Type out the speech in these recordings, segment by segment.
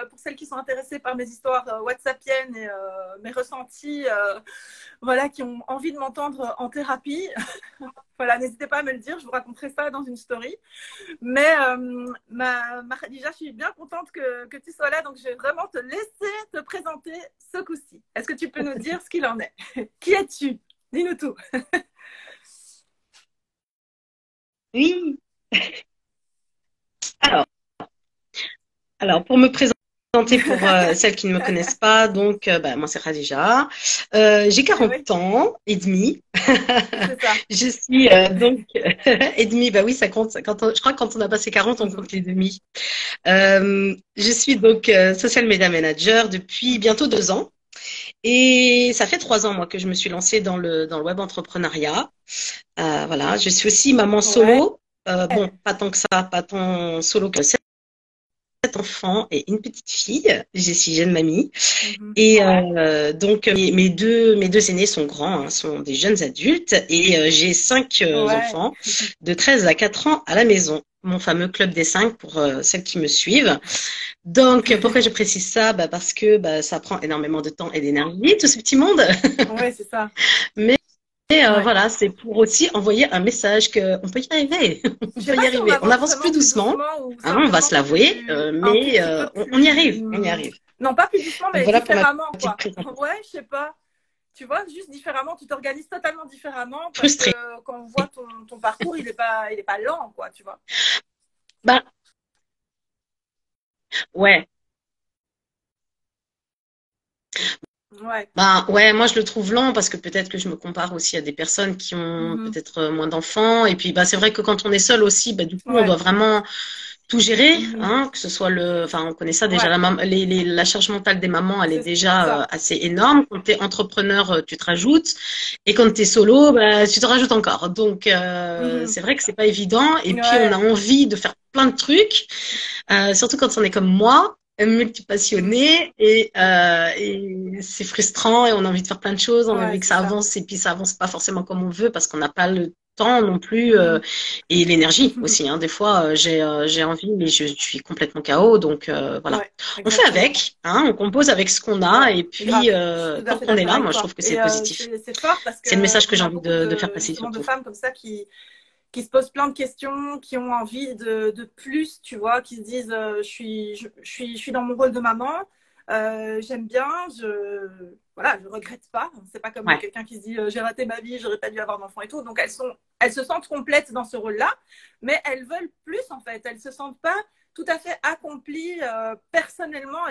pour celles qui sont intéressées par mes histoires whatsappiennes et mes ressentis, voilà, qui ont envie de m'entendre en thérapie, voilà, n'hésitez pas à me le dire, je vous raconterai ça dans une story. Mais ma Khadija, je suis bien contente que tu sois là, donc je vais vraiment te laisser te présenter ce coup-ci. Est-ce que tu peux nous dire ce qu'il en est? Qui es-tu? Dis-nous tout. Oui, alors, alors pour me présenter pour celles qui ne me connaissent pas, donc bah, moi c'est Khadija. J'ai Oui, 40 ans et demi. c'est ça. Je suis donc et demi, bah oui, ça compte. Je crois que quand on a passé 40, on compte les demi. Je suis donc social media manager depuis bientôt 2 ans. Et ça fait 3 ans, moi, que je me suis lancée dans le web entrepreneuriat. Voilà, je suis aussi maman Ouais. solo. Bon, pas tant que ça, pas tant solo que 7 enfants et une petite fille. J'ai 6 jeunes mamies. Mhm. Et donc, mes deux aînés sont grands, hein, sont des jeunes adultes. Et j'ai cinq Ouais. enfants de 13 à 4 ans à la maison. Mon fameux club des 5 pour celles qui me suivent. Donc, pourquoi je précise ça? Bah, parce que bah, ça prend énormément de temps et d'énergie, tout ce petit monde. Ouais, c'est ça. Mais Ouais. voilà, c'est pour aussi envoyer un message qu'on peut y arriver. On Je sais peut pas y si on arriver. On avance avance plus vraiment plus doucement, doucement ou hein, on va simplement se l'avouer, plus, un tout mais petit peu on y plus, arrive, on y arrive. non pas plus doucement, Donc mais voilà pour ma différemment, petite quoi. présentation. Ouais, je sais pas. Tu vois, juste différemment, tu t'organises totalement différemment parce Frustrée. que quand on voit ton parcours, il est pas lent, quoi, tu vois. Bah ouais, Ouais. bah ouais, moi je le trouve lent parce que peut-être que je me compare aussi à des personnes qui ont Mhm. peut-être moins d'enfants. Et puis bah c'est vrai que quand on est seul aussi, bah du coup on Ouais. doit vraiment tout gérer, Mhm. hein, que ce soit enfin on connaît ça déjà, Ouais. la charge mentale des mamans, elle est C'est déjà ça. assez énorme. Quand t'es entrepreneur, tu te rajoutes, et quand t'es solo, bah, tu te rajoutes encore. Donc Mhm. c'est vrai que c'est pas évident. Et puis on a Ouais. envie de faire plein de trucs, surtout quand on est comme moi, Mhm. multipassionné, et c'est frustrant et on a envie de faire plein de choses, on a Ouais, envie que c'est ça ça. avance et puis ça avance pas forcément comme on veut parce qu'on n'a pas le temps non plus, Mhm. et l'énergie aussi, hein. Des fois j'ai envie mais je suis complètement KO, donc voilà, Ouais, on fait exactement. avec, hein, on compose avec ce qu'on a Ouais, et grave. puis Je suis tout à tant fait qu'on est d'accord là, avec moi je toi. trouve que c'est Et positif. c'est fort parce C'est le message que qu'on j'ai a envie beaucoup de faire passer justement de surtout. femmes comme ça qui se posent plein de questions, qui ont envie de plus, tu vois, qui se disent je suis dans mon rôle de maman, j'aime bien, voilà, je regrette pas. C'est pas comme Ouais. quelqu'un qui se dit j'ai raté ma vie, j'aurais pas dû avoir d'enfant et tout. Donc elles se sentent complètes dans ce rôle-là, mais elles veulent plus en fait. Elles se sentent pas tout à fait accomplies personnellement.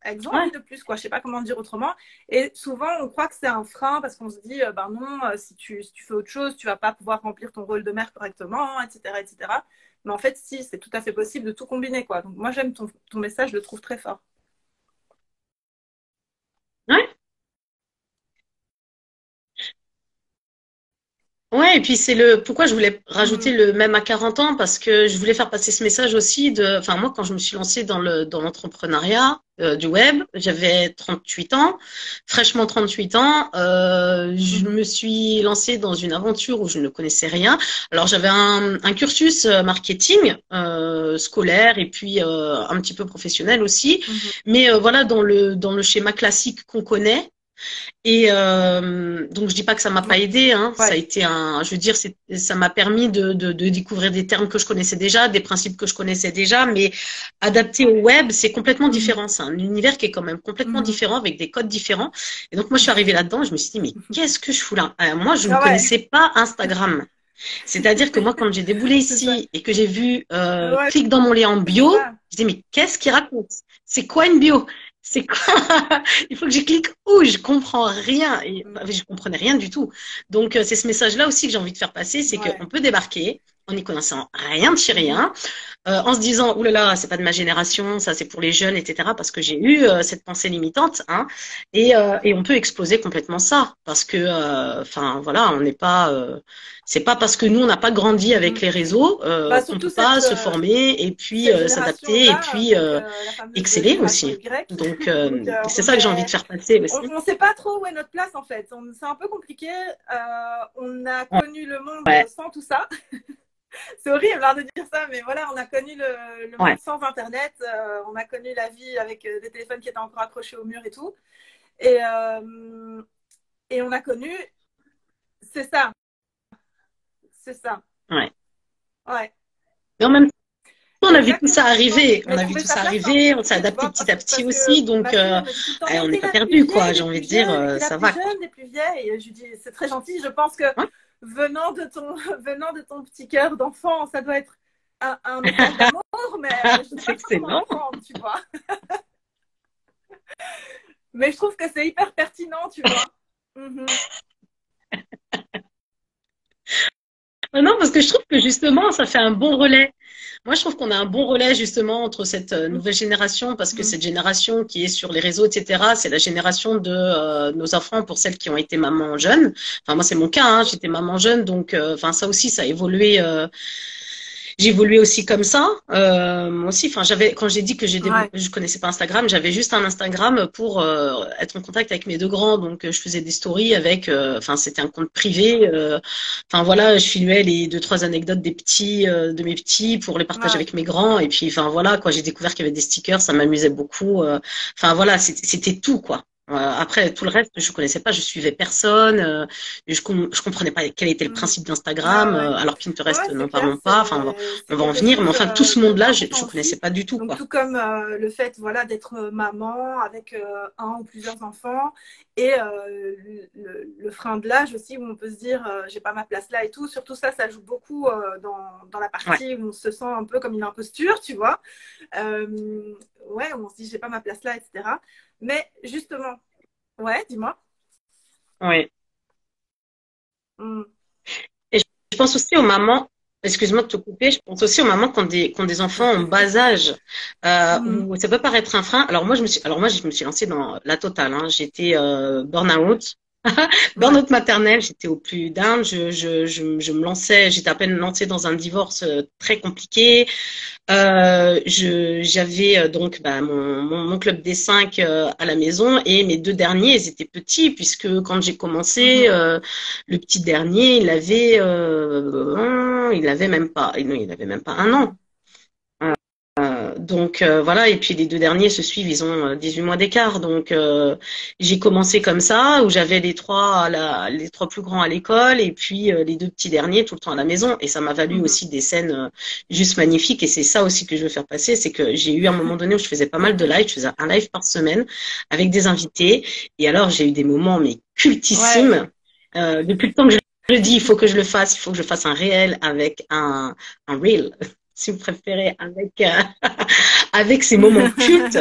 Elles ont Ouais. envie de plus, quoi. Je sais pas comment dire autrement. Et souvent, on croit que c'est un frein parce qu'on se dit, ben non, si tu fais autre chose, tu vas pas pouvoir remplir ton rôle de mère correctement, etc., etc. Mais en fait, si, c'est tout à fait possible de tout combiner, quoi. Donc moi, j'aime ton message, je le trouve très fort. Ouais. Ouais, et puis c'est le pourquoi je voulais rajouter Mhm. le même à 40 ans parce que je voulais faire passer ce message aussi enfin moi quand je me suis lancée dans l'entrepreneuriat du web, j'avais 38 ans, fraîchement 38 ans, je Mhm. me suis lancée dans une aventure où je ne connaissais rien. Alors j'avais un cursus marketing scolaire et puis un petit peu professionnel aussi, Mhm. mais voilà dans le schéma classique qu'on connaît. Et donc je dis pas que ça m'a pas aidé, hein. Ça a Ouais. été je veux dire, ça m'a permis de découvrir des termes que je connaissais déjà, des principes que je connaissais déjà, mais adapté au web, c'est complètement Mhm. différent. C'est un univers qui est quand même complètement Mhm. différent avec des codes différents. Et donc moi je suis arrivée là-dedans, et je me suis dit mais qu'est-ce que je fous là? Moi je ne Ah ouais, connaissais pas Instagram. C'est-à-dire que moi quand j'ai déboulé c'est ça. ici et que j'ai vu Ouais, clique dans mon lien en c'est bio, ça. je dis mais qu'est-ce qu'il raconte? C'est quoi une bio? C'est quoi? Il faut que je clique où? Je comprends rien. Et, bah, Mhm. je comprenais rien du tout. Donc, c'est ce message-là aussi que j'ai envie de faire passer, c'est qu'on Ouais. peut débarquer en n'y connaissant rien de chez Mhm. rien, en se disant, oulala, c'est pas de ma génération, ça c'est pour les jeunes, etc. Parce que j'ai eu cette pensée limitante, hein, et on peut exploser complètement ça, parce que, enfin voilà, on n'est pas, c'est pas parce que nous on n'a pas grandi avec Mhm. les réseaux Bah, qu'on surtout peut pas se former et puis cette s'adapter et génération-là, puis donc la fameuse exceller génération aussi. Y. Donc Donc c'est ça que j'ai envie de faire passer aussi. on sait pas trop où est notre place en fait. C'est un peu compliqué. On a connu le monde Ouais, sans tout ça. C'est horrible hein, de dire ça, mais voilà, on a connu le Ouais, monde sans Internet, on a connu la vie avec des téléphones qui étaient encore accrochés au mur et tout. Et, euh, et on a connu, c'est ça, c'est ça. ouais. Ouais, Mais en même on a vu tout ça exactement. arriver, on Mais a vu trouver tout sa ça place, c'est un peu arriver, on s'est compliqué, tu adapté vois, petit à petit parce que aussi, donc ma fille, elle me dit tout le temps, mais on n'est t'es pas la plus perdu, quoi, vieille j'ai des envie de plus dire, jeunes, t'es la ça plus va, quoi. jeune des plus vieilles. Et je lui dis, c'est très gentil, je pense que Ouais. venant de ton petit cœur d'enfant, ça doit être un message d'amour, mais je sais C'est pas trop comment le excellent. prendre, tu vois. Mais je trouve que c'est hyper pertinent, tu vois. Mhm. Non, parce que je trouve que justement, ça fait un bon relais. Moi, je trouve qu'on a un bon relais justement entre cette nouvelle génération, parce que Mhm. cette génération qui est sur les réseaux, etc., c'est la génération de nos enfants pour celles qui ont été mamans jeunes. Enfin, moi, c'est mon cas, hein, j'étais maman jeune, donc enfin ça aussi, ça a évolué. J'évoluais aussi comme ça. Moi aussi, enfin, j'avais quand j'ai dit que Ouais, je connaissais pas Instagram, j'avais juste un Instagram pour être en contact avec mes deux grands. Donc, je faisais des stories avec. Enfin, c'était un compte privé. Enfin voilà, je filmais les deux trois anecdotes des petits, de mes petits pour les partager ouais. avec mes grands. Et puis, enfin voilà, quoi, j'ai découvert qu'il y avait des stickers, ça m'amusait beaucoup. Enfin voilà, c'était tout quoi. Après tout le reste, je connaissais pas, je suivais personne. Je comprenais pas quel était le Mhm. principe Ouais, d'Instagram. ouais. Alors Ouais, Pinterest, ouais, c'est n'en clair, parlons pas. Enfin, c'est on va en quelque venir. Mais chose enfin, tout ce monde-là, je d'important connaissais aussi. pas du tout, Donc, quoi. tout comme le fait voilà, d'être maman avec un ou plusieurs enfants et le frein de l'âge aussi, où on peut se dire j'ai pas ma place là et tout. Surtout ça, ça joue beaucoup dans la Ouais. partie où on se sent un peu comme une imposture, tu vois. Euh, ouais, où on se dit j'ai pas ma place là, etc. Mais justement, ouais, dis-moi. Ouais. Mm. Et je pense aussi aux mamans, excuse-moi de te couper, je pense aussi aux mamans qui ont des enfants en bas âge, Mm. où ça peut paraître un frein. Alors moi, je me suis lancée dans la totale, hein. J'étais burn-out. Ouais. Burn-out maternel, j'étais au plus down, je me lançais, j'étais à peine lancée dans un divorce très compliqué. J'avais donc bah, mon club des cinq à la maison et mes deux derniers, ils étaient petits puisque quand j'ai commencé, Mhm. le petit dernier, il avait même pas, non, il avait même pas un an. Mhm. Donc voilà, et puis les deux derniers se suivent, ils ont 18 mois d'écart. Donc j'ai commencé comme ça, où j'avais les trois plus grands à l'école et puis les deux petits derniers tout le temps à la maison. Et ça m'a valu Mhm. aussi des scènes juste magnifiques. Et c'est ça aussi que je veux faire passer, c'est que j'ai eu un moment donné où je faisais pas mal de lives, je faisais un live par semaine avec des invités. Et alors j'ai eu des moments mais Ouais. cultissimes. Depuis le temps que je le dis, il faut que je le fasse, il faut que je fasse un réel avec un reel, si vous préférez, avec avec ces moments cultes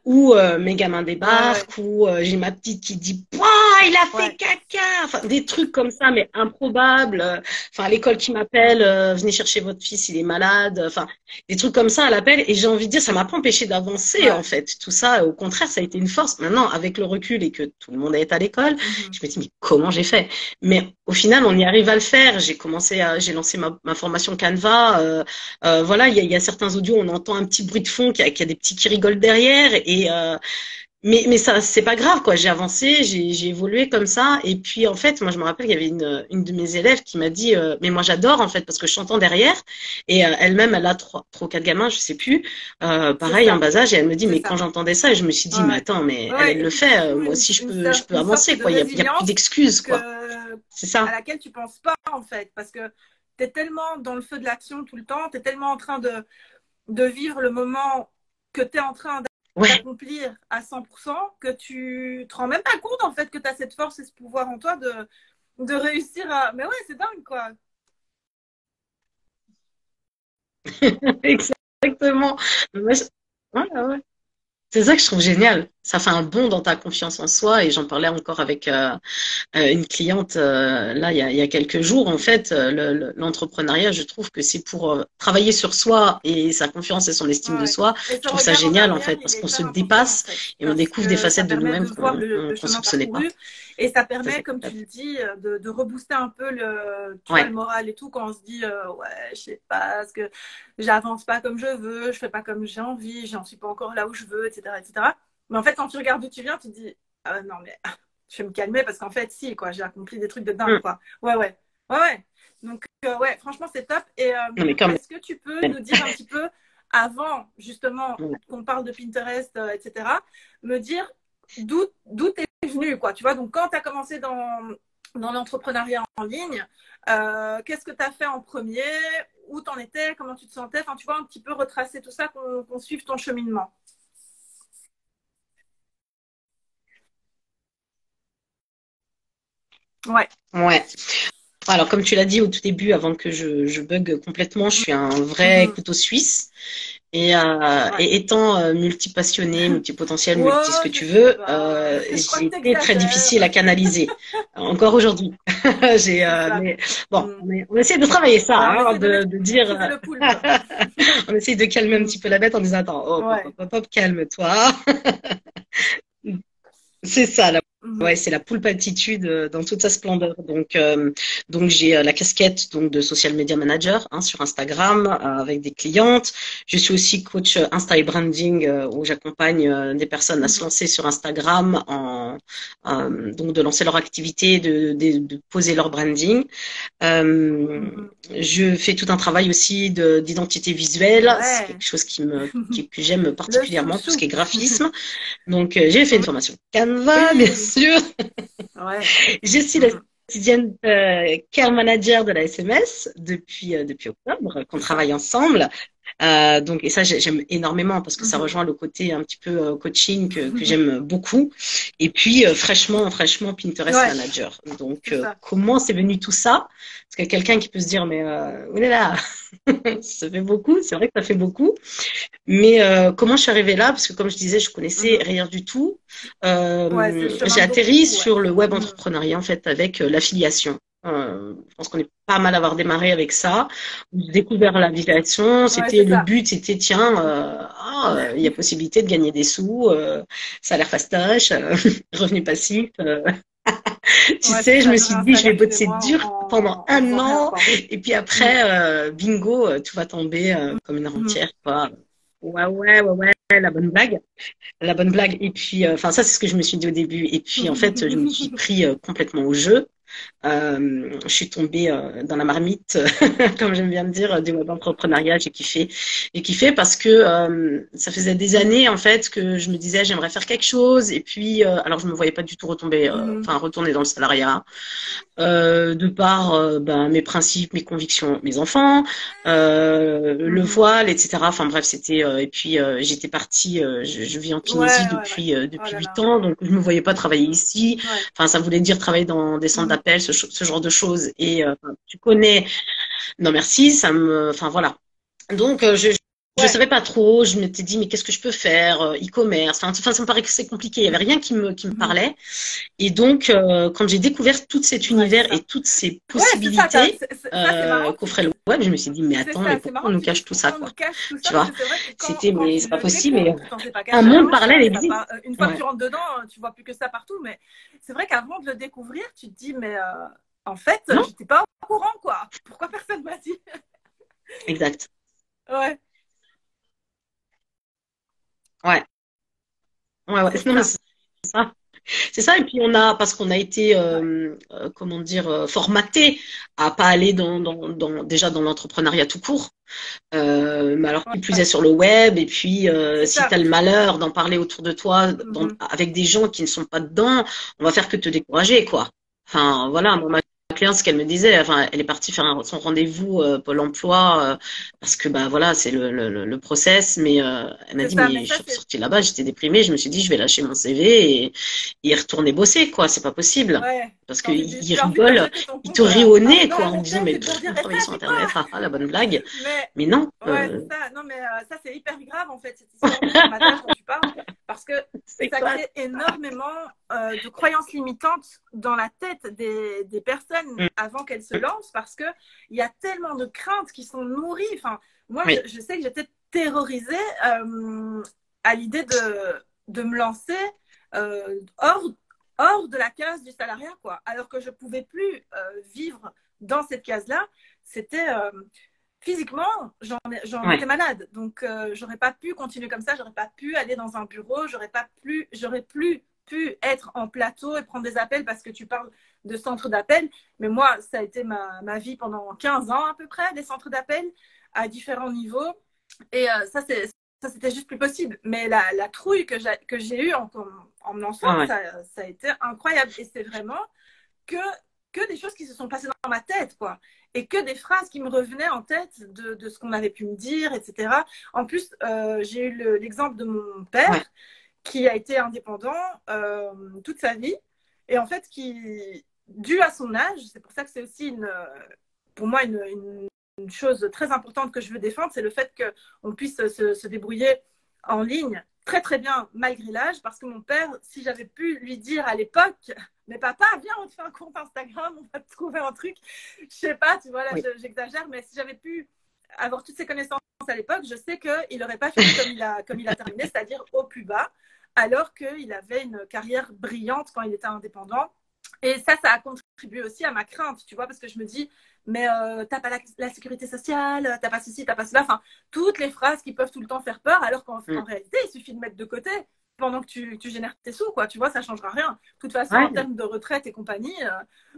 où mes gamins Ouais, ouais, débarquent, où j'ai ma petite qui dit Pouah, il a fait ouais, caca, enfin des trucs comme ça mais improbables. Enfin à l'école qui m'appelle, venez chercher votre fils, il est malade. Enfin des trucs comme ça à l'appel et j'ai envie de dire ça m'a pas empêché d'avancer en ouais. fait. Tout ça au contraire ça a été une force. Maintenant avec le recul et que tout le monde est à l'école, Mhm. je me dis mais comment j'ai fait? Mais au final on y arrive à le faire. J'ai lancé ma formation Canva. Voilà, il y a certains audios, on entend un petit bruit de fond, qu'il y a des petits qui rigolent derrière, et mais ça, c'est pas grave, quoi. J'ai avancé, j'ai évolué comme ça, et puis en fait, moi je me rappelle, il y avait une de mes élèves qui m'a dit, mais moi j'adore en fait parce que je t'entends derrière, et elle-même, elle a trois ou quatre gamins, je sais plus, C'est pareil en ça, bas âge, et elle me dit, c'est mais quand ça. j'entendais ça, je me suis dit, mais Ouais. attends, mais elle Ouais. Et le puis tu fait, trouves moi aussi je peux une sorte avancer, de quoi. Il y a plus résilience d'excuses, quoi. que, C'est à ça. laquelle tu penses pas, en fait, parce que tu es tellement dans le feu de l'action tout le temps, tu es tellement en train de vivre le moment que tu es en train Ouais. d'accomplir à 100% que tu te rends même pas compte, en fait, que tu as cette force et ce pouvoir en toi de réussir à. Mais ouais, c'est dingue, quoi. Exactement. Moi, ouais, ouais. C'est ça que je trouve génial. Ça fait un bond dans ta confiance en soi. Et j'en parlais encore avec une cliente là il y a quelques jours. En fait, l'entrepreneuriat, je trouve que c'est pour travailler sur soi et sa confiance et son estime de Ouais. soi. Et Je ce trouve ça regard en génial en arrière, fait il parce est qu'on se hyper important en dépasse fait, et on parce découvre des que ça facettes de permet nous-mêmes de voir le qu'on chemin soupçonnait pas. parcouru et ça permet, C'est comme tu le dis, de rebooster un peu tu vois, le Ouais. moral et tout quand on se dit ouais, je sais pas, parce que j'avance pas comme je veux, je fais pas comme j'ai envie, j'en suis pas encore là où je veux, etc., etc. Mais en fait, quand tu regardes d'où tu viens, tu te dis non mais je vais me calmer parce qu'en fait, si quoi, j'ai accompli des trucs de dingue Mm. quoi. Ouais, ouais, ouais, ouais. Donc, ouais, franchement, c'est top. Et Non, mais quand est-ce que tu peux nous dire un petit peu, avant justement même. qu'on parle de Pinterest, etc., me dire d'où t'es venu, quoi, tu vois? Donc, quand tu as commencé dans l'entrepreneuriat en ligne, qu'est-ce que tu as fait en premier? Où t'en étais? Comment tu te sentais? Enfin, tu vois, un petit peu retracer tout ça, qu'on suive ton cheminement. Ouais. Ouais. Alors, comme tu l'as dit au tout début, avant que je bug complètement, je suis un vrai Mhm. couteau suisse. Ouais. Et étant multipassionné, multipotentiel, multi ce Wow, que je tu sais veux, pas. Je crois j'ai que tu été très difficile à exagères. canaliser. Encore aujourd'hui. C'est ça. Mais bon, Mm. on essaie de travailler ça, Ouais, on hein, essaie de de dire, maîtriser le poulpe. on essaie de calmer un Mm. petit peu la bête en disant, attends, hop, hop, Ouais. hop, hop, hop, calme-toi. C'est ça, Mhm. ouais, c'est la poule attitude dans toute sa splendeur. Donc j'ai la casquette donc de social media manager hein, sur Instagram avec des clientes. Je suis aussi coach Insta et branding où j'accompagne des personnes à se Mhm. lancer sur Instagram donc de lancer leur activité, de poser leur branding. Euh, Mhm. je fais tout un travail aussi d'identité visuelle. C'est Ouais. quelque chose que j'aime Le particulièrement, tout ce qui soup-soup. est graphisme. Donc, j'ai fait une formation Canva, bien Oui. sûr. Ouais. Je suis la Mhm. quotidienne care manager de la SMS depuis octobre, qu'on C'est ça. travaille ensemble. Donc, et ça, j'aime énormément parce que ça Mhm. rejoint le côté un petit peu coaching que j'aime beaucoup. Et puis, fraîchement, Pinterest Ouais, manager. Donc, c'est ça. comment c'est venu tout ça? Parce qu'il y a quelqu'un qui peut se dire, mais où est là? Ça fait beaucoup, c'est vrai que ça fait beaucoup. Mais comment je suis arrivée là? Parce que comme je disais, je connaissais Mhm. rien du tout. Ouais, c'est le chemin J'ai de atterri beaucoup, ouais. sur le web Mhm. entrepreneuriat en fait avec l'affiliation. Je pense qu'on est pas mal à avoir démarré avec ça. J'ai découvert l'affiliation. Ouais, C'était c'est le ça. but, c'était tiens, Mhm. il y a possibilité de gagner des sous, salaire fastoche, revenu passif. Tu Ouais, c'est sais, je ça, me j'aurais suis un dit, je vais salaire tous les bosser mois dur pendant en un faisant rien, an, quoi. et puis Mhm. après, bingo, tout va tomber comme une Mhm. rentière, quoi. Ouais, la bonne blague. La bonne blague. Et puis, enfin, ça, c'est ce que je me suis dit au début. Et puis, en fait, je me suis pris complètement au jeu. Je suis tombée dans la marmite, comme j'aime bien le dire, du web entrepreneuriat. J'ai kiffé parce que ça faisait des Mhm. années en fait que je me disais j'aimerais faire quelque chose. Et puis, alors je me voyais pas du tout retomber, Mhm. enfin retourner dans le salariat de par ben, mes principes, mes convictions, mes enfants, le Mhm. voile, etc. Enfin bref, c'était et puis j'étais partie, je vis en Tunisie Ouais. Oh depuis là 8 là. ans, donc je me voyais pas travailler ici. Ouais. Enfin, ça voulait dire travailler dans des centres Mhm. d'appel, ce genre de choses. Et tu connais, non merci, enfin voilà. Donc je Ouais. savais pas trop. Je m'étais dit mais qu'est-ce que je peux faire, e-commerce. Enfin, ça me paraît que c'est compliqué. Il y avait rien qui me Mhm. parlait. Et donc, quand j'ai découvert tout cet Ouais, c'est univers et ça. toutes ces Ouais, c'est ça. possibilités Ça, c'est marrant. qu'offrait le web, je me suis dit, mais C'est attends, mais ça. C'est pourquoi marrant on que nous tu dises cache tout ça, pourquoi on nous quoi? cache tout ça, Tu parce vois? que c'est vrai que C'était, quand mais tu c'est pas le possible, découvres, mais pourtant c'est pas un caché, monde hein, parallèle existe. une fois que Ouais. tu rentres dedans, tu vois plus que ça partout. Mais c'est vrai qu'avant de le découvrir, tu te dis, mais en fait, Non? j'étais pas au courant, quoi. Pourquoi personne m'a dit? Exact. Ouais, Ouais. Ouais. c'est Non, mais ça. c'est ça. C'est ça, et puis parce qu'on a été, Ouais. comment dire, formaté à pas aller déjà dans l'entrepreneuriat tout court. Mais alors qui plus est Ouais, sur le web, et puis c'est si tu as ça. le malheur d'en parler autour de toi Mhm. avec des gens qui ne sont pas dedans, on va faire que te décourager, quoi. Enfin, voilà, moi, ma cliente, ce qu'elle me disait, enfin, elle est partie faire son rendez-vous Pôle emploi parce que, bah voilà, c'est le process, mais elle m'a C'est dit, ça. Mais mais je ça, suis c'est. ressortie là-bas, j'étais déprimée, je me suis dit, je vais lâcher mon CV et retourner bosser, quoi, c'est pas possible. Ouais. Parce Tu qu'ils as envie de leur rigolent, jeter ton ils te compte rient au nez, dans quoi, la en me disant, tête mais et de leur dire, et ça, travailler sur c'est quoi? Internet, la bonne blague. Mais Mais non, ouais, c'est ça. Non, mais ça, c'est hyper grave, en fait, cette histoire de formatage dont tu parles, parce que c'est ça quoi? crée énormément de croyances limitantes dans la tête des personnes Mm, avant qu'elles se lancent, parce qu'il y a tellement de craintes qui sont nourries. Enfin, moi, oui, je sais que j'étais terrorisée à l'idée de me lancer hors de la case du salariat, quoi. Alors que je ne pouvais plus vivre dans cette case-là. C'était physiquement, j'en ouais. étais malade. Donc, j'aurais pas pu continuer comme ça. J'aurais pas pu aller dans un bureau. J'aurais plus pu être en plateau et prendre des appels parce que tu parles de centres d'appel. Mais moi, ça a été ma vie pendant 15 ans à peu près, les centres d'appel à différents niveaux. Et ça, c'était juste plus possible. Mais la trouille que j'ai eue en me lançant, Ah ouais. ça a été incroyable. Et c'est vraiment que, que des choses qui se sont passées dans ma tête, quoi. Et que des phrases qui me revenaient en tête de ce qu'on avait pu me dire, etc. En plus, j'ai eu l'exemple de mon père Ouais. qui a été indépendant toute sa vie. Et en fait, dû à son âge, c'est pour ça que c'est aussi pour moi une chose très importante que je veux défendre, c'est le fait qu'on puisse se débrouiller en ligne très très bien malgré l'âge, parce que mon père, si j'avais pu lui dire à l'époque, mais papa, viens, on te fait un compte Instagram, on va te trouver un truc, je sais pas, tu vois, là Oui. j'exagère, mais si j'avais pu avoir toutes ces connaissances à l'époque, je sais qu'il n'aurait pas fini comme il a terminé, c'est-à-dire au plus bas, alors qu'il avait une carrière brillante quand il était indépendant. Et ça a contribué aussi à ma crainte, tu vois, parce que je me dis, mais t'as pas la sécurité sociale, t'as pas ceci, t'as pas cela, enfin, toutes les phrases qui peuvent tout le temps faire peur, alors qu'en réalité, il suffit de mettre de côté pendant que tu génères tes sous, quoi, tu vois, ça changera rien. De toute façon, Ouais. en termes de retraite et compagnie,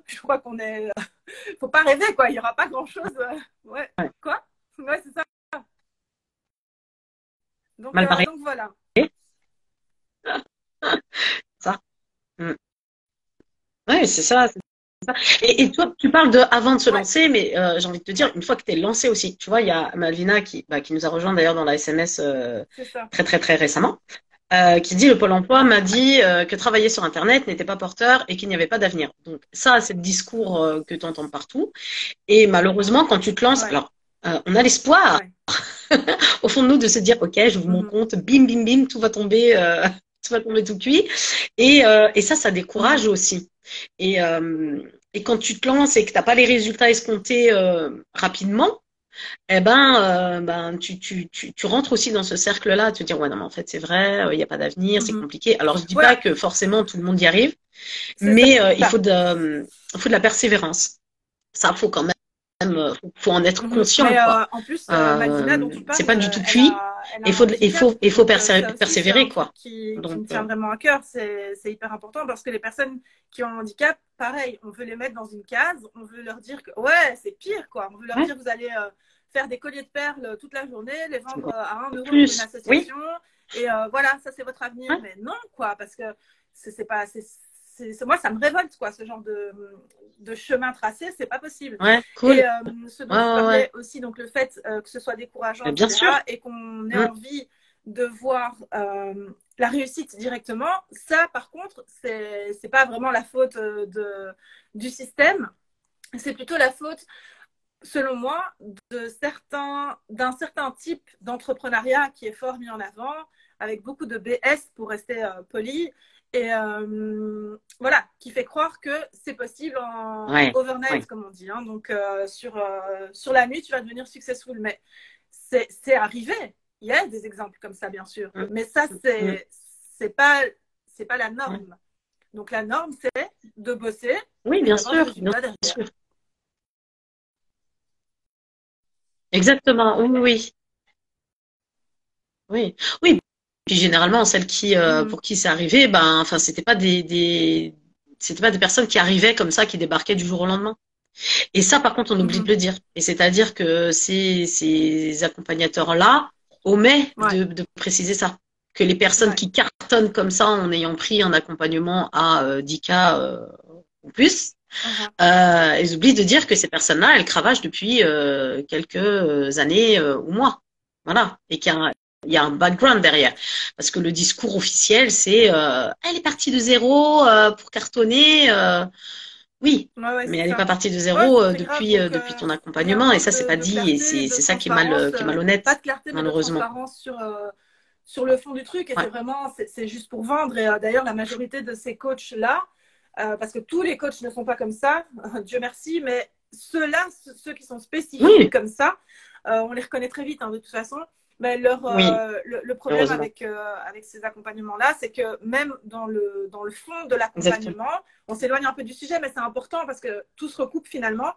je crois qu'on est... faut pas rêver, quoi, il y aura pas grand-chose. Ouais. Ouais. Quoi? Ouais, c'est ça. Mal barré. Donc voilà. Ça. Mm. Ouais, c'est ça. Et toi, tu parles de avant de se Ouais, lancer, mais j'ai envie de te dire, ouais, une fois que tu es lancé aussi, tu vois, il y a Malvina qui nous a rejoint d'ailleurs dans la SMS c'est ça. très très très récemment, qui dit le Pôle emploi m'a dit que travailler sur Internet n'était pas porteur et qu'il n'y avait pas d'avenir. Donc ça, c'est le discours que tu entends partout. Et malheureusement, quand tu te lances, Ouais, alors on a l'espoir ouais. au fond de nous de se dire, ok, j'ouvre mon Mhm, compte, bim bim bim, tout va tomber, tout va tomber tout cuit. Et ça décourage mhm. aussi. Et, euh, et quand tu te lances et que t'as pas les résultats escomptés rapidement, eh ben tu rentres aussi dans ce cercle-là, à te dire ouais non mais en fait c'est vrai, il n'y a pas d'avenir, c'est Mhm. compliqué. Alors je dis pas Ouais, que forcément tout le monde y arrive, c'est mais ça. il faut de la persévérance. Ça faut quand même, faut en être Mhm. conscient Mais quoi. en plus, Malvina, dont tu C'est parles, pas du tout cuit. elle a Il un faut handicap. il faut Donc ça aussi, c'est persévérer un truc quoi. qui Donc me tient vraiment à cœur. C'est hyper important parce que les personnes qui ont un handicap, pareil, on veut les mettre dans une case, on veut leur dire que ouais, c'est pire quoi. On veut leur ouais, dire vous allez faire des colliers de perles toute la journée, les c'est vendre encore à 1 € pour une plus. Oui. association et voilà, ça c'est votre avenir. Ouais, Mais non quoi, parce que c'est pas, moi ça me révolte quoi, ce genre de chemin tracé, c'est pas possible. ouais, cool. Et ce Ouais, dont tu ouais, ouais. parlais aussi, donc le fait que ce soit décourageant, Mais bien sûr. etc., et qu'on ait Mm. envie de voir la réussite directement, ça, par contre, c'est pas vraiment la faute du système, c'est plutôt la faute, selon moi, d'un certain type d'entrepreneuriat qui est fort mis en avant, avec beaucoup de BS pour rester poli, et voilà, qui fait croire que c'est possible en Ouais, overnight, ouais. comme on dit. Hein. Donc, sur la nuit, tu vas devenir successful. Mais c'est arrivé. Il y a des exemples comme ça, bien sûr. Mm, Mais ça, mm, c'est pas, c'est pas la ouais. norme. Donc, la norme, c'est de bosser Oui, et bien d'avoir des sûr, bien résultats derrière. sûr. Exactement. Oui, oui, oui. Oui, oui. Puis généralement, celles Mhm. pour qui c'est arrivé, ben, enfin, c'était pas des personnes qui arrivaient comme ça, qui débarquaient du jour au lendemain. Et ça, par contre, on oublie de Mhm. le dire. Et c'est-à-dire que ces accompagnateurs-là omettent Ouais, de préciser ça. Que les personnes ouais. qui cartonnent comme ça en ayant pris un accompagnement à 10K ou plus, Uh-huh. ils oublient de dire que ces personnes-là, elles cravachent depuis quelques années ou mois. Voilà. Et il y a un background derrière. Parce que le discours officiel, c'est elle est partie de zéro pour cartonner. Oui, Ouais, ouais, mais c'est elle n'est ça. pas partie de Ouais, zéro c'est très grave. Donc, depuis ton il y a un accompagnement. Et manque ça, c'est pas de dit. Et clarté, de c'est ça transparence. qui est Pas malhonnête, de clarté, mais de malheureusement. transparence sur le fond du truc. Et Ouais. c'est vraiment, c'est juste pour vendre. Et d'ailleurs, la majorité de ces coachs-là, parce que tous les coachs ne sont pas comme ça, Dieu merci, mais ceux-là, ceux qui sont spécifiques Oui, comme ça, on les reconnaît très vite, hein, de toute façon. Mais oui, le problème heureusement. avec ces accompagnements-là, c'est que même dans le fond de Exactement. l'accompagnement, on s'éloigne un peu du sujet, mais c'est important parce que tout se recoupe finalement.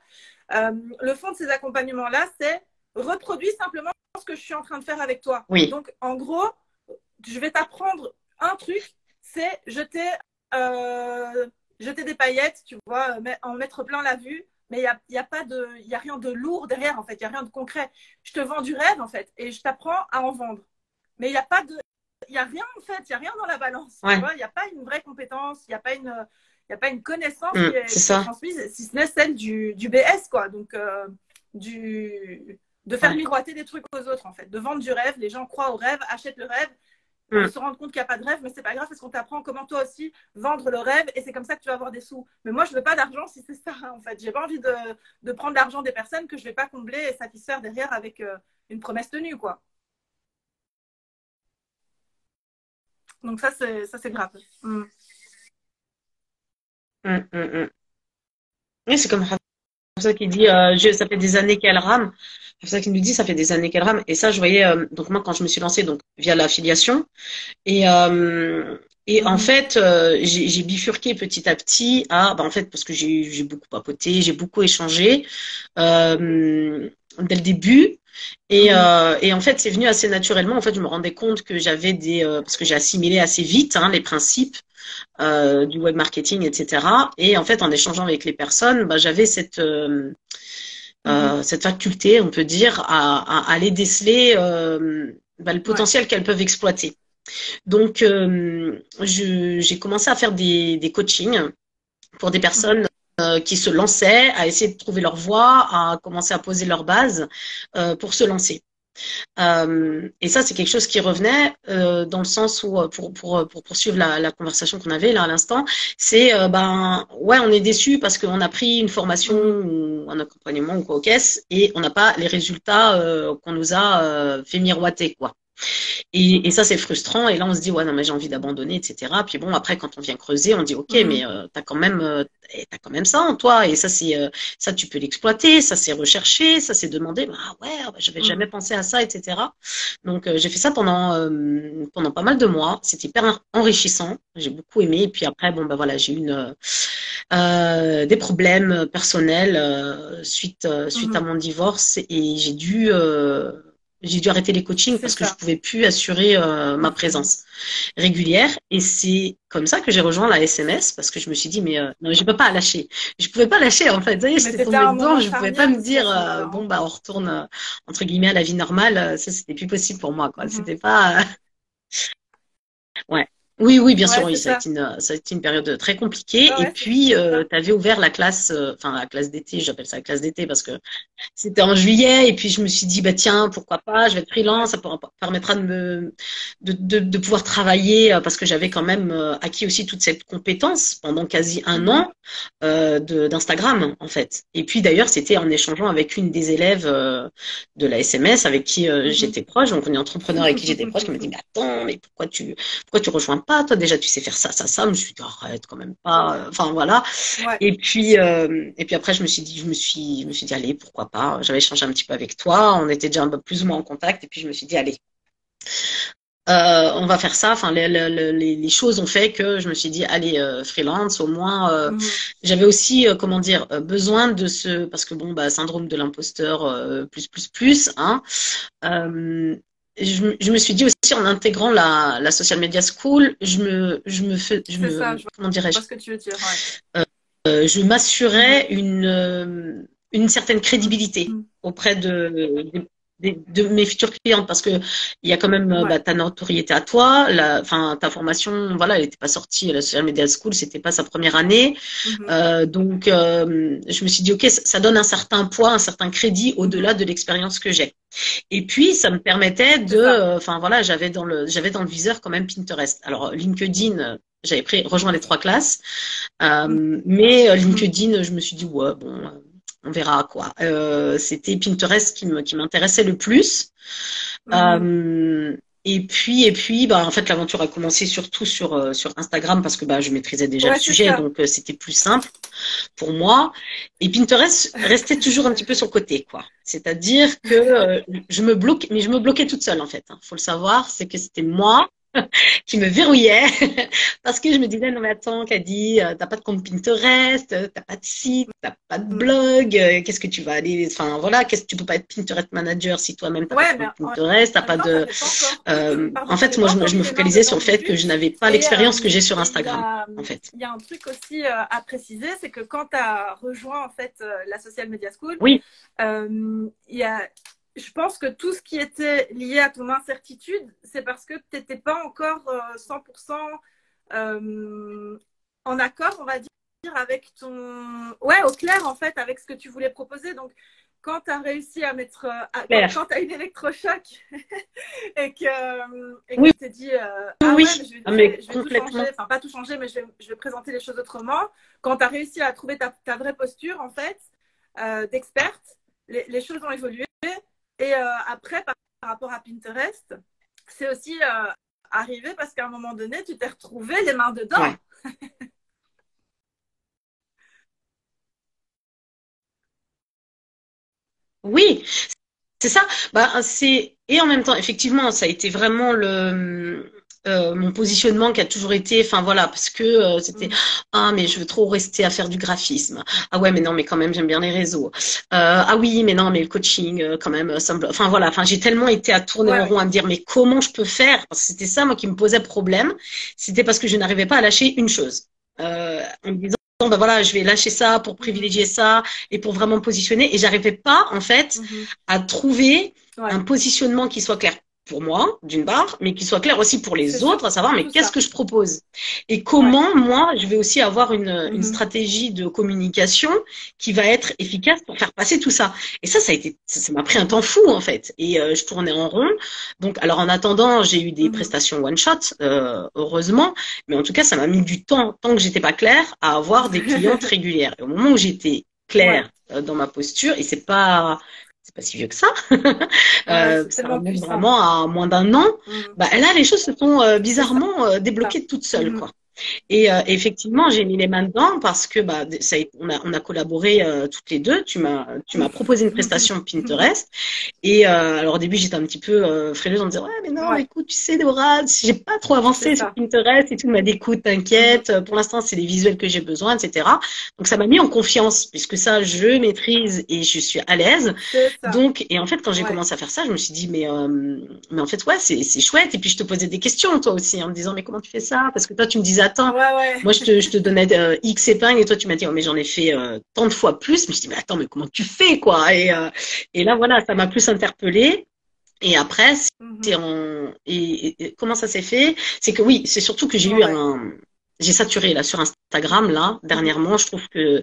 Euh, le fond de ces accompagnements-là, c'est reproduis simplement ce que je suis en train de faire avec toi. Oui, Donc, en gros, je vais t'apprendre un truc, c'est euh, jeter des paillettes, tu vois, en mettre plein la vue. Mais il y a rien de lourd derrière, en fait. Il n'y a rien de concret. Je te vends du rêve, en fait, et je t'apprends à en vendre. Mais il y a rien, en fait. Il n'y a rien dans la balance. Ouais. Tu vois, il n'y a pas une vraie compétence. Il n'y a pas une connaissance C'est qui est ça. transmise, si ce n'est celle du BS, quoi. Donc, de faire miroiter des trucs aux autres, en fait. De vendre du rêve. Les gens croient au rêve, achètent le rêve. Ils se rendent compte qu'il n'y a pas de rêve, mais c'est pas grave parce qu'on t'apprend comment toi aussi vendre le rêve et c'est comme ça que tu vas avoir des sous. Mais moi, je veux pas d'argent si c'est ça, en fait. J'ai pas envie de prendre l'argent des personnes que je vais pas combler et satisfaire derrière avec une promesse tenue, quoi. Donc ça, c'est grave. Oui, c'est comme ça qui dit, ça fait des années qu'elle rame. C'est ça qui nous dit, ça fait des années qu'elle rame. Et ça, je voyais, donc moi, quand je me suis lancée, donc via l'affiliation, et, euh, et en fait, j'ai bifurqué petit à petit en fait, parce que j'ai beaucoup papoté, j'ai beaucoup échangé dès le début. Et en fait, c'est venu assez naturellement. En fait, je me rendais compte que j'avais parce que j'ai assimilé assez vite les principes du web marketing, etc. Et en fait, en échangeant avec les personnes, j'avais cette faculté, on peut dire, à aller déceler le potentiel qu'elles peuvent exploiter. Donc, j'ai commencé à faire des coachings pour des personnes qui se lançaient, à essayer de trouver leur voie, à commencer à poser leur base pour se lancer. Et ça, c'est quelque chose qui revenait dans le sens où, pour poursuivre la conversation qu'on avait là à l'instant, c'est ouais, on est déçu parce qu'on a pris une formation ou un accompagnement ou quoi aux caisses et on n'a pas les résultats qu'on nous a fait miroiter, quoi. Et ça, c'est frustrant. Et là, on se dit, ouais, non, mais j'ai envie d'abandonner, etc. Puis bon, après, quand on vient creuser, on dit, ok, mais t'as quand même ça en toi. Et ça, ça, tu peux l'exploiter. Ça, c'est recherché. Ça, c'est demandé. Ah ouais, j'avais jamais pensé à ça, etc. Donc, j'ai fait ça pendant pas mal de mois. C'était hyper enrichissant. J'ai beaucoup aimé. Et puis après, bon, voilà, j'ai eu des problèmes personnels suite à mon divorce et j'ai dû arrêter les coachings parce que je pouvais plus assurer ma présence régulière. Et c'est comme ça que j'ai rejoint la SMS parce que je me suis dit, mais non, je peux pas lâcher. Je pouvais pas lâcher, en fait. J'étais tombée dedans. Je pouvais pas me dire, on retourne, entre guillemets, à la vie normale. Ça, c'était plus possible pour moi, quoi. C'était pas, ouais. Oui, bien sûr, oui, ça a été une période très compliquée. Et puis, tu avais ouvert la classe, la classe d'été, j'appelle ça la classe d'été parce que c'était en juillet. Et puis, je me suis dit, tiens, pourquoi pas, je vais être freelance, ça permettra de pouvoir travailler parce que j'avais quand même acquis aussi toute cette compétence pendant quasi un an d'Instagram, en fait. Et puis, d'ailleurs, c'était en échangeant avec une des élèves de la SMS avec qui j'étais proche, donc on est entrepreneur avec qui j'étais proche, qui m'a dit, mais attends, mais pourquoi tu rejoins pas? Toi, déjà, tu sais faire ça, ça, ça. Je me suis dit, arrête, quand même pas. Enfin, voilà. Ouais. Et puis après, je me suis dit, allez, pourquoi pas? J'avais échangé un petit peu avec toi. On était déjà un peu plus ou moins en contact. Et puis, je me suis dit, allez. On va faire ça. Enfin, les choses ont fait que je me suis dit, allez, freelance, au moins. J'avais aussi, besoin de parce que syndrome de l'imposteur, plus, hein. Je me suis dit aussi en intégrant la social media school, comment dirais-je? Ce que tu veux dire, je m'assurais une certaine crédibilité auprès de mes futures clientes parce que il y a quand même ta notoriété à toi, ta formation, voilà, elle n'était pas sortie, la social media school, c'était pas sa première année, donc je me suis dit ok, ça donne un certain poids, un certain crédit au-delà de l'expérience que j'ai. Et puis ça me permettait j'avais dans le viseur quand même Pinterest. Alors LinkedIn, j'avais rejoint les 3 classes, mais LinkedIn, je me suis dit ouais bon. On verra quoi. C'était Pinterest qui m'intéressait le plus. Et puis, en fait, l'aventure a commencé surtout sur Instagram parce que je maîtrisais déjà le sujet, donc c'était plus simple pour moi. Et Pinterest restait toujours un petit peu sur le côté, quoi. C'est-à-dire que je me bloquais toute seule, en fait. Faut le savoir, c'est que c'était moi qui me verrouillait parce que je me disais non mais attends Caddy, t'as pas de compte Pinterest, t'as pas de site, t'as pas de Mm. blog, qu'est-ce que tu vas aller, enfin voilà, qu'est-ce que tu peux pas être Pinterest manager si toi-même t'as pas de Ouais, mais compte Pinterest, t'as en même pas temps, de, en pardon, fait t'avais moi pas encore je mis me les mains focalisais sur dedans le non fait plus. que je n'avais pas Et l'expérience que j'ai sur et Instagram en fait. il y a un truc aussi à préciser, c'est que quand tu as rejoint en fait la Social Media School, Oui, il y a, je pense que tout ce qui était lié à ton incertitude, c'est parce que tu n'étais pas encore 100% en accord, on va dire, avec ton... Ouais, au clair, en fait, avec ce que tu voulais proposer. Donc, quand tu as réussi à mettre... clair. quand tu as eu l'électrochoc et que Oui, tu t'es dit, oui, ah ouais, oui. mais Ah, mais je vais tout changer, complètement. enfin pas tout changer, mais je vais présenter les choses autrement. Quand tu as réussi à trouver ta vraie posture, en fait, d'experte, les choses ont évolué. Et après, par rapport à Pinterest, c'est aussi arrivé parce qu'à un moment donné, tu t'es retrouvé les mains Ouais. dedans. Oui, c'est ça. Bah, c'est et en même temps, effectivement, ça a été vraiment le mon positionnement qui a toujours été, enfin voilà, parce que c'était Mhm. ah mais je veux trop rester à faire du graphisme. Ah ouais mais non mais quand même j'aime bien les réseaux. Ah oui mais non mais le coaching quand même ça me... enfin voilà, enfin j'ai tellement été à tourner Ouais, en ouais. rond à me dire mais comment je peux faire parce que c'était ça moi qui me posait problème. C'était parce que je n'arrivais pas à lâcher une chose. En me disant ben voilà, je vais lâcher ça pour Mhm. privilégier ça et pour vraiment me positionner. Et j'arrivais pas, en fait, Mhm. à trouver un Ouais, positionnement qui soit clair pour moi, d'une part, mais qui soit clair aussi pour c'est les autres, à savoir, mais surtout qu'est-ce ça. que je propose? Et Ouais. comment, moi, je vais aussi avoir une Mhm. stratégie de communication qui va être efficace pour faire passer tout ça. Et ça a été, ça m'a pris un temps Mhm. fou, en fait. Et je tournais en rond. Donc, alors, en attendant, j'ai eu des Mhm. prestations one-shot, heureusement. Mais en tout cas, ça m'a mis du temps, tant que j'étais pas claire, à avoir des clientes régulières. Et au moment où j'étais Ouais, claire dans ma posture, et c'est pas si vieux que ça, ouais, c'est ça tellement remonte puissant. vraiment à moins d'un an, Mhm. bah là, les choses se sont C'est ça. bizarrement débloquées toutes seules, Mhm. quoi. Et effectivement, j'ai mis les mains dedans parce que bah, on a collaboré toutes les deux. Tu m'as proposé une prestation Pinterest. Et alors au début, j'étais un petit peu frileuse en me disant ouais, mais non, Ouais, écoute, tu sais, Dora, j'ai pas trop c'est avancé sur ça. Pinterest et tout. Elle m'a dit écoute, Mhm. t'inquiète, pour l'instant, c'est les visuels que j'ai besoin, etc. Donc ça m'a mis en confiance puisque ça, je maîtrise et je suis à l'aise. C'est ça. Donc, et en fait, quand j'ai Ouais. commencé à faire ça, je me suis dit, mais en fait, ouais, c'est chouette. Et puis, je te posais des questions, toi aussi, en me disant, mais comment tu fais ça? Parce que toi, tu me disais, attends, Ouais, ouais. moi, je te donnais X épingles et toi, tu m'as dit, oh, mais j'en ai fait tant de fois plus. Mais je dis, mais attends, mais comment tu fais, quoi? Et là, voilà, ça m'a plus interpellée. Et après, Mhm. et comment ça s'est fait? C'est que oui, c'est surtout que Ouais. j'ai saturé là sur Instagram là Mhm. dernièrement. Je trouve que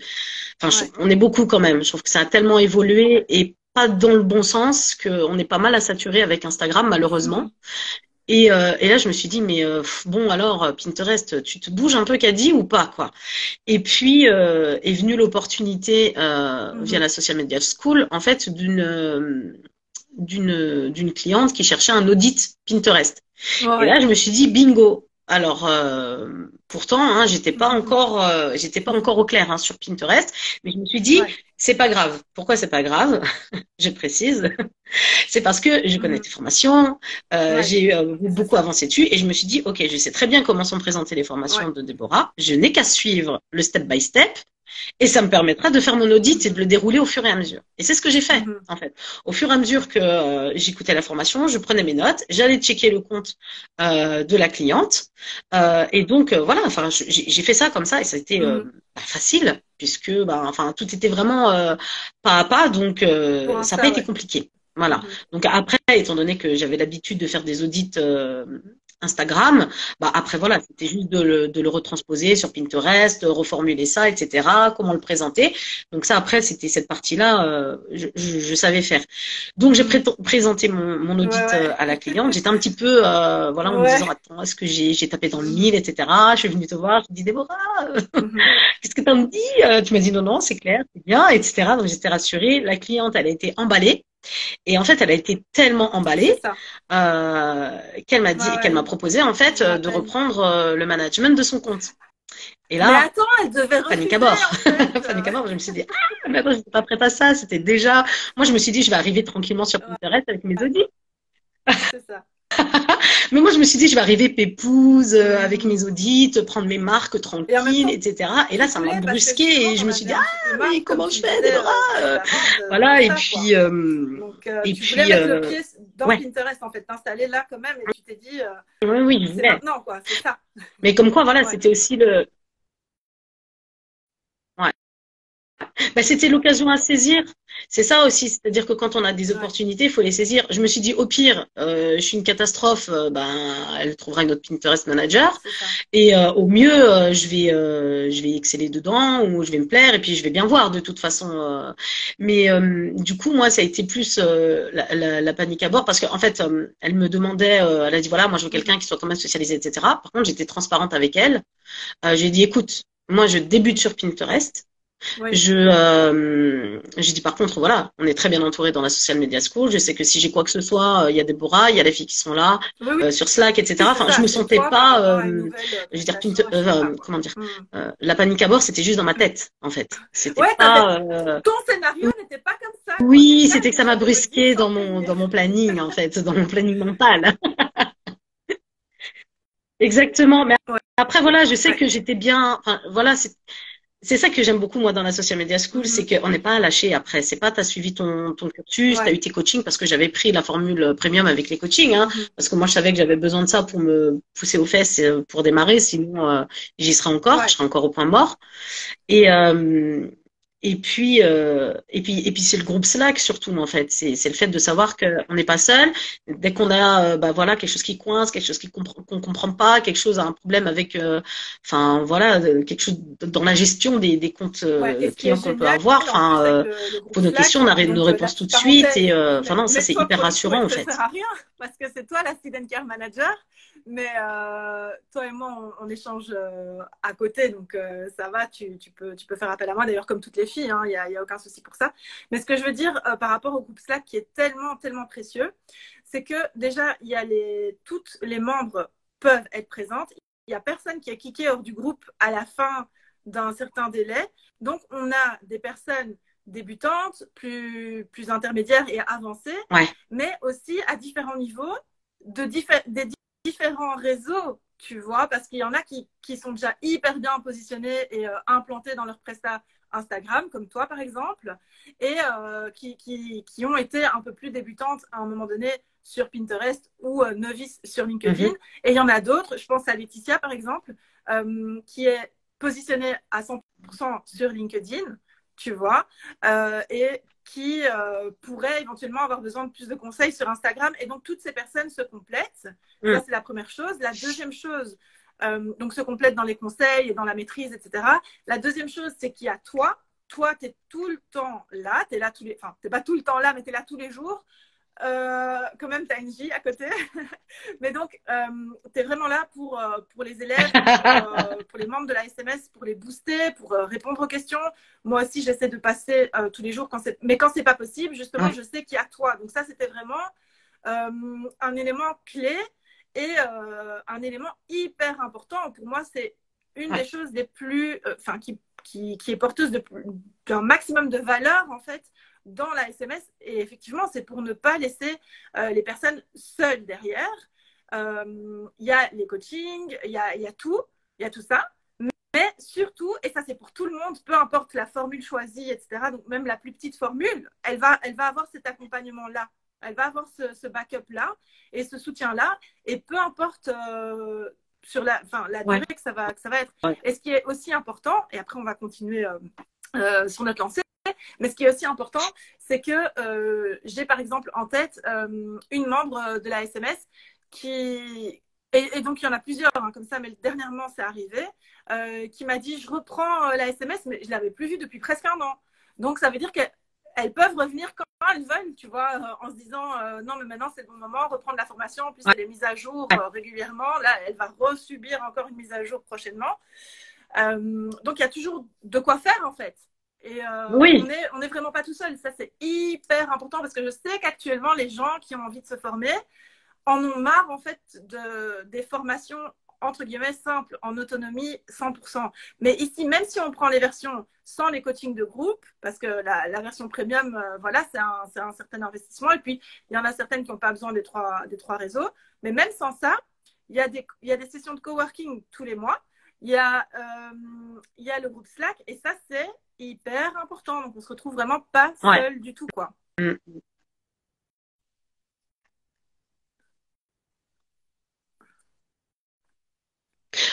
enfin, Ouais. on est beaucoup quand même. Je trouve que ça a tellement évolué et pas dans le bon sens qu'on est pas mal à saturer avec Instagram, malheureusement. Et là, je me suis dit, mais bon, alors, Pinterest, tu te bouges un peu, Caddy, ou pas, quoi. Et puis, est venue l'opportunité, via Mhm. la Social Media School, en fait, d'une cliente qui cherchait un audit Pinterest. Et là, Ouais. je me suis dit bingo. Alors, pourtant, hein, j'étais pas encore au clair hein, sur Pinterest, mais je me suis dit Ouais. c'est pas grave. Pourquoi c'est pas grave? Je précise. C'est parce que je connais Mhm. tes formations, Ouais. j'ai C'est beaucoup ça. avancé dessus et je me suis dit ok, je sais très bien comment sont présentées les formations Ouais. de Déborah. Je n'ai qu'à suivre le step by step et ça me permettra de faire mon audit et de Mhm. le dérouler au fur et à mesure. Et c'est ce que j'ai fait, Mhm. en fait. Au fur et à mesure que j'écoutais la formation, je prenais mes notes, j'allais checker le compte de la cliente. Et donc, voilà, enfin, j'ai fait ça comme ça et ça a été Mhm. facile puisque bah, enfin, tout était vraiment pas à pas, donc Pour ça n'a pas Insta, été ouais. compliqué. Voilà. Mhm. Donc après, étant donné que j'avais l'habitude de faire des audits Instagram, bah après voilà, c'était juste de le retransposer sur Pinterest, reformuler ça, etc. Comment le présenter. Donc ça après c'était cette partie-là, je savais faire. Donc j'ai Mhm. présenté mon Ouais, audit ouais. à la cliente. J'étais un petit peu voilà en me disant Ouais. attends est-ce que j'ai tapé dans le mille, etc. Je suis venue te voir, je te dis Déborah, Mhm. qu'est-ce que tu me dis? Tu m'as dit non non c'est clair, c'est bien, etc. Donc j'étais rassurée. La cliente elle a été emballée. Et en fait, elle a été tellement C'est emballée ça. qu'elle m'a Ouais, dit, qu'elle ouais. m'a proposé en Je fait me de rappelle. reprendre le management de son compte. Et Mais là, attends, elle devait panique à refuser bord, en fait. panique à bord. Je me suis dit ah mais attends, j'étais pas prête à ça. C'était déjà, moi je me suis dit je vais arriver tranquillement sur Ouais, Pinterest avec mes audits. c'est ça. Mais moi, je me suis dit, je vais arriver pépouse, avec Mhm. mes audits, prendre mes marques Et en même tranquilles, temps, etc. Et là, tu ça m'a voulais, parce que brusqué justement, et tu je en me suis avais dit, un petit peu ah, mais marre, comme comment tu je me fais, disais Déborah? précédemment, de Voilà, ça, quoi. Donc, et tu voulais puis, mettre le pied dans ouais, Pinterest, en fait, t'installer là quand même, et tu t'es dit, oui, oui, je c'est voulais. maintenant, quoi, c'est ça. Mais comme quoi, voilà, Ouais, c'était aussi le, ouais. Bah, c'était l'occasion à saisir. C'est ça aussi, c'est-à-dire que quand on a des ouais, opportunités, il faut les saisir. Je me suis dit, au pire, je suis une catastrophe, ben, elle trouvera une autre Pinterest manager. c'est ça. Et au mieux, je vais exceller dedans ou je vais me plaire et puis je vais bien voir de toute façon. Mais du coup, moi, ça a été plus la panique à bord parce qu'en fait, elle me demandait, elle a dit voilà, moi, je veux quelqu'un Mhm. qui soit quand même socialisé, etc. Par contre, j'étais transparente avec elle. J'ai dit écoute, moi, je débute sur Pinterest. Oui, J'ai dit par contre, voilà, on est très bien entouré dans la Social Media School. Je sais que si j'ai quoi que ce soit, il y a Déborah, il y a les filles qui sont là, oui, oui, sur Slack, oui, etc. c'est Enfin, je ça, me c'est sentais toi par pas, rapport à une nouvelle je veux dire, prestation, etc., quoi. comment dire, Mhm. la panique à bord, c'était juste dans ma tête, en fait. C'était Ouais, pas, ton scénario n'était pas comme ça, quoi. C'est oui, ça c'était que que ça m'a j'allais redire brusqué sans prévenir. dans mon planning, en fait, dans mon planning mental. Exactement. Mais Ouais, après, voilà, je sais ouais. que j'étais bien, enfin, voilà, c'est ça que j'aime beaucoup, moi, dans la Social Media School, c'est Mhm. qu'on n'est pas lâché après. C'est pas, t'as suivi ton cursus, t'as Ouais. eu tes coachings, parce que j'avais pris la formule premium avec les coachings, hein, Mhm. parce que moi, je savais que j'avais besoin de ça pour me pousser aux fesses, pour démarrer, sinon, j'y serais encore, je Ouais. serais encore au point mort. Et, et puis c'est le groupe Slack surtout en fait. C'est le fait de savoir qu'on n'est pas seul. Dès qu'on a bah voilà quelque chose qui coince, quelque chose qu'on comprend pas, quelque chose a un problème avec, enfin voilà quelque chose dans la gestion des comptes Ouais, et ce qui est clients qu'on peut génial avoir. en plus Enfin, avec le on groupe pose nos questions, Slack, on a nos donc la réponses tout petite de suite. Et parenthèse, enfin non, ça c'est mets-toi hyper pour les rassurant chouettes, en ça fait. sert à rien parce que c'est toi la student care manager, mais toi et moi on échange à côté, donc ça va, tu peux faire appel à moi d'ailleurs comme toutes les filles, hein, y a aucun souci pour ça. Mais ce que je veux dire par rapport au groupe Slack qui est tellement, tellement précieux, c'est que déjà il y a toutes les membres peuvent être présentes, il y a personne qui est kické hors du groupe à la fin d'un certain délai. Donc, on a des personnes débutantes, plus intermédiaires et avancées, Ouais. mais aussi à différents niveaux, des différents réseaux, tu vois, parce qu'il y en a qui sont déjà hyper bien positionnés et implantés dans leur prestat Instagram, comme toi par exemple, et qui ont été un peu plus débutantes à un moment donné sur Pinterest ou novices sur LinkedIn. Mhm. Et il y en a d'autres, je pense à Laetitia par exemple, qui est positionnée à 100% sur LinkedIn, tu vois, et qui pourrait éventuellement avoir besoin de plus de conseils sur Instagram. Et donc, toutes ces personnes se complètent. Ça, Mhm. c'est la première chose. La deuxième chose, donc se complètent dans les conseils et dans la maîtrise, etc. La deuxième chose, c'est qu'il y a toi. Toi, tu es tout le temps là. Tu es là tous les... Enfin, tu n'es pas tout le temps là, mais tu es là tous les jours. Quand même, tu as une J à côté. Mais donc, tu es vraiment là pour les élèves, pour les membres de la SMS, pour les booster, pour répondre aux questions. Moi aussi, j'essaie de passer tous les jours, mais quand c'est pas possible, justement, Ouais. je sais qu'il y a toi. Donc ça, c'était vraiment un élément clé et un élément hyper important. Pour moi, c'est une des Ouais. choses les plus, enfin, qui est porteuse d'un maximum de valeur, en fait, dans la SMS. Et effectivement, c'est pour ne pas laisser les personnes seules derrière. Il y a les coachings, il y a tout, il y a tout ça. Mais surtout, et ça c'est pour tout le monde, peu importe la formule choisie, etc. Donc même la plus petite formule, elle va avoir cet accompagnement-là. Elle va avoir ce backup-là et ce soutien-là. Et peu importe sur la Ouais. durée que ça va être. Ouais. Et ce qui est aussi important, et après on va continuer sur notre lancée, mais ce qui est aussi important, c'est que j'ai par exemple en tête une membre de la SMS qui... Et donc il y en a plusieurs hein, comme ça, mais dernièrement c'est arrivé, qui m'a dit je reprends la SMS, mais je ne l'avais plus vue depuis presque un an. Donc ça veut dire qu'elles peuvent revenir quand elles veulent, tu vois, en se disant non mais maintenant c'est le bon moment, reprendre la formation, en plus Ouais. elle est mise à jour régulièrement, là elle va resubir encore une mise à jour prochainement. Donc il y a toujours de quoi faire en fait. Et Oui. on est vraiment pas tout seul. Ça, c'est hyper important parce que je sais qu'actuellement, les gens qui ont envie de se former en ont marre en fait des formations entre guillemets simples, en autonomie 100%. Mais ici, même si on prend les versions sans les coachings de groupe, parce que la version premium, voilà, c'est un certain investissement. Et puis, il y en a certaines qui n'ont pas besoin des trois réseaux. Mais même sans ça, il y a des sessions de coworking tous les mois. Il y a le groupe Slack. Et ça, c'est hyper important. Donc, on se retrouve vraiment pas seul du tout, quoi.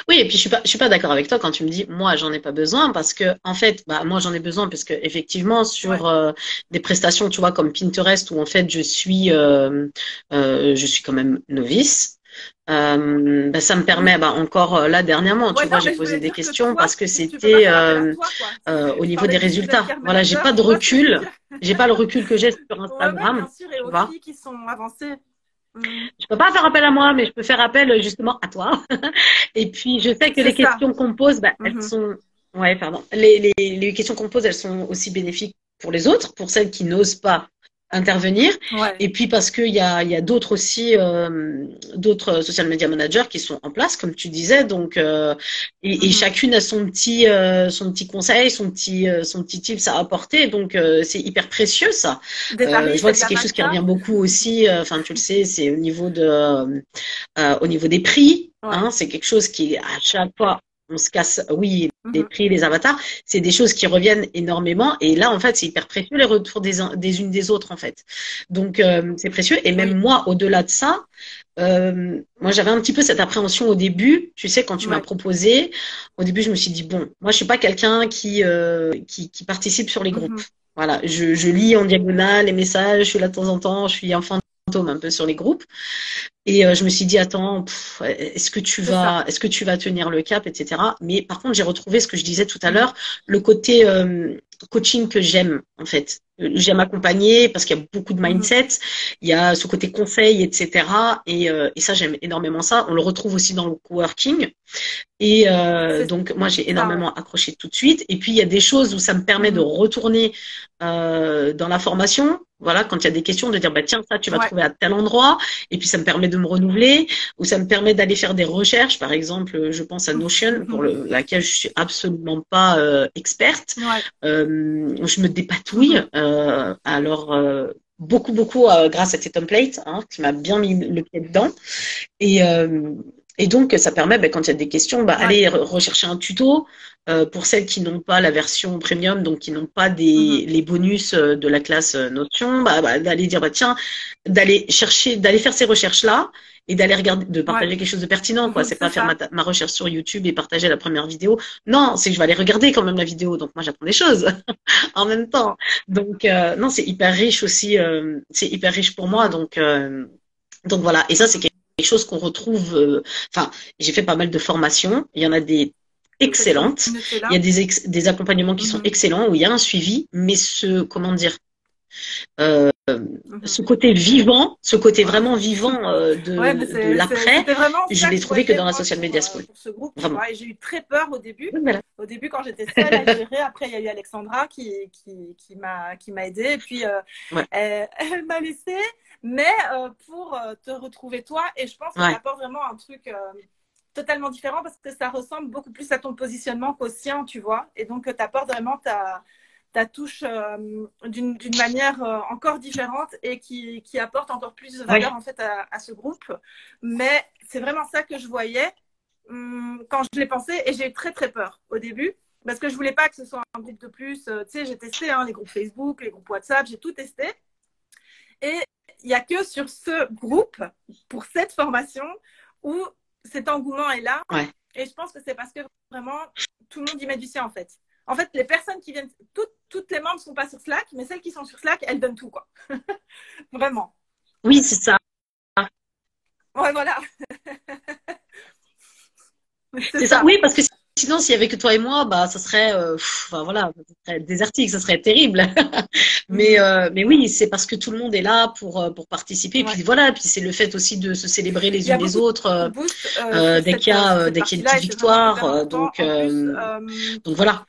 Oui, et puis je suis pas d'accord avec toi quand tu me dis moi j'en ai pas besoin parce que en fait bah moi j'en ai besoin parce que effectivement sur des prestations tu vois comme Pinterest où en fait je suis quand même novice. Bah, ça me permet bah, encore là dernièrement tu vois non, j'ai mais je posé voulais des dire que questions toi, parce que tu peux pas c'était faire appel à toi, quoi. au Je niveau des parlais du résultats. care Voilà, j'ai pas manager, de tu vois ce que je veux recul. dire? J'ai pas le recul que j'ai sur Ouais, Instagram, bien sûr, et tu aux vois. filles qui sont avancées. Je peux pas faire appel à moi, mais je peux faire appel justement à toi. Et puis, je sais que C'est les ça. questions qu'on pose, bah, elles Mhm. sont, ouais, pardon, les questions qu'on pose, elles sont aussi bénéfiques pour les autres, pour celles qui n'osent pas intervenir. Ouais. Et puis parce il y a d'autres aussi, d'autres social media managers qui sont en place, comme tu disais. Donc, et Mhm. chacune a son petit conseil, son petit tips à apporter. Donc, c'est hyper précieux ça. Des Je tarifs vois et que de c'est la quelque chose qui maca. revient beaucoup aussi. Enfin, tu le sais, c'est au niveau des prix. Ouais. Hein, c'est quelque chose qui, à chaque fois, on se casse. Oui, les Mhm. prix, les avatars, c'est des choses qui reviennent énormément. Et là, en fait, c'est hyper précieux les retours des unes des autres, en fait. Donc, c'est précieux. Et même Oui. moi, au-delà de ça, moi, j'avais un petit peu cette appréhension au début. Tu sais, quand tu m'as Ouais. proposé, au début, je me suis dit bon, moi, je suis pas quelqu'un qui participe sur les groupes. Mhm. Voilà, je lis en diagonale les messages, je suis là de temps en temps, je suis un fantôme un peu sur les groupes. Et je me suis dit, attends, C'est ça. est-ce que tu vas tenir le cap, etc. Mais par contre, j'ai retrouvé ce que je disais tout à Mhm. l'heure, le côté coaching que j'aime, en fait. J'aime accompagner parce qu'il y a beaucoup de Mhm. mindset, il y a ce côté conseil, etc. Et ça, j'aime énormément ça. On le retrouve aussi dans le coworking. Et C'est donc, moi, j'ai ça, ouais. énormément accroché tout de suite. Et puis, il y a des choses où ça me permet de Mhm. retourner dans la formation. Voilà, quand il y a des questions, de dire, bah, tiens, ça, tu vas Ouais. trouver à tel endroit. Et puis, ça me permet de me renouveler. Ou ça me permet d'aller faire des recherches. Par exemple, je pense à Notion, laquelle je suis absolument pas experte. Ouais. Je me dépatouille. Mhm. Beaucoup, grâce à tes templates, hein, qui m'a bien mis le pied dedans. Et, euh, et donc, ça permet, ben, quand il y a des questions, bah, Ouais. aller rechercher un tuto pour celles qui n'ont pas la version premium, donc qui n'ont pas Mhm. les bonus de la classe Notion, d'aller dire, bah, tiens, d'aller chercher, d'aller faire ces recherches-là et d'aller regarder, de Ouais. partager quelque chose de pertinent, quoi. C'est C'est pas faire ça. ma recherche sur YouTube et partager la première vidéo. Non, c'est que je vais aller regarder quand même la vidéo. Donc, moi, j'apprends des choses en même temps. Donc, non, c'est hyper riche aussi. C'est hyper riche pour moi. Mhm. Donc voilà. Et ça, c'est Mhm. quelque chose qu'on retrouve. Enfin, j'ai fait pas mal de formations. Il y en a des Cette excellentes. Il y communauté-là. a des accompagnements qui sont Mhm. excellents où il y a un suivi, mais comment dire, euh, Mhm. ce côté vivant, ce côté Ouais. vraiment vivant Ouais, mais de l'après, c'était vraiment je ça l'ai que je trouvé que voyais, dans la moi, Social Media School. pour ce groupe, tu Vraiment. vois. Et j'ai eu très peur au début. Donc, voilà. Au début, quand j'étais seule à le gérer, après, il y a eu Alexandra qui m'a aidée. Et puis, Ouais, elle m'a laissée, mais pour te retrouver toi. Et je pense que tu ouais, apportes vraiment un truc totalement différent parce que ça ressemble beaucoup plus à ton positionnement qu'au sien, tu vois. Et donc, tu apportes vraiment ta touche d'une manière encore différente et qui apporte encore plus de valeur ouais, en fait à ce groupe. Mais c'est vraiment ça que je voyais quand je l'ai pensé et j'ai eu très très peur au début parce que je voulais pas que ce soit un groupe de plus. Tu sais, j'ai testé hein, les groupes Facebook, les groupes WhatsApp, j'ai tout testé. Et il n'y a que sur ce groupe, pour cette formation, où cet engouement est là. ouais. Et je pense que c'est parce que vraiment, tout le monde y met du sien, en fait. En fait, les personnes qui viennent, toutes les membres ne sont pas sur Slack, mais celles qui sont sur Slack, elles donnent tout, quoi. Vraiment. Oui, c'est ça. Ouais, voilà. C'est C'est ça. ça. Oui, parce que sinon, s'il y avait que toi et moi, bah, ça serait, enfin, voilà, ça serait désertique, ça serait terrible. Mhm. Mais oui, c'est parce que tout le monde est là pour participer. Et Ouais. puis voilà, puis c'est le fait aussi de se célébrer Il les y a unes les beaucoup autres de boosts sur dès cette qu'il y a une partie-là petite et c'est vraiment victoire. hyper important. En plus, Donc voilà.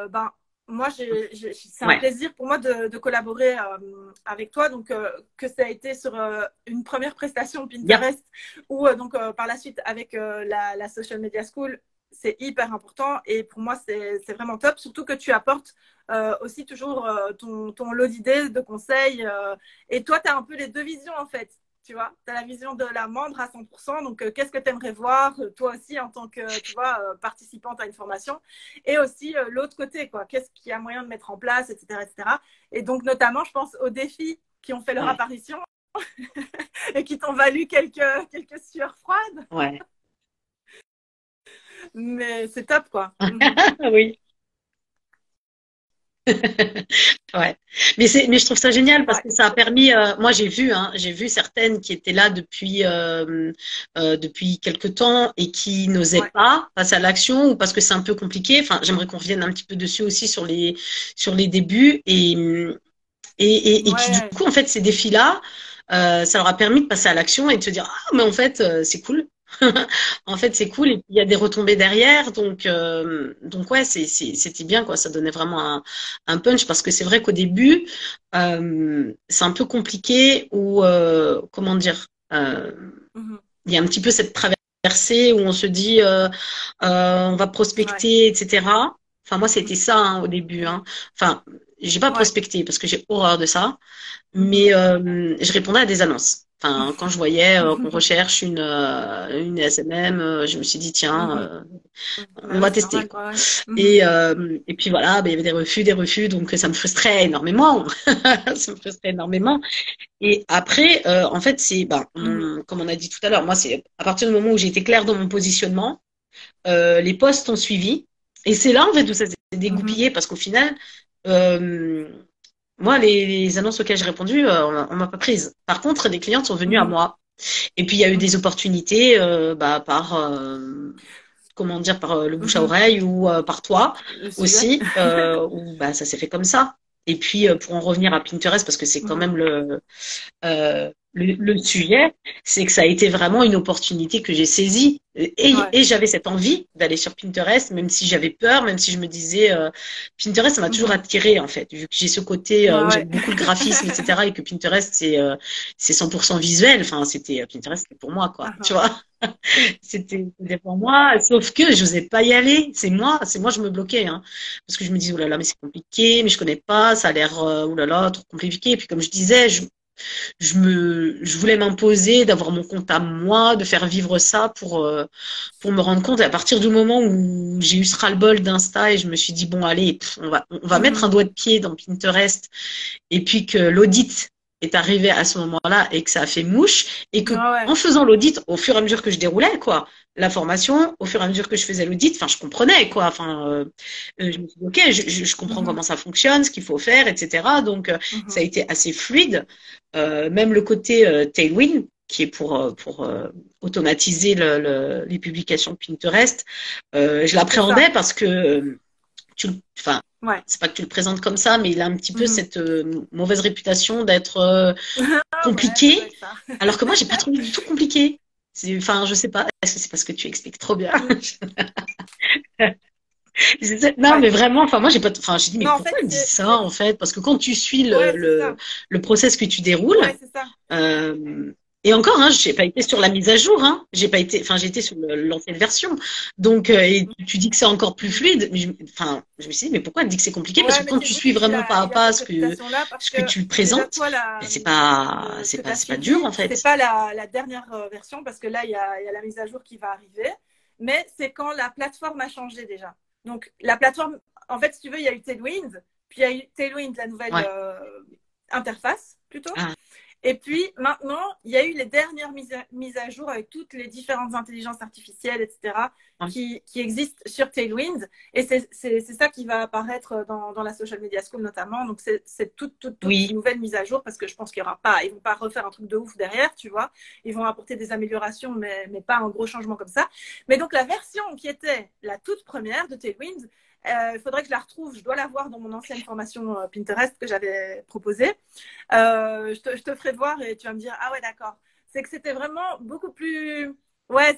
ben, moi, c'est un Ouais. plaisir pour moi de collaborer avec toi. Donc, que ça a été sur une première prestation Yep. Pinterest ou donc par la suite avec la Social Media School, c'est hyper important. Et pour moi, c'est vraiment top. Surtout que tu apportes aussi toujours ton lot d'idées, de conseils. Et toi, tu as un peu les deux visions en fait. Tu vois, tu as la vision de la membre à 100%. Donc, qu'est-ce que tu aimerais voir, toi aussi, en tant que, tu vois, participante à une formation. Et aussi l'autre côté, quoi. Qu'est-ce qu'il y a moyen de mettre en place, etc., etc. Et donc, notamment, je pense aux défis qui ont fait leur Ouais. apparition et qui t'ont valu quelques sueurs froides. Ouais. Mais c'est top, quoi. Mhm. Oui. Ouais. Mais je trouve ça génial parce Ouais, que ça a permis, moi j'ai vu certaines qui étaient là depuis quelque temps et qui n'osaient ouais. pas passer à l'action ou parce que c'est un peu compliqué. Enfin, j'aimerais qu'on revienne un petit peu dessus aussi sur les débuts et qui du Ouais. coup en fait ces défis-là, ça leur a permis de passer à l'action et de se dire ah mais en fait c'est cool. En fait, c'est cool et puis il y a des retombées derrière, donc ouais, c'était bien quoi. Ça donnait vraiment un punch parce que c'est vrai qu'au début, c'est un peu compliqué ou comment dire, Mhm. il y a un petit peu cette traversée où on se dit on va Ouais. prospecter, etc. Enfin moi c'était ça hein, au début. Hein. Mhm. Enfin j'ai pas Ouais. prospecté parce que j'ai horreur de ça. Mhm. Mais je répondais à des annonces. Enfin, quand je voyais qu'on recherche une SMM, je me suis dit, tiens, Mhm. on Bah va ouais, c'est tester, normal, quoi. quoi. Ouais. Mhm. Et puis voilà, ben, il y avait des refus, donc ça me frustrait énormément. Ça me frustrait énormément. Et après, en fait, Mhm. comme on a dit tout à l'heure, moi, c'est à partir du moment où j'ai été claire dans mon positionnement, les postes ont suivi. Et c'est là, en fait, où ça s'est Mhm. dégoupillé, parce qu'au final, euh, moi, les annonces auxquelles j'ai répondu, on m'a pas prise. Par contre, des clientes sont venues à Mhm. moi. Et puis, il y a eu des Mhm. opportunités par, comment dire, par le bouche à Mhm. oreille ou par toi Le sujet. aussi, où bah, ça s'est fait comme ça. Et puis, pour en revenir à Pinterest, parce que c'est quand Mhm. même le sujet, c'est que ça a été vraiment une opportunité que j'ai saisie Ouais. et j'avais cette envie d'aller sur Pinterest, même si j'avais peur, même si je me disais Pinterest, ça m'a toujours Mhm. attiré en fait, vu que j'ai ce côté Ouais, où ouais. j'aime beaucoup le graphisme, etc. et que Pinterest c'est 100% visuel. Enfin, c'était Pinterest, c'était pour moi quoi, tu Mhm. vois. C'était pour moi, sauf que je n'osais pas y aller. C'est moi, je me bloquais, hein, parce que je me disais, oh là là, mais c'est compliqué, mais je connais pas, ça a l'air, oh là là, trop compliqué. Et puis comme je disais, je voulais m'imposer d'avoir mon compte à moi, de faire vivre ça pour me rendre compte. Et à partir du moment où j'ai eu ce ras-le-bol d'Insta et je me suis dit, bon, allez, on va mettre un Mhm. doigt de pied dans Pinterest et puis que l'audit est arrivé à ce moment-là et que ça a fait mouche et que Ouais, en ouais. faisant l'audit au fur et à mesure que je déroulais quoi la formation au fur et à mesure que je faisais l'audit enfin je comprenais quoi enfin je me suis dit ok je comprends Mhm. comment ça fonctionne ce qu'il faut faire etc donc ça a Mhm. été assez fluide même le côté Tailwind qui est pour automatiser les publications Pinterest je C'est ça. l'appréhendais parce que enfin, Ouais. c'est pas que tu le présentes comme ça, mais il a un petit peu Mhm. cette mauvaise réputation d'être Ah ouais, ça doit compliqué, être ça. alors que moi, j'ai pas trouvé du tout compliqué. Enfin, je sais pas. Est-ce que c'est parce que tu expliques trop bien? Mhm. Non, Ouais. mais vraiment, enfin, moi, enfin, j'ai dit, mais Non, en pourquoi fait, elle dit ça, en fait? Parce que quand tu suis Ouais, c'est ça. le process que tu déroules, Ouais, c'est ça. euh, et encore, hein, j'ai pas été sur la mise à jour, hein. J'ai pas été, enfin, j'ai été sur l'ancienne version. Donc, et tu dis que c'est encore plus Mhm. fluide. Mais enfin, je me suis dit, mais pourquoi elle dit que c'est compliqué? Parce Ouais, que mais quand c'est tu vrai suis vraiment pas à qu'il a pas cette réputation-là parce ce que que tu déjà, présentes, toi, ben, ce ce que tu as c'est pas dur, suivi, en c'est fait. pas la dernière version parce que là, il y a la mise à jour qui va arriver, mais c'est quand la plateforme a changé déjà. Donc, la plateforme, en fait, si tu veux, il y a eu Tailwind, puis il y a eu Tailwind, la nouvelle Ouais. interface plutôt. Ah, Et puis maintenant, il y a eu les dernières mises à jour avec toutes les différentes intelligences artificielles, etc., ouais. qui existent sur Tailwind. Et c'est ça qui va apparaître dans la Social Media School notamment. Donc c'est toute Oui. nouvelle mise à jour parce que je pense qu'il y aura pas, ils vont pas refaire un truc de ouf derrière, tu vois. Ils vont apporter des améliorations, mais pas un gros changement comme ça. Mais donc la version qui était la toute première de Tailwind, il faudrait que je la retrouve. Je dois la voir dans mon ancienne formation Pinterest que j'avais proposée. Je te ferai voir et tu vas me dire, ah ouais, d'accord. C'est que c'était vraiment beaucoup plus. Ouais,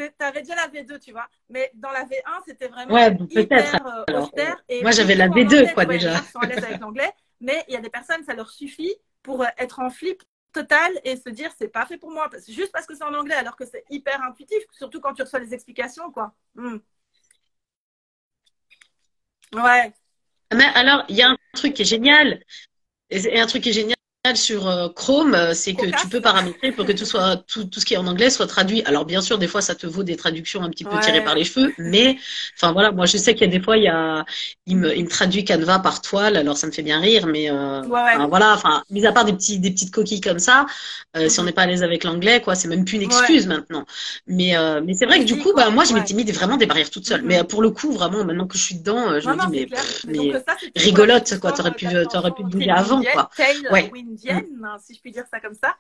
t'avais déjà la V2, tu vois. Mais dans la V1, c'était vraiment Ouais, bon, peut-être. hyper Alors, austère. Et moi, j'avais surtout la en B2, anglais, quoi, tu vois, il y a des déjà. gens qui sont à l'aise avec l'anglais. Mais il y a des personnes, ça leur suffit pour être en flip total et se dire, c'est pas fait pour moi. Juste parce que c'est en anglais, alors que c'est hyper intuitif. Surtout quand tu reçois les explications, quoi. Ouais. Mais alors, il y a un truc qui est génial. Et un truc qui est génial sur Chrome, c'est que tu peux Cocasse. paramétrer pour que tout ce qui est en anglais soit traduit. Alors bien sûr, des fois, ça te vaut des traductions un petit peu tirées par Ouais. les cheveux, mais enfin voilà, moi je sais qu'il y a des fois, il me traduit Canva par toile, alors ça me fait bien rire, mais Ouais, ouais. enfin voilà, enfin mis à part des petites coquilles comme ça, si on n'est Mhm. pas à l'aise avec l'anglais, quoi, c'est même plus une Ouais. excuse maintenant. Mais c'est vrai que du Easy, coup, bah quoi. moi je Ouais. m'étais mis vraiment des barrières toute seule. Mais Mhm. pour le coup, vraiment, maintenant que je suis dedans, je Non, me dis non, c'est mais clair. Mais donc mais ça, c'était pour la petite rigolote, quoi, histoire t'aurais pu te d'appréhension bouger avant, quoi. Ouais. Mm. tailwindienne, hein, si je puis dire ça comme ça.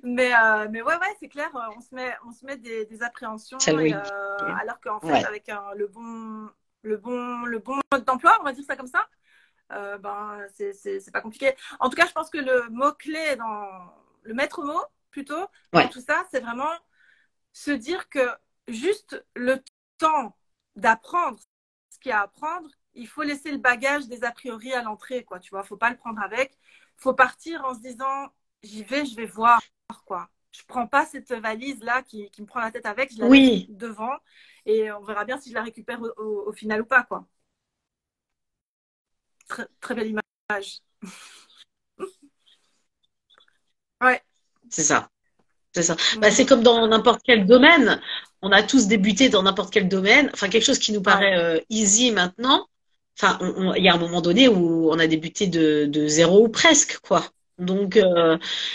Mais ouais, ouais, c'est clair, on se met des appréhensions et, Selwyn. alors qu'en fait, Ouais. avec le bon mode d'emploi, on va dire ça comme ça, c'est pas compliqué. En tout cas, je pense que le mot-clé le maître mot plutôt dans Ouais. tout ça, c'est vraiment se dire que juste le temps d'apprendre ce qu'il y a à apprendre, il faut laisser le bagage des a priori à l'entrée, quoi. Tu vois, faut pas le prendre avec. Faut partir en se disant, j'y vais, je vais voir, quoi. Je prends pas cette valise là qui me prend la tête avec, je la laisse Oui, devant et on verra bien si je la récupère au final ou pas, quoi. Très, très belle image. Ouais. c'est ça. C'est ça. Bah, c'est Mhm. comme dans n'importe quel domaine. On a tous débuté dans n'importe quel domaine. Enfin, quelque chose qui nous Ouais. paraît easy maintenant. Enfin, il y a un moment donné où on a débuté de zéro ou presque, quoi. Donc,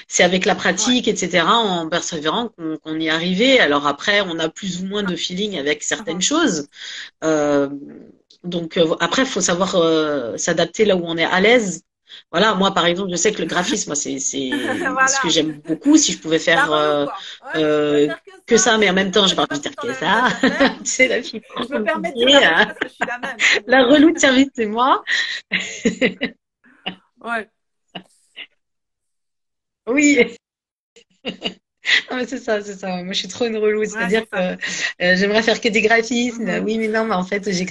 c'est avec la Ouais. pratique, etc., en persévérant qu'on y est arrivé. Alors après, on a plus ou moins de feeling avec certaines Mhm. choses. Euh, donc après, il faut savoir s'adapter là où on est à l'aise. Voilà, moi par exemple, je sais que le graphisme, moi c'est ce que Voilà. j'aime beaucoup. Si je pouvais La faire relou, quoi. Ouais, si je pouvais faire que ça, mais en que même ça, temps, j'ai que pas j'ai envie pas de tout le faire temps que la même tâche ça. à faire. Tu sais, la fille trop Je me permets de dire compliquée, la relou hein. parce que je suis la même. Mais bon. La relou de service, c'est moi. Ouais. Oui. Ah, mais c'est ça, c'est ça. Moi, je suis trop une relou. Ouais, C'est-à-dire c'est que ça. j'aimerais faire que des graphismes. Mhm. Oui, mais non, mais en fait, j'ai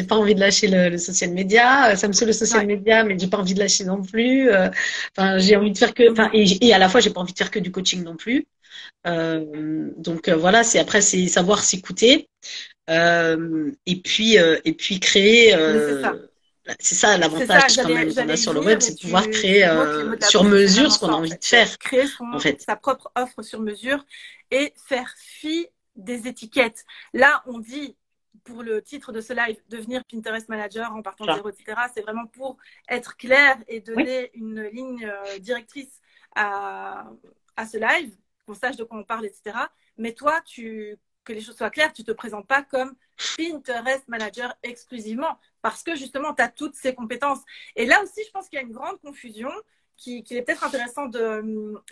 pas envie de lâcher le social media. Ça me saoule le social Ouais. media, mais j'ai pas envie de lâcher non plus. Enfin, j'ai envie de faire que, enfin, Mhm. et à la fois, j'ai pas envie de faire que du coaching non plus. Donc voilà, c'est savoir s'écouter. Et puis créer. Mais c'est ça. C'est ça C'est l'avantage ça, quand même qu'on a j'allais y sur le web, venir c'est et de pouvoir tu créer le mot, les mots de la sur bouche, c'est mesure vraiment ce qu'on a ça en envie de fait. C'est faire, créer en fait. sa propre offre sur mesure et faire fi des étiquettes. Là, on dit, pour le titre de ce live, devenir Pinterest Manager en partant de Ça. zéro, etc. C'est vraiment pour être clair et Oui, donner une ligne directrice à, à ce live, qu'on sache de quoi on parle, etc. Mais toi, que les choses soient claires, tu ne te présentes pas comme Pinterest Manager exclusivement parce que justement, tu as toutes ces compétences. Et là aussi, je pense qu'il y a une grande confusion qu'il est peut-être intéressant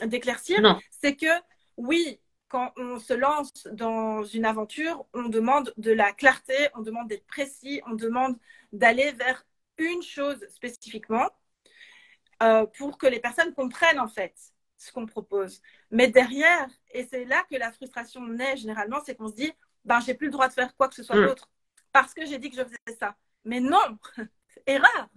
d'éclaircir. non, C'est que oui, quand on se lance dans une aventure, on demande de la clarté, on demande d'être précis, on demande d'aller vers une chose spécifiquement pour que les personnes comprennent en fait ce qu'on propose. Mais derrière, et c'est là que la frustration naît généralement, c'est qu'on se dit, ben, j'ai plus le droit de faire quoi que ce soit mm, d'autre parce que j'ai dit que je faisais ça. Mais non, erreur.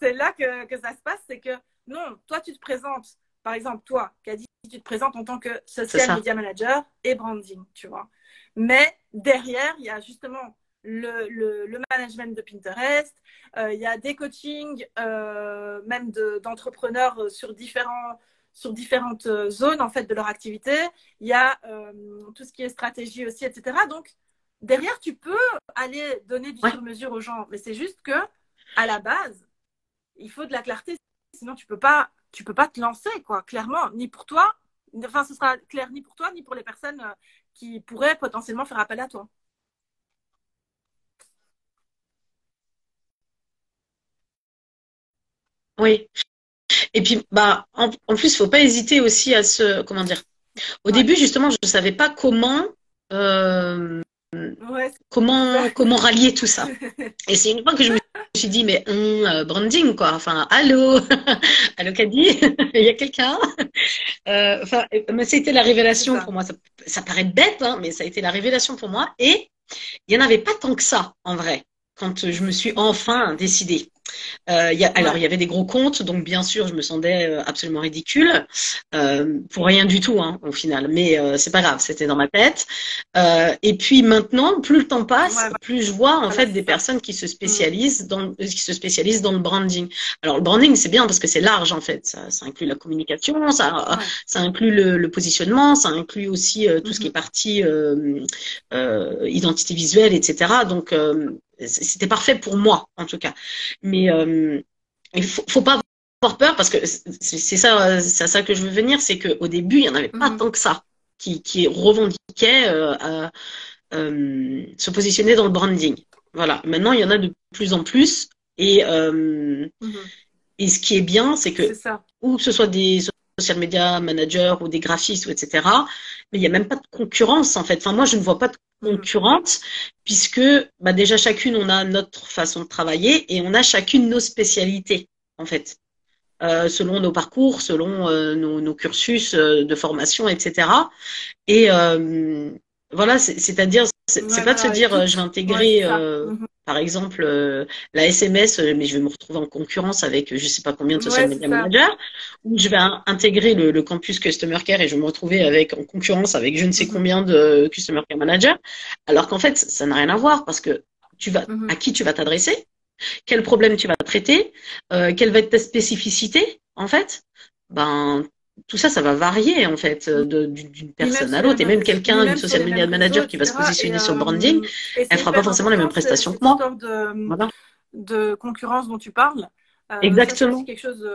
C'est là que ça se passe, c'est que non, toi tu te présentes, par exemple toi, qui a dit tu te présentes en tant que c'est social ça. media manager et branding, tu vois. Mais derrière, il y a justement le management de Pinterest, il y a des coachings, même d'entrepreneurs sur différentes zones en fait de leur activité. Il y a tout ce qui est stratégie aussi, etc. Donc derrière, tu peux aller donner du Ouais, sur-mesure aux gens, mais c'est juste que à la base, il faut de la clarté, sinon tu peux pas te lancer, quoi, clairement, ni pour toi, enfin, ce sera clair ni pour toi, ni pour les personnes qui pourraient potentiellement faire appel à toi. oui. Et puis, bah, en plus, faut pas hésiter aussi comment dire. Au Ouais. début, justement, je ne savais pas comment euh, Ouais, c'est ça. comment rallier tout ça? Et c'est une fois que je me suis dit, mais branding, quoi. Enfin, allô, allô, Caddy, il y a quelqu'un? Enfin, mais c'était la C'est révélation ça. pour moi. Ça paraît bête, hein, mais ça a été la révélation pour moi. Et il n'y en avait pas tant que ça, en vrai, quand je me suis enfin décidée. Alors, il Ouais. y avait des gros comptes, donc bien sûr, je me sentais absolument ridicule, pour rien du tout, hein, au final. Mais c'est pas grave, c'était dans ma tête. Et puis maintenant, plus le temps passe, Ouais, plus je vois en voilà, fait c'est des ça. personnes Mm. qui se spécialisent dans le branding. Alors, le branding, c'est bien parce que c'est large en fait. Ça inclut la communication, Ouais. ça inclut le positionnement, ça inclut aussi tout ce qui est Mhm. partie identité visuelle, etc. Donc, c'était parfait pour moi en tout cas. Mais il faut pas avoir peur parce que c'est à ça que je veux venir, c'est qu'au début, il n'y en avait pas Mhm. tant que ça qui revendiquaient se positionner dans le branding. Voilà. Maintenant, il y en a de plus en plus. Et, euh, Mhm. et ce qui est bien, c'est C'est que, ça. ou que ce soit des social media managers ou des graphistes, ou etc., mais il n'y a même pas de concurrence, en fait. Enfin, moi, je ne vois pas de Mhm. concurrente, puisque bah, déjà, chacune, on a notre façon de travailler et on a chacune nos spécialités, en fait. Selon nos parcours, selon nos cursus de formation, etc. Et voilà, c'est-à-dire, c'est Ouais, pas de se voilà. Et dire, je vais toutes. Ouais, c'est intégrer, ça. Mhm. par exemple, la SMS, mais je vais me retrouver en concurrence avec je sais pas combien de social Ouais, c'est media ça. managers, ou je vais intégrer le campus Customer Care et je vais me retrouver en concurrence avec je ne sais Mhm. combien de Customer Care managers, alors qu'en fait, ça n'a rien à voir parce que Mhm. à qui tu vas t'adresser, quel problème tu vas traiter, quelle va être ta spécificité, en fait, ben, tout ça, ça va varier, en fait, d'une Ni même personne à sur les l'autre. Et mêmes même réseaux, ni quelqu'un, une même sur social les mêmes media réseaux, manager qui va se etc. positionner sur le branding, Et elle c'est fera pas hyper forcément les mêmes important, prestations que cette moi. histoire Voilà. de concurrence dont tu parles. Ça, c'est aussi Exactement. quelque chose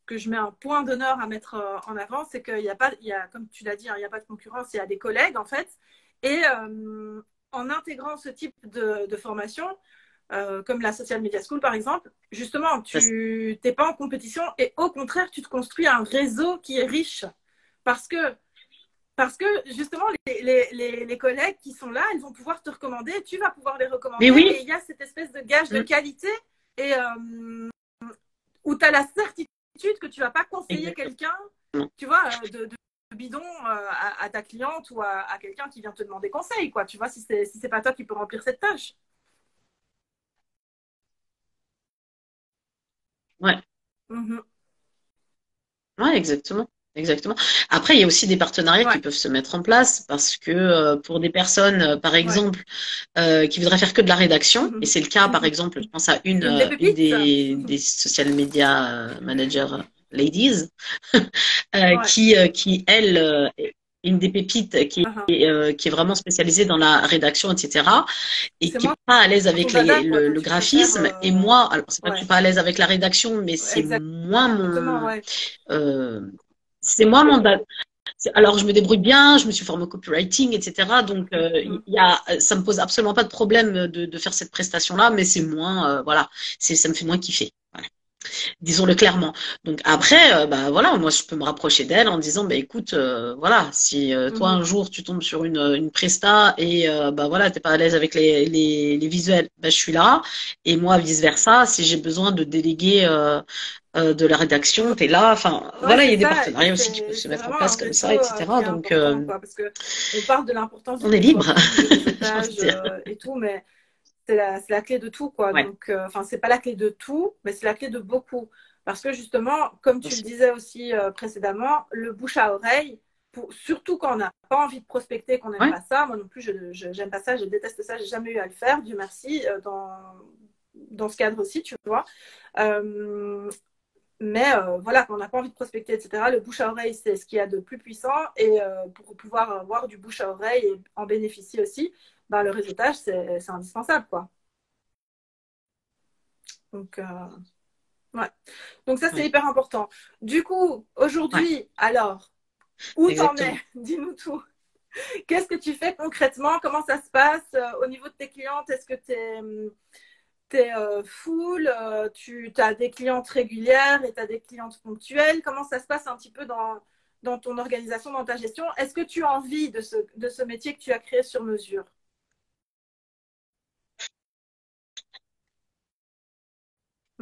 que je mets un point d'honneur à mettre en avant, c'est qu'il n'y a pas, comme tu l'as dit, hein, il n'y a pas de concurrence, il y a des collègues, en fait. Et en intégrant ce type de formation, comme la Social Media School par exemple, justement, tu n'es pas en compétition et au contraire, tu te construis un réseau qui est riche. Parce que, parce que justement, les collègues qui sont là, ils vont pouvoir te recommander, tu vas pouvoir les Mais recommander et oui, il y a cette espèce de gage de mm, qualité et où tu as la certitude que tu ne vas pas conseiller exactement. quelqu'un, tu vois, de bidon à ta cliente ou à quelqu'un qui vient te demander conseil, quoi. Tu vois, si c'est pas toi qui peux remplir cette tâche. Ouais, Mhm. ouais, exactement. Exactement. Après, il y a aussi des partenariats qui Ouais, peuvent se mettre en place parce que pour des personnes, par ouais. exemple, qui voudraient faire que de la rédaction, et Mhm. c'est le cas, par exemple, je pense à Une des une pépites. des social media managers ladies, Ouais. qui elle, est une des pépites Uh-huh. qui est vraiment spécialisée dans la rédaction, etc., et C'est qui est moins pas à l'aise ton avec dada, quoi. Toi, le tu préfères. graphisme. Et moi, alors c'est pas que je Ouais, suis pas à l'aise avec la rédaction, mais c'est moins exactement, mon, ouais. euh, c'est moins mon, alors, je me débrouille bien, je me suis formée au copywriting, etc. Donc, Mhm. ça me pose absolument pas de problème de faire cette prestation-là, mais c'est moins, voilà, ça me fait moins kiffer. Voilà. Disons-le clairement. Donc après, bah voilà, moi je peux me rapprocher d'elle en disant, bah écoute, voilà, si toi Mhm. un jour tu tombes sur une presta et bah voilà, t'es pas à l'aise avec les visuels, bah je suis là. Et moi vice versa, si j'ai besoin de déléguer de la rédaction, t'es là. Enfin, Ouais, voilà, il y c'est a des ça. Et partenariats aussi qui peuvent se c'est mettre en vraiment un place comme ça, réseau etc. qui est Donc important, quoi. Parce que on parle de l'importance du on est libre, networking, du j'ai envie de réseautage dire. et tout, mais c'est la clé de tout, quoi. Ouais, Donc, enfin, c'est pas la clé de tout, mais c'est la clé de beaucoup. Parce que justement, comme tu le aussi. disais aussi précédemment, le bouche à oreille, surtout quand on n'a pas envie de prospecter, qu'on n'aime Ouais, pas ça. Moi non plus, j'aime pas ça, je déteste ça, j'ai jamais eu à le faire, Dieu merci, dans ce cadre aussi, tu vois. Euh, mais voilà, quand on n'a pas envie de prospecter, etc., le bouche à oreille, c'est ce qu'il y a de plus puissant. Et pour pouvoir avoir du bouche à oreille et en bénéficier aussi, ben, le réseautage, c'est indispensable, quoi. Donc, ouais. Donc ça, c'est ouais, hyper important. Du coup, ouais, aujourd'hui, alors, où t'en es? exactement. Dis-nous tout. Qu'est-ce que tu fais concrètement? Comment ça se passe au niveau de tes clientes? Est-ce que t'es full, tu as des clientes régulières et tu as des clientes ponctuelles. Comment ça se passe un petit peu dans ton organisation, dans ta gestion? Est-ce que tu as envie de ce métier que tu as créé sur mesure?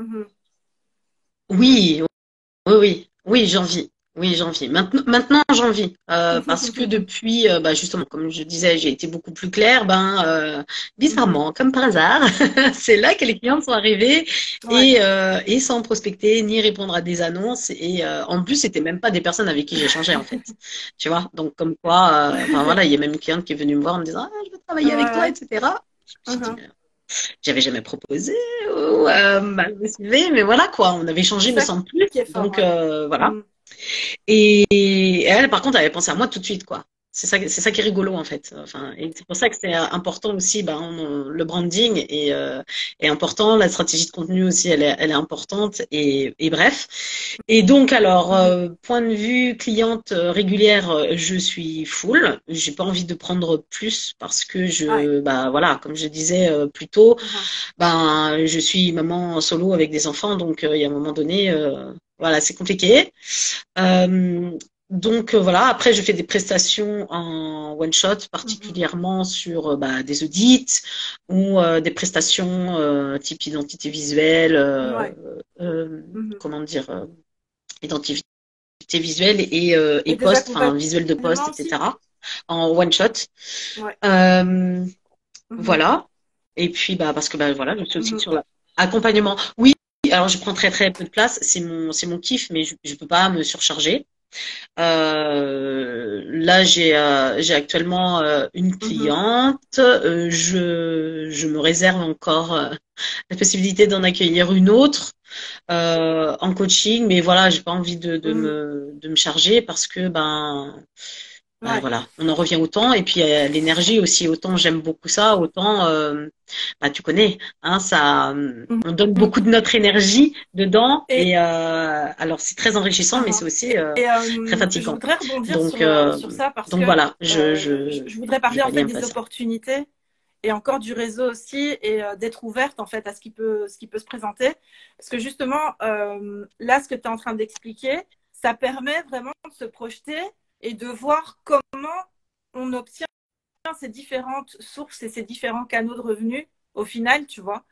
Mhm. Oui, oui, oui, oui, j'en vis. Oui, j'en vis. Maintenant, j'en vis. Parce que depuis, bah, justement, comme je disais, j'ai été beaucoup plus claire. Mhm. Bizarrement, comme par hasard, c'est là que les clients sont arrivés Ouais. et sans prospecter ni répondre à des annonces. Et en plus, c'était même pas des personnes avec qui j'échangeais en fait. Tu vois, donc comme quoi, enfin voilà, il y a même une cliente qui est venue me voir en me disant, ah, je veux Ouais, travailler avec toi, ouais. etc. J'ai dit, Mhm. mais j'avais jamais proposé ou me suivez, mais voilà quoi, on avait C'est échangé, mais ça sans plus. qui est fort, Donc ouais. voilà. Mhm. Et elle, par contre, elle avait pensé à moi tout de suite, quoi. C'est ça qui est rigolo en fait. Enfin, et c'est pour ça que c'est important aussi, le branding est important, la stratégie de contenu aussi, elle est importante. Et bref. Et donc alors, Mhm. point de vue cliente régulière, je suis full. J'ai pas envie de prendre plus parce que Ouais. bah voilà, comme je disais plus tôt, Mhm. je suis maman solo avec des enfants, donc il y a un moment donné, voilà, c'est compliqué. Euh, donc voilà, après je fais des prestations en one shot, Mhm. particulièrement sur des audits ou des prestations type identité visuelle, Ouais. Mhm. comment dire, identité visuelle et Et des post, enfin visuel de poste, accompagnements aussi? etc. En one shot. Ouais. Euh, Mhm. voilà. Et puis parce que voilà, je suis aussi Mhm. sur l'accompagnement. Oui, alors je prends très très peu de place, c'est mon kiff, mais je peux pas me surcharger. Là, j'ai actuellement une Mhm. cliente. Je me réserve encore la possibilité d'en accueillir une autre en coaching, mais voilà, j'ai pas envie Mhm. de me charger parce que Ouais. voilà, on en revient autant et puis l'énergie aussi. Autant j'aime beaucoup ça, autant tu connais, hein, ça, on donne Mhm. beaucoup de notre énergie dedans Et, et alors c'est très enrichissant, mais c'est uhum. aussi très Je fatigant. voudrais rebondir Donc sur ça parce que voilà, je voudrais je parler en pallie fait un peu à des ça. opportunités et encore du réseau aussi et d'être ouverte en fait à ce qui peut se présenter. Parce que justement, là, ce que tu es en train d'expliquer, ça permet vraiment de se projeter et de voir comment on obtient ces différentes sources et ces différents canaux de revenus au final, tu vois.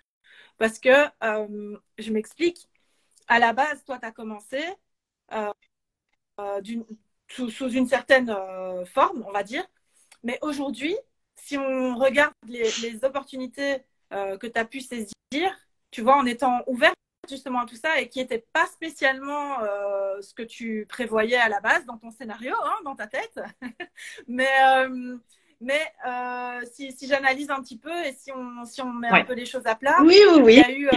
Parce que, je m'explique, à la base, toi, tu as commencé euh, d'une- sous une certaine forme, on va dire. Mais aujourd'hui, si on regarde les opportunités que tu as pu saisir, tu vois, en étant ouvert justement à tout ça et qui n'était pas spécialement ce que tu prévoyais à la base dans ton scénario, hein, dans ta tête. Mais, si j'analyse un petit peu et si on met un Ouais. peu les choses à plat, Oui, oui, il y oui. a eu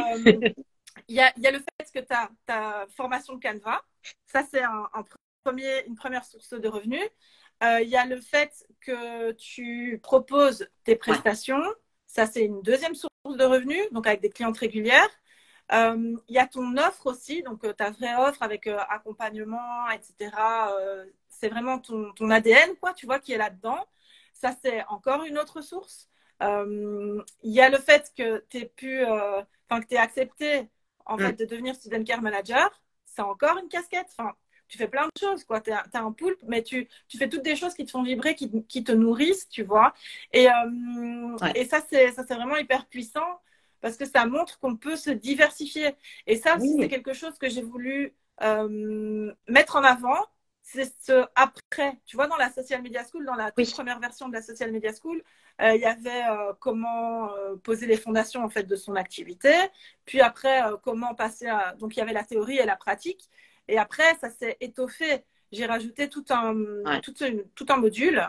il y a le fait que ta formation Canva, ça c'est une première source de revenus. Il y a le fait que tu proposes tes Ouais. prestations, ça c'est une deuxième source de revenus, donc avec des clientes régulières. Il y a ton offre aussi, donc ta vraie offre avec accompagnement, etc. C'est vraiment ton ADN, quoi, tu vois, qui est là-dedans. Ça, c'est encore une autre source. Il y a le fait que tu que tu accepté en fait Mm. de devenir student care manager. C'est encore une casquette. Enfin, tu fais plein de choses, quoi. Tu es, un poulpe, mais tu fais toutes des choses qui te font vibrer, qui te nourrissent, tu vois. Ouais. Et ça, c'est vraiment hyper puissant parce que ça montre qu'on peut se diversifier. Et ça aussi, c'est Oui. quelque chose que j'ai voulu mettre en avant. C'est ce après. Tu vois, dans la Social Media School, dans la toute Oui. première version de la Social Media School, il y avait comment poser les fondations en fait de son activité. Puis après, comment passer à... Donc, il y avait la théorie et la pratique. Et après, ça s'est étoffé. J'ai rajouté Ouais. tout un module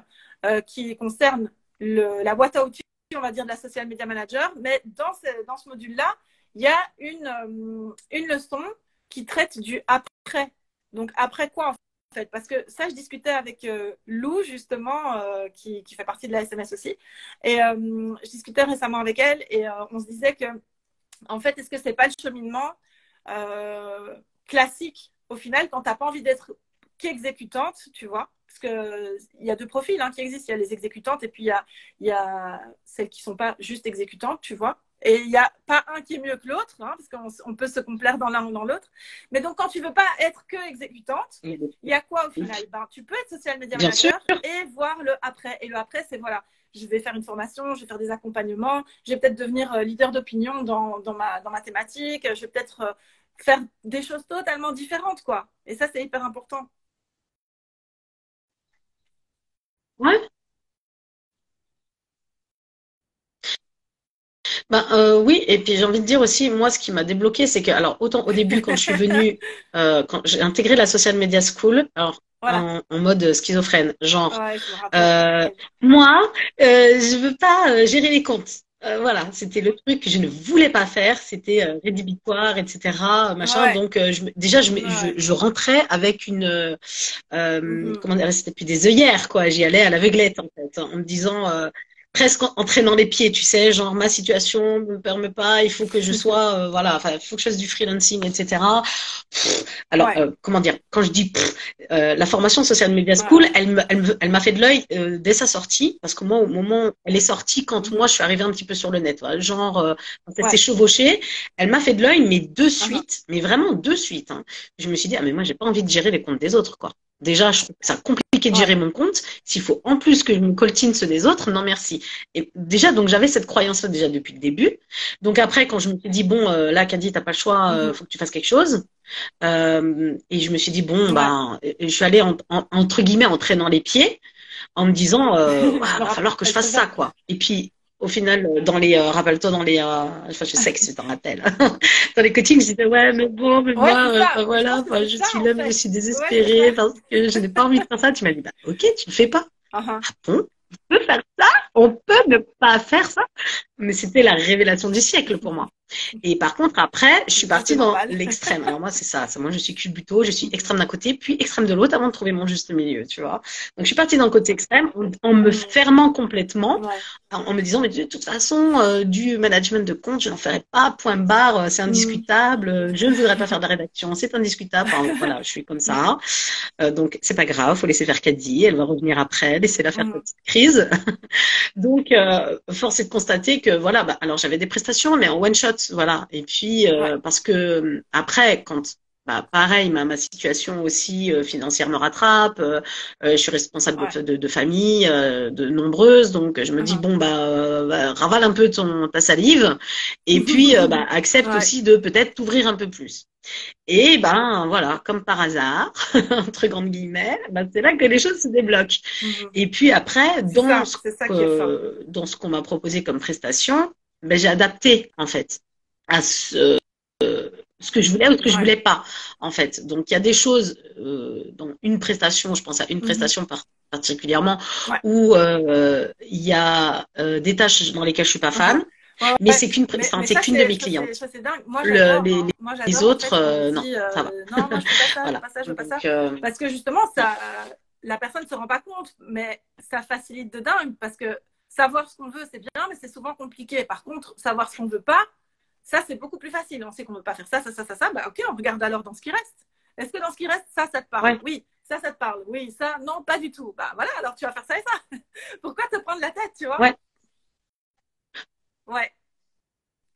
qui concerne la boîte à outils, on va dire, de la Social Media Manager. Mais dans ce module-là, il y a une leçon qui traite du après. Donc, après quoi, en fait? Parce que ça, je discutais avec Lou, justement, qui fait partie de la SMS aussi. Et je discutais récemment avec elle et on se disait que, en fait, est-ce que c'est pas le cheminement classique au final quand t'as pas envie d'être qu'exécutante, tu vois? Parce que il y a deux profils qui existent. Il y a les exécutantes et puis il y a celles qui sont pas juste exécutantes, tu vois. Et il n'y a pas un qui est mieux que l'autre, parce qu'on peut se complaire dans l'un ou dans l'autre. Mais donc, quand tu veux pas être que exécutante, il y a quoi au final? Ben, tu peux être social media Bien sûr. manager et voir le après. Et le après, c'est voilà, je vais faire une formation, je vais faire des accompagnements, je vais peut-être devenir leader d'opinion dans ma thématique, je vais peut-être faire des choses totalement différentes, quoi. Et ça, c'est hyper important. Ouais. Ben, oui, et puis j'ai envie de dire aussi, moi, ce qui m'a débloqué, c'est que, alors, autant au début, quand je suis venue, quand j'ai intégré la Social Media School, alors, Voilà. en mode schizophrène, genre, Ouais, je me rappelle. euh, moi, je veux pas gérer les comptes. Voilà, c'était le truc que je ne voulais pas faire, c'était rédhibitoire, etc., machin. Ouais. Donc, déjà, Ouais. je rentrais avec Mhm. comment dire, c'était plus des œillères, quoi. J'y allais à l'aveuglette, en fait, en me disant, presque en traînant les pieds, tu sais, genre ma situation me permet pas, il faut que je sois, voilà, enfin, il faut que je fasse du freelancing, etc. Alors, Ouais. comment dire, quand je dis la formation Social Media Ouais, School, ouais. elle m'a fait de l'œil dès sa sortie, parce que moi, au moment où elle est sortie, quand moi Mhm. je suis arrivée un petit peu sur le net, voilà, genre, quand elle s'est Ouais. chevauchée, elle m'a fait de l'œil, mais de Mhm. suite, mais vraiment de suite. Hein. Je me suis dit, ah, mais moi, j'ai pas envie de gérer les comptes des autres, quoi. Déjà, je trouve ça compliqué de gérer Ouais. mon compte. S'il faut en plus que je me coltine ceux des autres, non merci. Et déjà, donc j'avais cette croyance-là déjà depuis le début. Donc après, quand je me suis dit, bon, là, Caddy, t'as pas le choix, Mhm. faut que tu fasses quelque chose. Et je me suis dit, bon, Ouais. ben, je suis allée entre guillemets en traînant les pieds, en me disant, Je me va falloir que je rappelle fasse très ça, bien. quoi. Et puis, au final, dans les, rappelle-toi, dans les, enfin, je sais que tu t'en rappelles, dans les coachings, je disais, ouais, mais bon, mais Ouais, moi, c'est ça. enfin, Mais je voilà, pense que enfin, c'est je ça, suis en là, mais je fait. suis Ouais, c'est ça. désespérée parce que je n'ai pas envie de faire ça. Tu m'as dit, bah, ok, tu le fais pas. Mhm. Bon, on peut faire ça, on peut ne pas faire ça. Mais c'était la révélation du siècle pour moi. Et par contre, après, je suis Ça, c'est partie dans normal. l'extrême. Alors moi, c'est ça. Moi, je suis culbuto, je suis extrême d'un côté, puis extrême de l'autre avant de trouver mon juste milieu, tu vois. Donc, je suis partie dans le côté extrême en me Mhm. fermant complètement, Ouais. en me disant, mais de toute façon, du management de compte, je n'en ferai pas, point barre, c'est Mhm. indiscutable, je ne voudrais pas faire de rédaction, c'est indiscutable. Enfin, voilà, je suis comme ça. Donc, c'est pas grave, faut laisser faire Caddy, elle va revenir après, laisser-la faire sa Mhm. petite crise. Donc, force est de constater que voilà, bah, alors j'avais des prestations, mais en one shot, voilà. Et puis Ouais. parce que après, quand bah, pareil, ma situation aussi financière me rattrape. Je suis responsable Ouais. de famille, de nombreuses, donc je me dis Mhm. bon bah, ravale un peu ta salive, et puis bah, accepte Ouais. aussi de peut-être t'ouvrir un peu plus. Et ben voilà, comme par hasard, entre grandes guillemets, ben, c'est là que les choses se débloquent. Mhm. Et puis après, C'est ça qui est fort. dans ce qu'on m'a proposé comme prestation, ben, j'ai adapté en fait à ce que je voulais ou ce que je Ouais. voulais pas en fait. Donc il y a des choses dans une prestation, je pense à une Mhm. prestation particulièrement Ouais. où il y a des tâches dans lesquelles je suis pas Mhm. fan, Ouais, mais ouais. enfin, Mais c'est ça, qu'une de mes clientes. ça, c'est dingue. Moi, Le, j'adore, les, hein. Moi, les j'adore, en autres, fait, quand on non, dit ça va. non, moi, je veux pas ça, je veux Voilà. pas ça, je veux pas ça. Donc, Parce que justement, ça, la personne ne se rend pas compte, mais ça facilite de dingue. Parce que savoir ce qu'on veut, c'est bien, mais c'est souvent compliqué. Par contre, savoir ce qu'on veut pas, ça, c'est beaucoup plus facile. On sait qu'on veut pas faire ça, ça, ça, ça, ça. Bah, ok, on regarde alors dans ce qui reste. Est-ce que dans ce qui reste, ça te parle? ouais, Oui. Ça te parle? Oui. Ça, non, pas du tout. Bah, voilà, alors tu vas faire ça et ça. Pourquoi te prendre la tête, tu vois? ouais, Ouais.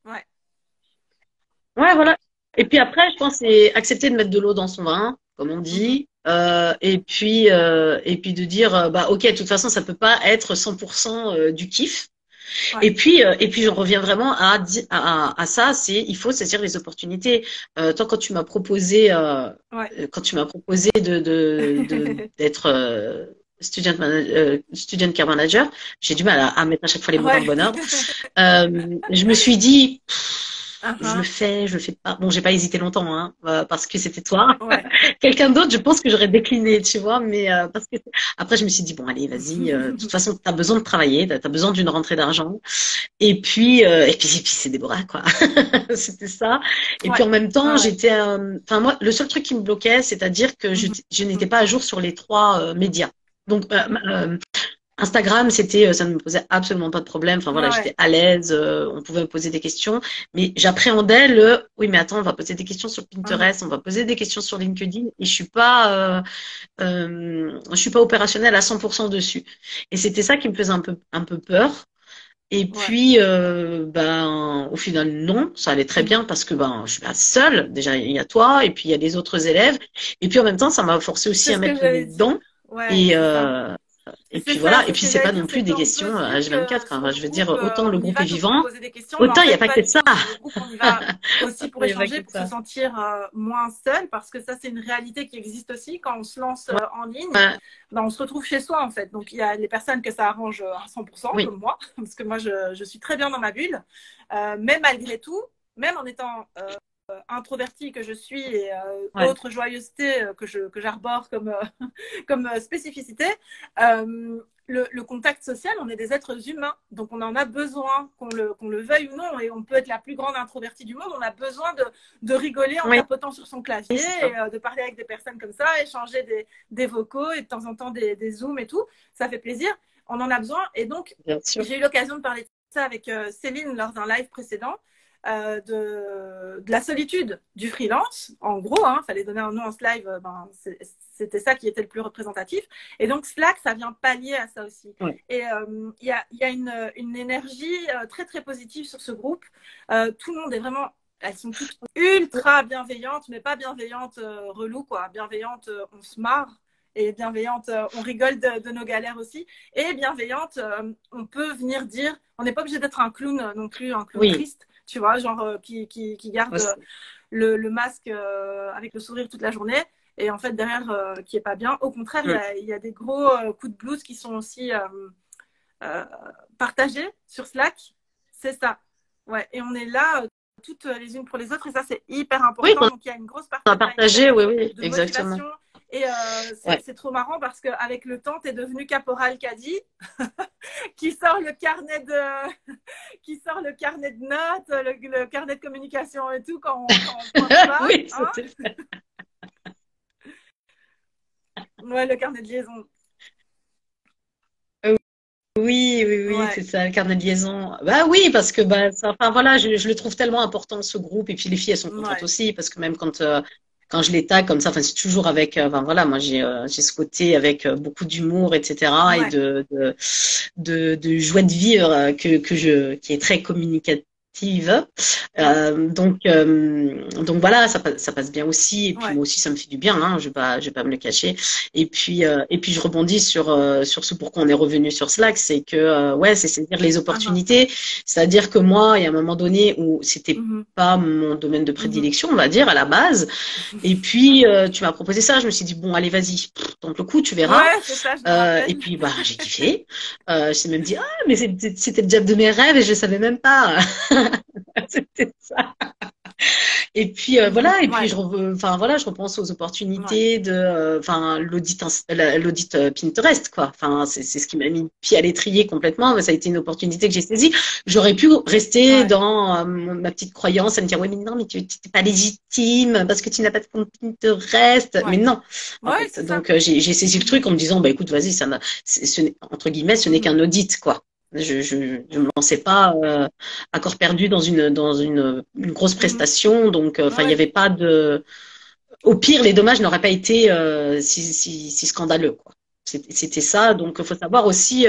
Ouais. ouais, voilà. Et puis après, je pense, c'est accepter de mettre de l'eau dans son vin, comme on Mhm. dit. Et puis de dire, bah, ok, de toute façon, ça peut pas être 100% du kiff. Ouais. Et puis, j'en reviens vraiment à ça, il faut saisir les opportunités. Toi, Ouais. quand tu m'as proposé d'être student care manager, j'ai du mal à mettre à chaque fois les mots dans le Ouais. bon ordre. Je me suis dit, Uh-huh. je le fais pas. Bon, j'ai pas hésité longtemps, hein, parce que c'était toi. Ouais. Quelqu'un d'autre, je pense que j'aurais décliné, tu vois, mais parce que après, je me suis dit, bon, allez, vas-y, de toute façon, tu as besoin de travailler, tu as besoin d'une rentrée d'argent. Et puis c'est Déborah, quoi. C'était ça. Et puis Ouais. en même temps, Ouais. enfin moi, le seul truc qui me bloquait, c'est-à-dire que Mhm. je n'étais pas à jour sur les trois médias. Donc Instagram, ça ne me posait absolument pas de problème. Enfin voilà, Ouais. j'étais à l'aise, on pouvait me poser des questions, mais j'appréhendais oui, mais attends, on va poser des questions sur Mhm. Pinterest, on va poser des questions sur LinkedIn, et je suis pas opérationnelle à 100% dessus. Et c'était ça qui me faisait un peu peur. Et Ouais. puis, ben, au final, non, ça allait très bien Mhm. parce que ben, je suis pas seule. Déjà, il y a toi, et puis il y a les autres élèves. Et puis en même temps, ça m'a forcé aussi C'est à ce que mettre le nez j'allais dire. dedans. Ouais, Et, c'est ça. Et C'est puis ça, voilà. Et c'est ce puis que c'est j'allais pas dire, non c'est plus des qu'on peut questions se dire que H24. sur Enfin, le je veux dire, groupe, autant le on y groupe est va que pour vivant, poser des questions, mais en autant il n'y a fait, pas pas que du ça. tout. Sur le groupe, on y va aussi pour Il n'y a pas que échanger, pour se ça. sentir moins seul, parce que ça, c'est une réalité qui existe aussi quand on se lance Ouais, en ligne. ouais, Ben, on se retrouve chez soi, en fait. Donc, il y a les personnes que ça arrange à 100%, oui, comme moi, parce que moi, je suis très bien dans ma bulle. Mais malgré tout, même en étant introvertie que je suis et ouais, autre joyeuseté que j'arbore comme, comme spécificité, le contact social, on est des êtres humains, donc on en a besoin, qu'on le veuille ou non, et on peut être la plus grande introvertie du monde, on a besoin de rigoler en oui, tapotant sur son clavier, c'est ça. et, de parler avec des personnes comme ça, échanger des vocaux et de temps en temps des zooms et tout, ça fait plaisir, on en a besoin, et donc Bien sûr. j'ai eu l'occasion de parler de ça avec Céline lors d'un live précédent, de la solitude du freelance, en gros, il fallait donner un nom en ce live, c'était ça qui était le plus représentatif. Et donc Slack, ça vient pallier à ça aussi. Ouais. Et il y a une énergie très très positive sur ce groupe. Tout le monde est vraiment, elles sont toutes ultra bienveillantes, mais pas bienveillantes relou, quoi. Bienveillantes, on se marre. Et bienveillante, on rigole de nos galères aussi. Et bienveillante, on peut venir dire, on n'est pas obligé d'être un clown non plus, un clown Oui. triste, tu vois, genre qui garde Ouais, le masque avec le sourire toute la journée et en fait derrière qui est pas bien. Au contraire, il y a des gros coups de blues qui sont aussi euh, partagés sur Slack. C'est ça. Ouais. Et on est là toutes les unes pour les autres et ça c'est hyper oui, important. qu'on Donc il y a une grosse a partie de mindset, partagé, oui, oui, de exactement. motivation. Et Ouais. c'est trop marrant parce qu'avec le temps, tu es devenu caporal Caddy qui sort le carnet de, qui sort le carnet de notes, le carnet de communication et tout quand on pointe pas. Oui, Hein, c'était ça. ouais, le carnet de liaison. Oui, oui, oui, Ouais. c'est ça, le carnet de liaison. Bah oui, parce que bah, ça, enfin voilà, je le trouve tellement important ce groupe. Et puis les filles, elles sont contentes Ouais. aussi, parce que même quand je les tag comme ça, enfin c'est toujours avec, enfin voilà, moi j'ai ce côté avec beaucoup d'humour, etc. et Ouais. de joie de vivre qui est très communicative. Ouais. Donc voilà, ça passe bien aussi. Et puis Ouais. moi aussi, ça me fait du bien, hein, je vais pas me le cacher. Et puis je rebondis sur ce pourquoi on est revenu sur Slack, c'est que ouais, c'est saisir les Uh-huh. opportunités. C'est-à-dire que moi, il y a un moment donné où c'était Mhm. pas mon domaine de Mhm. prédilection, on va dire, à la base. Et puis, tu m'as proposé ça, je me suis dit, bon, allez, vas-y, tente le coup, tu verras. Ouais, c'est ça, je me rappelle. Et puis, bah, j'ai kiffé. Je même dit, ah, mais c'était le job de mes rêves et je savais même pas. C'était ça. Et puis Mhm. voilà, et puis Ouais. enfin voilà, je repense aux Ouais. opportunités de, enfin l'audit Pinterest quoi. Enfin c'est ce qui m'a mis le pied à l'étrier complètement. Mais ça a été une opportunité que j'ai saisie. J'aurais pu rester Ouais. dans ma petite croyance à me dire ouais mais non mais tu n'es pas légitime parce que tu n'as pas de compte Pinterest. Mais Ouais. non en Ouais, fait. c'est ça. Donc j'ai saisi le Mhm. truc en me disant bah écoute vas-y entre guillemets ce n'est Mhm. qu'un audit quoi. Je me lançais pas à corps perdu une grosse Mhm. prestation. Donc, enfin, il n'y Ouais. avait pas de. Au pire, les dommages n'auraient pas été si scandaleux, quoi. C'était ça. Donc, il faut savoir aussi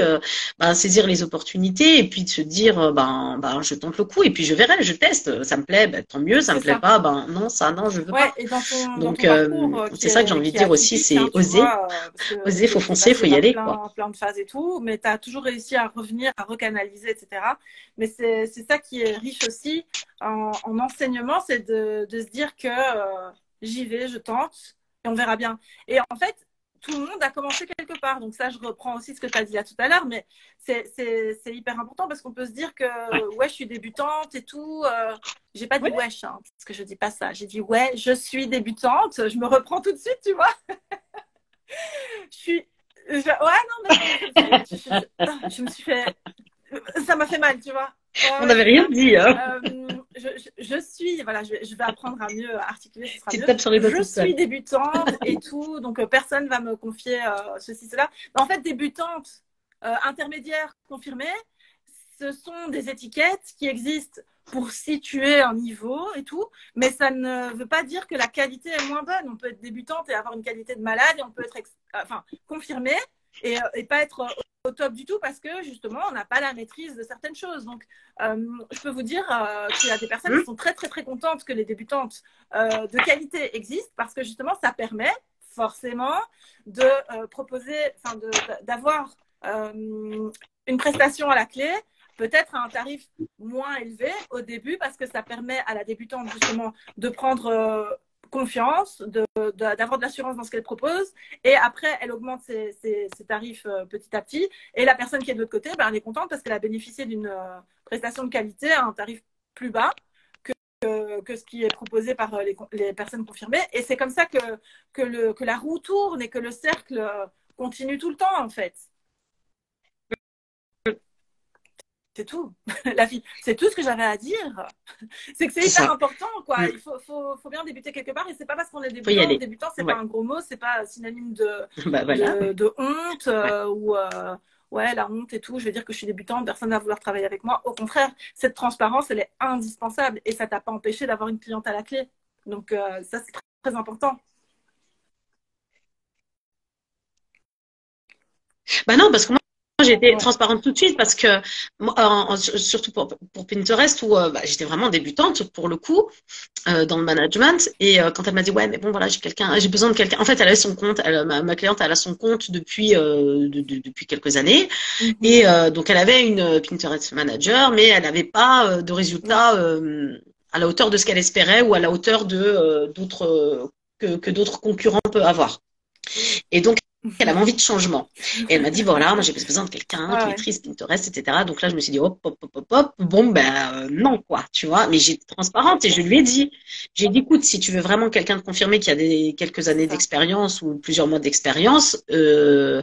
saisir les opportunités et puis de se dire, je tente le coup et puis je verrai, je teste. Ça me plaît, ben, tant mieux. Ça me C'est plaît ça. pas, ben non, ça, non, je veux Ouais, pas. et dans Donc, ton parcours c'est ça que j'ai envie qui de est dire aussi, atypique, hein, c'est tu oser. vois, parce que Oser, faut t'es foncer, passé faut y par aller, quoi. plein de phases et tout, mais tu as toujours réussi à revenir, à recanaliser, etc. Mais c'est ça qui est riche aussi en enseignement, c'est de se dire que j'y vais, je tente, et on verra bien. Et en fait, tout le monde a commencé quelque part. Donc ça, je reprends aussi ce que tu as dit là tout à l'heure, mais c'est hyper important parce qu'on peut se dire que Ouais. ouais, je suis débutante et tout. J'ai pas dit Ouais. wesh, hein, parce que je dis pas ça. J'ai dit ouais, je suis débutante. Je me reprends tout de suite, tu vois. Je suis. Ouais, non, mais je me suis fait. Ça m'a fait mal, tu vois. Ouais, On ouais, n'avait c'est rien ça. dit, hein. Je suis, voilà, je vais apprendre à mieux articuler, ce sera Tu te mieux. tapes sur les doigts Je toute suis seule. débutante et tout, donc personne va me confier ceci, cela. Mais en fait, débutante, intermédiaire, confirmée, ce sont des étiquettes qui existent pour situer un niveau et tout, mais ça ne veut pas dire que la qualité est moins bonne. On peut être débutante et avoir une qualité de malade, et on peut être confirmée et pas être au top du tout parce que justement on n'a pas la maîtrise de certaines choses. Donc je peux vous dire qu'il y a des personnes qui Hum, sont très très très contentes que les débutantes de qualité existent parce que justement ça permet forcément de proposer, d'avoir une prestation à la clé peut-être à un tarif moins élevé au début parce que ça permet à la débutante justement de prendre confiance, d'avoir de l'assurance dans ce qu'elle propose et après elle augmente ses tarifs petit à petit et la personne qui est de l'autre côté, ben, elle est contente parce qu'elle a bénéficié d'une prestation de qualité à un tarif plus bas que ce qui est proposé par les personnes confirmées et c'est comme ça que la roue tourne et que le cercle continue tout le temps en fait. C'est tout, la vie. C'est tout ce que j'avais à dire. C'est que c'est C'est hyper ça. important, quoi. Mm. Faut bien débuter quelque part. Et c'est pas parce qu'on est Faut y débutant. aller. Débutant, c'est pas Ouais. un gros mot, c'est pas synonyme Bah voilà. de honte Ouais. ou ouais, la honte et tout. Je vais dire que je suis débutante, personne va vouloir travailler avec moi. Au contraire, cette transparence, elle est indispensable et ça t'a pas empêché d'avoir une cliente à la clé. Donc ça, c'est très, très important. Bah non, parce que moi, j'ai été Ouais. transparente tout de suite parce que, moi, surtout pour Pinterest, où bah, j'étais vraiment débutante pour le coup, dans le management. Et quand elle m'a dit, ouais, mais bon, voilà, j'ai besoin de quelqu'un. En fait, elle avait son compte, ma cliente, elle a son compte depuis, depuis quelques années. Mhm. Et donc, elle avait une Pinterest manager, mais elle n'avait pas de Ouais. résultats à la hauteur de ce qu'elle espérait ou à la hauteur de d'autres que d'autres concurrents peuvent avoir. Et donc, elle avait envie de changement. Et elle m'a dit, voilà, moi j'ai besoin de quelqu'un Ouais, qui ouais. maîtrise Pinterest, etc. Donc là, je me suis dit, hop, hop, hop, hop, hop. Bon, ben non, quoi, tu vois. Mais j'étais transparente et je lui ai dit, j'ai dit, écoute, si tu veux vraiment quelqu'un de confirmé qui a quelques C'est années ça. d'expérience ou plusieurs mois d'expérience, je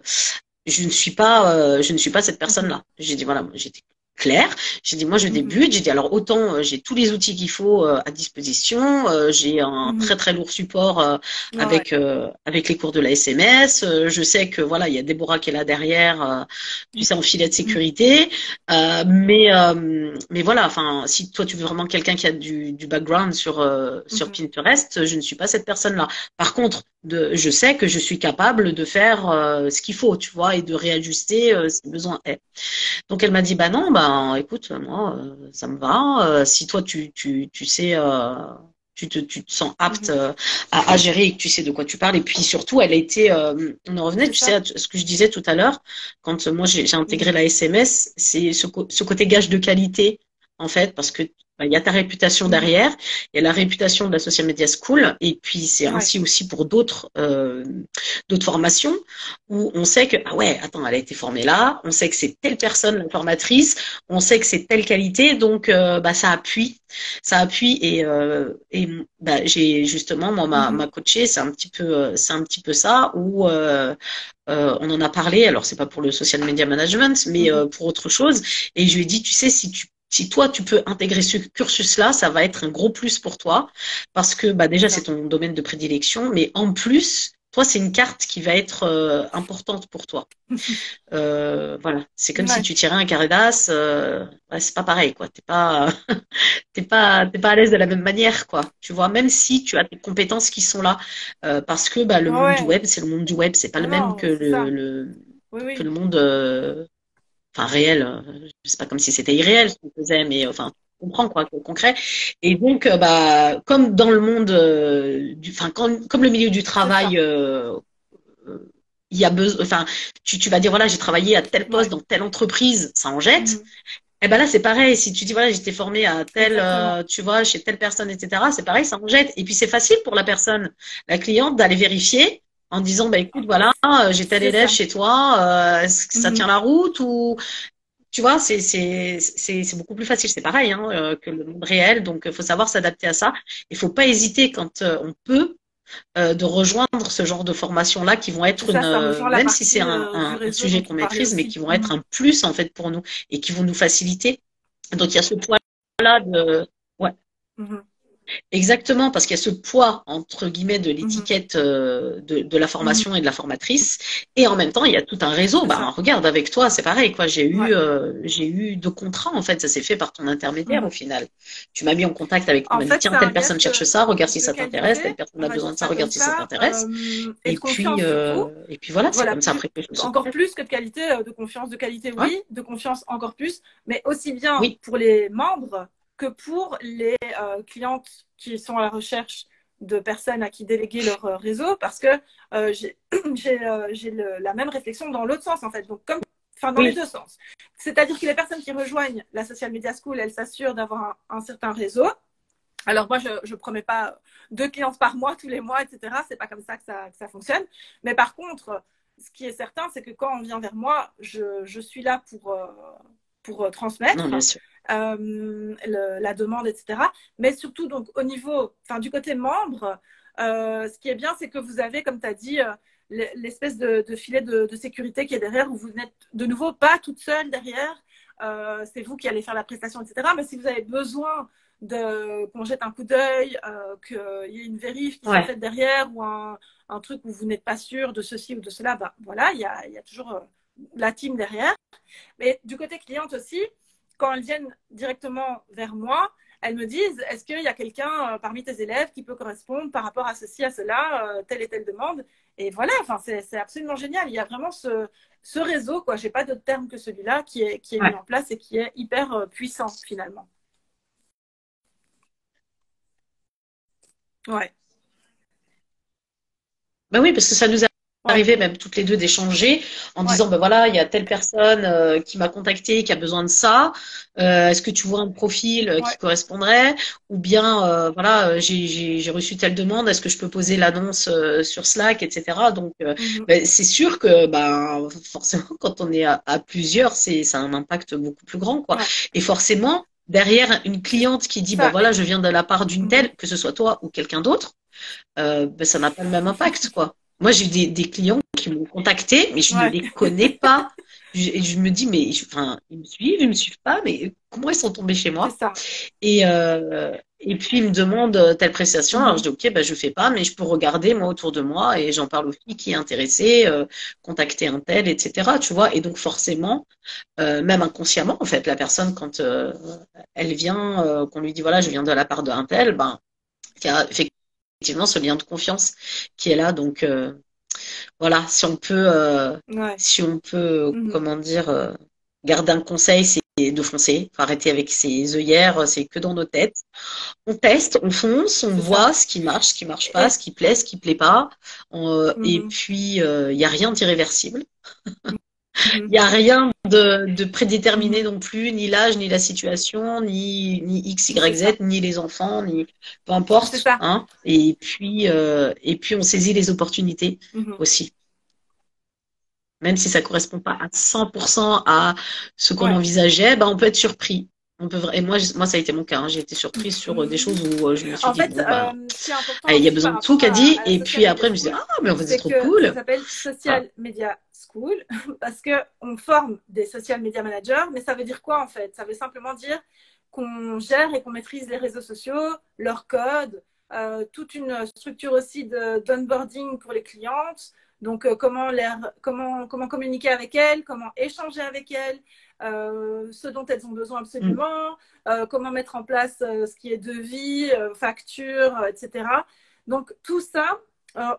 ne suis pas cette Mhm. personne-là. J'ai dit, voilà, moi, j'étais claire. J'ai dit, moi, je Mhm. débute. J'ai dit, alors, autant j'ai tous les outils qu'il faut à disposition. J'ai un très, Mhm. très lourd support Ouais. avec les cours de la SMS. Je sais que, voilà, il y a Déborah qui est là derrière, tu sais, en filet de Mhm. sécurité. Mais voilà, enfin, si toi, tu veux vraiment quelqu'un qui a du background sur Mhm. Pinterest, je ne suis pas cette personne-là. Par contre, je sais que je suis capable de faire ce qu'il faut, tu vois, et de réajuster si besoin est. Donc elle m'a dit, bah non, bah écoute, moi, ça me va. Si toi, tu sais, tu te sens apte Mhm. à gérer et que tu sais de quoi tu parles. Et puis surtout, elle a été, on en revenait, C'est tu sais, ça. à ce que je disais tout à l'heure, quand moi j'ai intégré Mhm. la SMS, c'est ce côté gage de qualité, en fait, parce que bah, il y a ta réputation Mhm. derrière, il y a la réputation de la Social Media School, et puis c'est Ouais. ainsi aussi pour d'autres formations où on sait que, ah ouais, attends, elle a été formée là, on sait que c'est telle personne, la formatrice, on sait que c'est telle qualité, donc bah, ça appuie et bah, j'ai justement, moi, ma Mhm. coachée, c'est un petit peu ça, où on en a parlé, alors c'est pas pour le social media management, mais Mhm. pour autre chose, et je lui ai dit, tu sais, si toi tu peux intégrer ce cursus-là, ça va être un gros plus pour toi parce que bah C'est déjà c'est ça. ton domaine de prédilection, mais en plus toi c'est une carte qui va être importante pour toi. Voilà, c'est comme si Ouais. tu tirais un carré d'as, ouais, c'est pas pareil quoi. T'es pas à l'aise de la même manière quoi. Tu vois, même si tu as des compétences qui sont là, parce que bah le monde du Ouais. web c'est le monde du web, c'est pas Non, le même non, c'est ça. Oui, que le oui. monde enfin réel, c'est pas comme si c'était irréel ce qu'on faisait, mais enfin, on comprend quoi, concret. Et donc, bah, comme dans le monde, enfin, comme le milieu du C'est travail, ça. euh, il y a besoin, enfin, tu vas dire voilà, j'ai travaillé à tel poste Ouais. dans telle entreprise, ça en jette. Mhm. Et ben là, c'est pareil. Si tu dis voilà, j'étais formée à tel, Exactement. tu vois, chez telle personne, etc. C'est pareil, ça en jette. Et puis c'est facile pour la personne, la cliente, d'aller vérifier en disant bah écoute voilà, j'ai tel C'est élève ça. chez toi, est-ce que ça tient Mhm. la route ou tu vois, c'est beaucoup plus facile. C'est pareil hein, que le monde réel. Donc, il faut savoir s'adapter à ça. Il faut pas hésiter quand on peut de rejoindre ce genre de formation-là qui vont C'est être ça, ça rejoint la même si c'est partie du un réseau dont sujet qu'on tu parlais maîtrise, mais aussi. qui vont être Mhm. un plus en fait pour nous et qui vont nous faciliter. Donc, il y a ce poids-là de, ouais. Mhm. Exactement, parce qu'il y a ce poids, entre guillemets, de Mhm. l'étiquette de la Mhm. formation et de la formatrice. Et en même temps, il y a tout un réseau. C'est Ben, ça. regarde, avec toi, c'est pareil, quoi. Ouais. J'ai eu 2 contrats, en fait. Ça s'est fait par ton intermédiaire, au Mhm. final. Tu m'as mis en contact avec, tu En m'as dit, fait, tiens, c'est un telle personne gage cherche ça, regarde si de ça t'intéresse, qualité, telle personne on a va dire besoin de ça, ça comme regarde si ça ça, t'intéresse. et de confiance surtout. Et puis voilà, c'est Voilà, comme ça plus, après que les choses se encore passent. plus que de qualité, de confiance. De qualité, Ouais, oui, de confiance encore plus, mais aussi bien oui. pour les membres que pour les clientes qui sont à la recherche de personnes à qui déléguer leur réseau, parce que j'ai la même réflexion dans l'autre sens, en fait. Donc, comme enfin, dans les Oui, deux sens. C'est-à-dire que les personnes qui rejoignent la Social Media School, elles s'assurent d'avoir un certain réseau. Alors moi, je ne promets pas 2 clientes par mois, tous les mois, etc. C'est pas comme ça que ça fonctionne. Mais par contre, ce qui est certain, c'est que quand on vient vers moi, je suis là pour non, transmettre bien sûr. la demande, etc. Mais surtout, donc, au niveau, enfin, du côté membre, ce qui est bien, c'est que vous avez, comme tu as dit, l'espèce de filet de sécurité qui est derrière, où vous n'êtes de nouveau pas toute seule derrière. C'est vous qui allez faire la prestation, etc. Mais si vous avez besoin qu'on jette un coup d'œil, qu'il y ait une vérif qui soit Ouais. faite derrière, ou un truc où vous n'êtes pas sûr de ceci ou de cela, ben, voilà, il y a toujours la team derrière. Mais du côté cliente aussi, quand elles viennent directement vers moi, elles me disent, est-ce qu'il y a quelqu'un parmi tes élèves qui peut correspondre par rapport à ceci, à cela, telle et telle demande. Et voilà, enfin, c'est absolument génial. Il y a vraiment ce réseau, quoi. J'ai pas d'autre terme que celui-là qui est mis Ouais. en place et qui est hyper puissant finalement. Ouais, Ben oui, parce que ça nous est ouais, arrivé même toutes les deux d'échanger en ouais, disant ben voilà, il y a telle personne qui m'a contacté, qui a besoin de ça. Est-ce que tu vois un profil qui ouais. correspondrait? Ou bien voilà, j'ai reçu telle demande, est-ce que je peux poser l'annonce sur Slack, etc. Donc Mhm. ben, c'est sûr que ben forcément quand on est à plusieurs, c'est ça a un impact beaucoup plus grand quoi. Ouais, Et forcément derrière une c'est cliente qui dit ben ça. voilà, je viens de la part d'une Mhm. telle, que ce soit toi ou quelqu'un d'autre ben, ça n'a pas le même impact, quoi. Moi, j'ai des clients qui m'ont contacté, mais je ne Ouais, les connais pas. Je me dis, mais enfin, ils me suivent pas, mais comment ils sont tombés chez c'est moi? ça. Et puis, ils me demandent telle prestation. Alors, je Mhm. dis, OK, ben, je fais pas, mais je peux regarder, moi, autour de moi, et j'en parle aux filles qui est intéressée, contacter un tel, etc. Tu vois? Et donc, forcément, même inconsciemment, en fait, la personne, quand elle vient, qu'on lui dit, voilà, je viens de la part d'un tel, ben, il y a effectivement ce lien de confiance qui est là. Donc voilà, Ouais. si on peut, Mhm. comment dire, garder un conseil, c'est de foncer, faut arrêter avec ses œillères, c'est que dans nos têtes. On teste, on fonce, on C'est ça. voit ce qui marche pas, Et, ce qui plaît pas. Et mhm. puis il y a rien d'irréversible. Il Mhm. n'y a rien de prédéterminé Mhm. non plus, ni l'âge, ni la situation, ni X, C'est Y, Z, ça. ni les enfants, ni peu C'est importe, ça. hein. Et puis on saisit les opportunités Mhm. aussi. Même si ça correspond pas à 100% à ce qu'on Ouais. envisageait, ben on peut être surpris. Et moi, ça a été mon cas, hein. J'ai été surprise sur des choses où je me suis En dit, fait, bon, ben, ce qui est important allez, il y a aussi par besoin de tout rapport qu'a dit. à la Et Social puis Media après, je me disais, School, ah, mais en fait, c'est c'est trop que ça cool. s'appelle Voilà. Social Media School parce qu'on forme des social media managers, mais ça veut dire quoi en fait? Ça veut simplement dire qu'on gère et qu'on maîtrise les réseaux sociaux, leur code, toute une structure aussi d'onboarding pour les clientes. Donc, comment communiquer avec elles, comment échanger avec elles, ce dont elles ont besoin Mm. absolument, comment mettre en place ce qui est devis, facture, etc. Donc tout ça,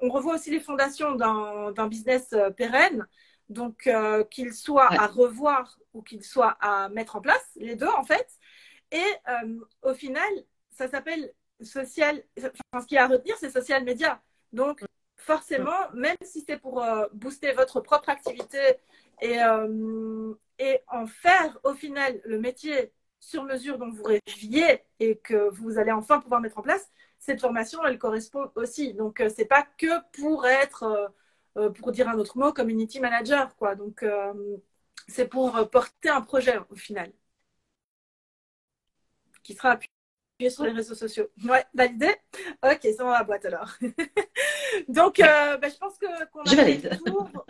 on revoit aussi les fondations d'un business pérenne, donc qu'il soit Ouais, à revoir ou qu'il soit à mettre en place, les deux en fait. Et au final, ça s'appelle social, enfin, ce qu'il y a à retenir, c'est social media. Donc forcément, même si c'est pour booster votre propre activité et en faire au final le métier sur mesure dont vous rêviez et que vous allez enfin pouvoir mettre en place, cette formation, elle correspond aussi. Donc, c'est pas que pour être, pour dire un autre mot, community manager, quoi. Donc, c'est pour porter un projet au final, qui sera appuyé sur les réseaux sociaux. Ouais, validé. Ok, c'est dans la boîte alors. Donc, je pense qu'on je a fait le valide. tour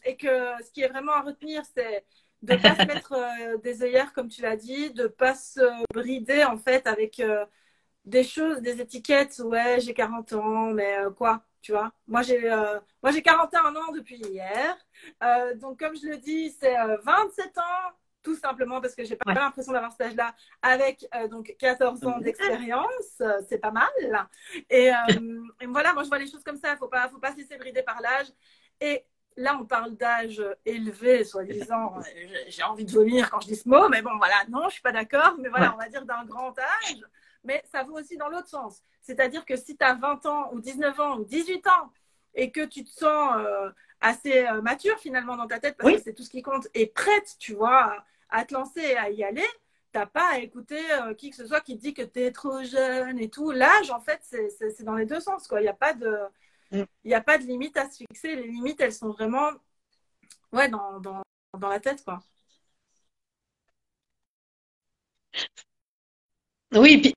et que ce qui est vraiment à retenir, c'est de ne pas se mettre des œillères, comme tu l'as dit, de ne pas se brider en fait avec des choses, des étiquettes. Ouais, j'ai 40 ans, mais quoi, tu vois. Moi, j'ai 41 ans depuis hier. Donc, comme je le dis, c'est 27 ans, tout simplement parce que j'ai pas Ouais. l'impression d'avoir cet âge-là, avec donc 14 ans d'expérience. C'est pas mal. Et voilà, moi, je vois les choses comme ça. Faut pas se laisser brider par l'âge. Et là, on parle d'âge élevé, soi-disant. J'ai envie de vomir quand je dis ce mot, mais bon, voilà, non, je suis pas d'accord. Mais voilà, Ouais. on va dire d'un grand âge, mais ça vaut aussi dans l'autre sens. C'est-à-dire que si tu as 20 ans ou 19 ans ou 18 ans et que tu te sens assez mature finalement dans ta tête parce que Oui, c'est tout ce qui compte et prête, tu vois, à te lancer et à y aller, t'as pas à écouter qui que ce soit qui te dit que tu es trop jeune et tout. L'âge, en fait, c'est dans les deux sens, quoi. mm. Il y a pas de limite à se fixer. Les limites, elles sont vraiment ouais, dans la tête, quoi. Oui, puis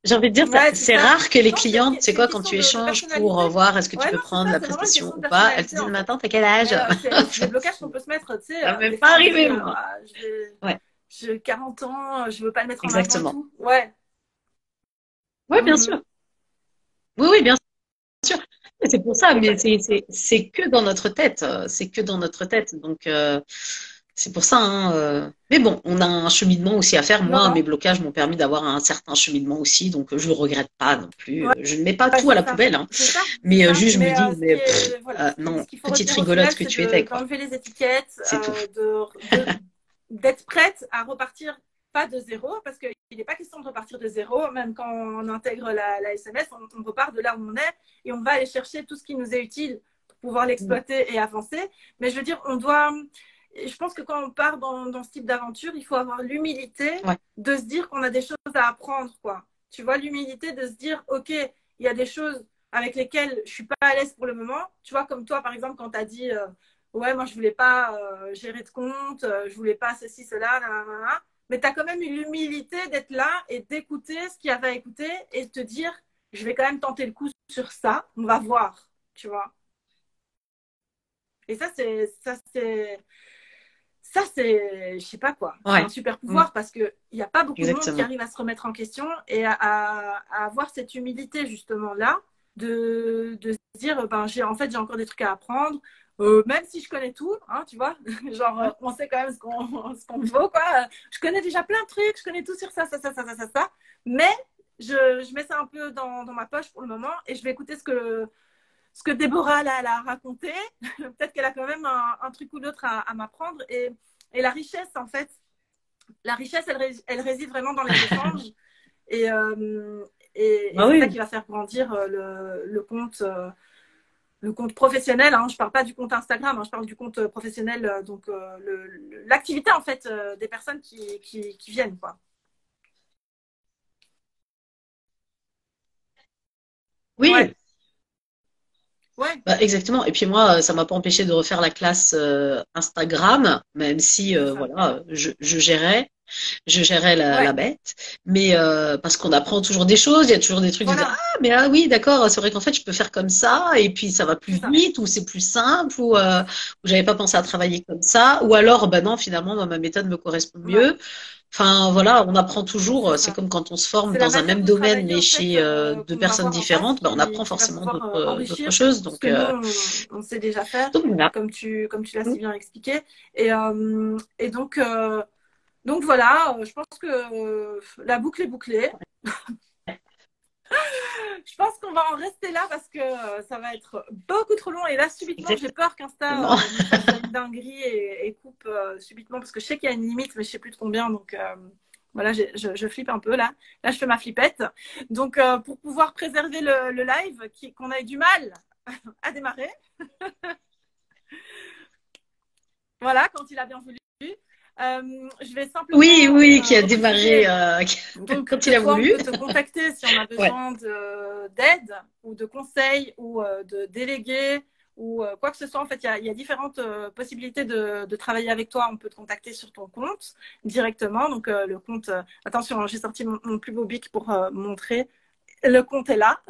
j'ai envie de dire, Ouais, c'est c'est ça. rare que les Non, clientes, c'est c'est une quoi, quand question tu de échanges personnalité. pour voir est-ce que tu Ouais, peux non, c'est prendre ça, la c'est vraiment une prestation question de ou pas, elles te personnalité, disent, en mais fait. attends, t'as quel âge? Mais c'est des blocages qu'on peut se mettre, tu sais. Ça m'est Des pas fois, on se dit, arrivé, moi. ah, Ouais, j'ai 40 ans, je veux pas le mettre en avant et exactement. tout. Ouais. Ouais, bien Mhm. sûr. Oui, oui, bien sûr. C'est pour ça, mais c'est que dans notre tête. C'est que dans notre tête. Donc, c'est pour ça, hein. Mais bon, on a un cheminement aussi à faire. Non, Moi, non, mes blocages m'ont permis d'avoir un certain cheminement aussi. Donc, je ne regrette pas non plus. ouais, Je ne mets pas ouais, tout à la poubelle, hein. c'est ça, c'est Mais ça. juste, je me Mais dis, ce qui mais est, voilà, non, ce qu'il faut petite retenir au final, rigolote que c'est tu étais, quoi. d'enlever les étiquettes, C'est tout. d'être prête à repartir pas de zéro, parce qu'il n'est pas question de repartir de zéro, même quand on intègre la SMS, on repart de là où on est et on va aller chercher tout ce qui nous est utile pour pouvoir l'exploiter et avancer. Mais je veux dire, je pense que quand on part dans ce type d'aventure, il faut avoir l'humilité Ouais. de se dire qu'on a des choses à apprendre, quoi. Tu vois, l'humilité de se dire, OK, il y a des choses avec lesquelles je suis pas à l'aise pour le moment. Tu vois, comme toi, par exemple, quand tu as dit, ouais, moi, je voulais pas gérer de compte, je voulais pas ceci, cela, nanana. Mais tu as quand même eu l'humilité d'être là et d'écouter ce qu'il y avait à écouter et de te dire, je vais quand même tenter le coup sur ça, on va voir, tu vois. Et je sais pas quoi, c'est un Ouais. super Mm. pouvoir parce qu'il n'y a pas beaucoup de monde qui Exactement. arrive à se remettre en question et à avoir cette humilité justement là, de se dire, ben, en fait, j'ai encore des trucs à apprendre, même si je connais tout, hein, tu vois, genre, Ouais. on sait quand même ce qu'on vaut, quoi. Je connais déjà plein de trucs, je connais tout sur ça, ça, mais je mets ça un peu dans ma poche pour le moment et je vais écouter ce que Déborah là, elle a raconté. Peut-être qu'elle a quand même un truc ou l'autre à m'apprendre. Et la richesse, en fait, la richesse, elle réside vraiment dans les échanges. Et, euh, et Bah c'est ça oui. qui va faire grandir le compte professionnel. Hein. Je ne parle pas du compte Instagram, hein, je parle du compte professionnel. Donc, l'activité, en fait, des personnes qui viennent. Quoi. Ouais, Oui, ouais, bah, exactement. Et puis moi, ça m'a pas empêché de refaire la classe Instagram, même si c'est ça. voilà, je gérais la Ouais, bête. Mais parce qu'on apprend toujours des choses, il y a toujours des trucs de dire voilà, ah mais ah oui d'accord, c'est vrai qu'en fait je peux faire comme ça et puis ça va c'est plus ça. vite ou c'est plus simple ou j'avais pas pensé à travailler comme ça ou alors bah non finalement moi, ma méthode me correspond Ouais, mieux. Enfin voilà, on apprend toujours. c'est C'est ça. comme quand on se forme C'est la dans un manière même de domaine travailler mais en fait chez deux qu'on va personnes voir en face différentes, bah, on apprend qui va forcément pouvoir d'autres enrichir choses. ce que nous on sait déjà faire, Donc voilà. comme tu l'as si bien expliqué. Et donc voilà, je pense que la boucle est bouclée. Je pense qu'on va en rester là parce que ça va être beaucoup trop long. Et là, subitement, j'ai peur qu'Insta Exactement. me fasse une dinguerie et coupe subitement parce que je sais qu'il y a une limite, mais je sais plus de combien. Donc voilà, je flippe un peu là. Là, je fais ma flippette. Donc pour pouvoir préserver le live, qu'on a eu du mal à démarrer, voilà, quand il a bien voulu. Je vais Oui, simplement oui, qui a démarré repréciser donc quand que il a toi, on voulu. peut te contacter si on a Ouais. besoin d'aide ou de conseils ou de délégués ou quoi que ce soit. En fait, il y a différentes possibilités de travailler avec toi. On peut te contacter sur ton compte directement. Donc, le compte, attention, hein, j'ai sorti mon plus beau bic pour montrer. Le compte est là.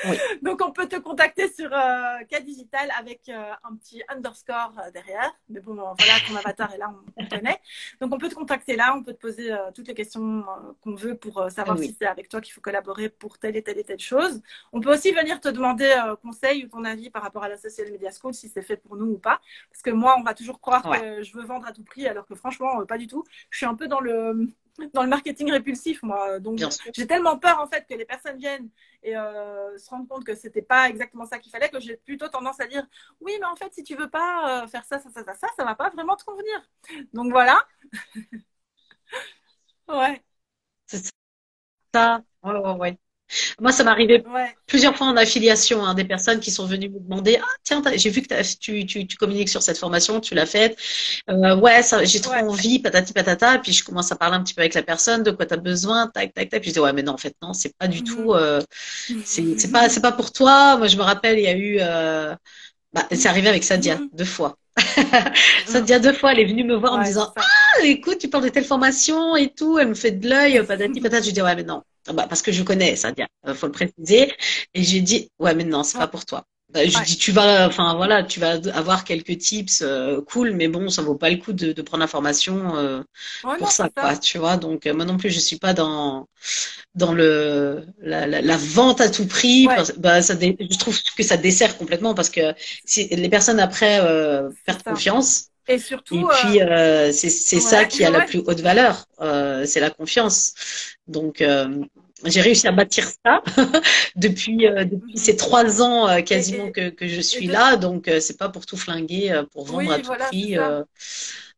Oui. Donc, on peut te contacter sur K Digital avec un petit underscore derrière. Mais bon, voilà, ton avatar est là, on connaît. Donc, on peut te contacter là, on peut te poser toutes les questions qu'on veut pour Ah savoir si oui. c'est avec toi qu'il faut collaborer pour telle et telle et telle chose. On peut aussi venir te demander conseil ou ton avis par rapport à la Social Media School, si c'est fait pour nous ou pas. Parce que moi, on va toujours croire Ouais. que je veux vendre à tout prix, alors que franchement, pas du tout. Je suis un peu dans le marketing répulsif, moi. Donc, Bien sûr. j'ai tellement peur, en fait, que les personnes viennent et se rendre compte que c'était pas exactement ça qu'il fallait, que j'ai plutôt tendance à dire oui, mais en fait, si tu veux pas faire ça va pas vraiment te convenir. Donc voilà. Ouais. C'est ça. Ouais, ouais, ouais. Moi, ça m'est arrivé Ouais. plusieurs fois en affiliation, hein, des personnes qui sont venues me demander, ah tiens, j'ai vu que tu communiques sur cette formation, tu l'as faite. Ouais, ça, j'ai trop Ouais. envie, patati patata. Et puis je commence à parler un petit peu avec la personne, de quoi tu as besoin, tac tac tac. Puis je dis ouais, mais non, en fait non, c'est pas du tout. Mhm. C'est pas pour toi. Moi, je me rappelle, il y a eu, c'est arrivé avec Sadia Mhm. 2 fois. Sadia 2 fois, elle est venue me voir en me Ouais, disant, c'est ça. ah, écoute, tu parles de telle formation et tout. Elle me fait de l'œil, patati patata. Je dis ouais, mais non. Parce que je connais Sadia, faut le préciser. Et j'ai dit ouais, mais non, c'est pas pour toi. Je Ouais. dis tu vas, enfin voilà, tu vas avoir quelques tips cool, mais bon, ça vaut pas le coup de prendre la formation Ouais, pour non, ça, c'est ça. quoi, tu vois. Donc moi non plus, je suis pas dans la vente à tout prix. Ouais, Je trouve que ça dessert complètement parce que si les personnes après c'est perdent ça. confiance. Et Et surtout, puis c'est ça ouais, qui a la ouais, plus haute valeur, c'est la confiance. Donc j'ai réussi à bâtir ça depuis ces mhm. 3 ans Et, quasiment que je et suis de, là. Donc c'est pas pour tout flinguer, pour vendre à oui, tout voilà, c'est prix. ça.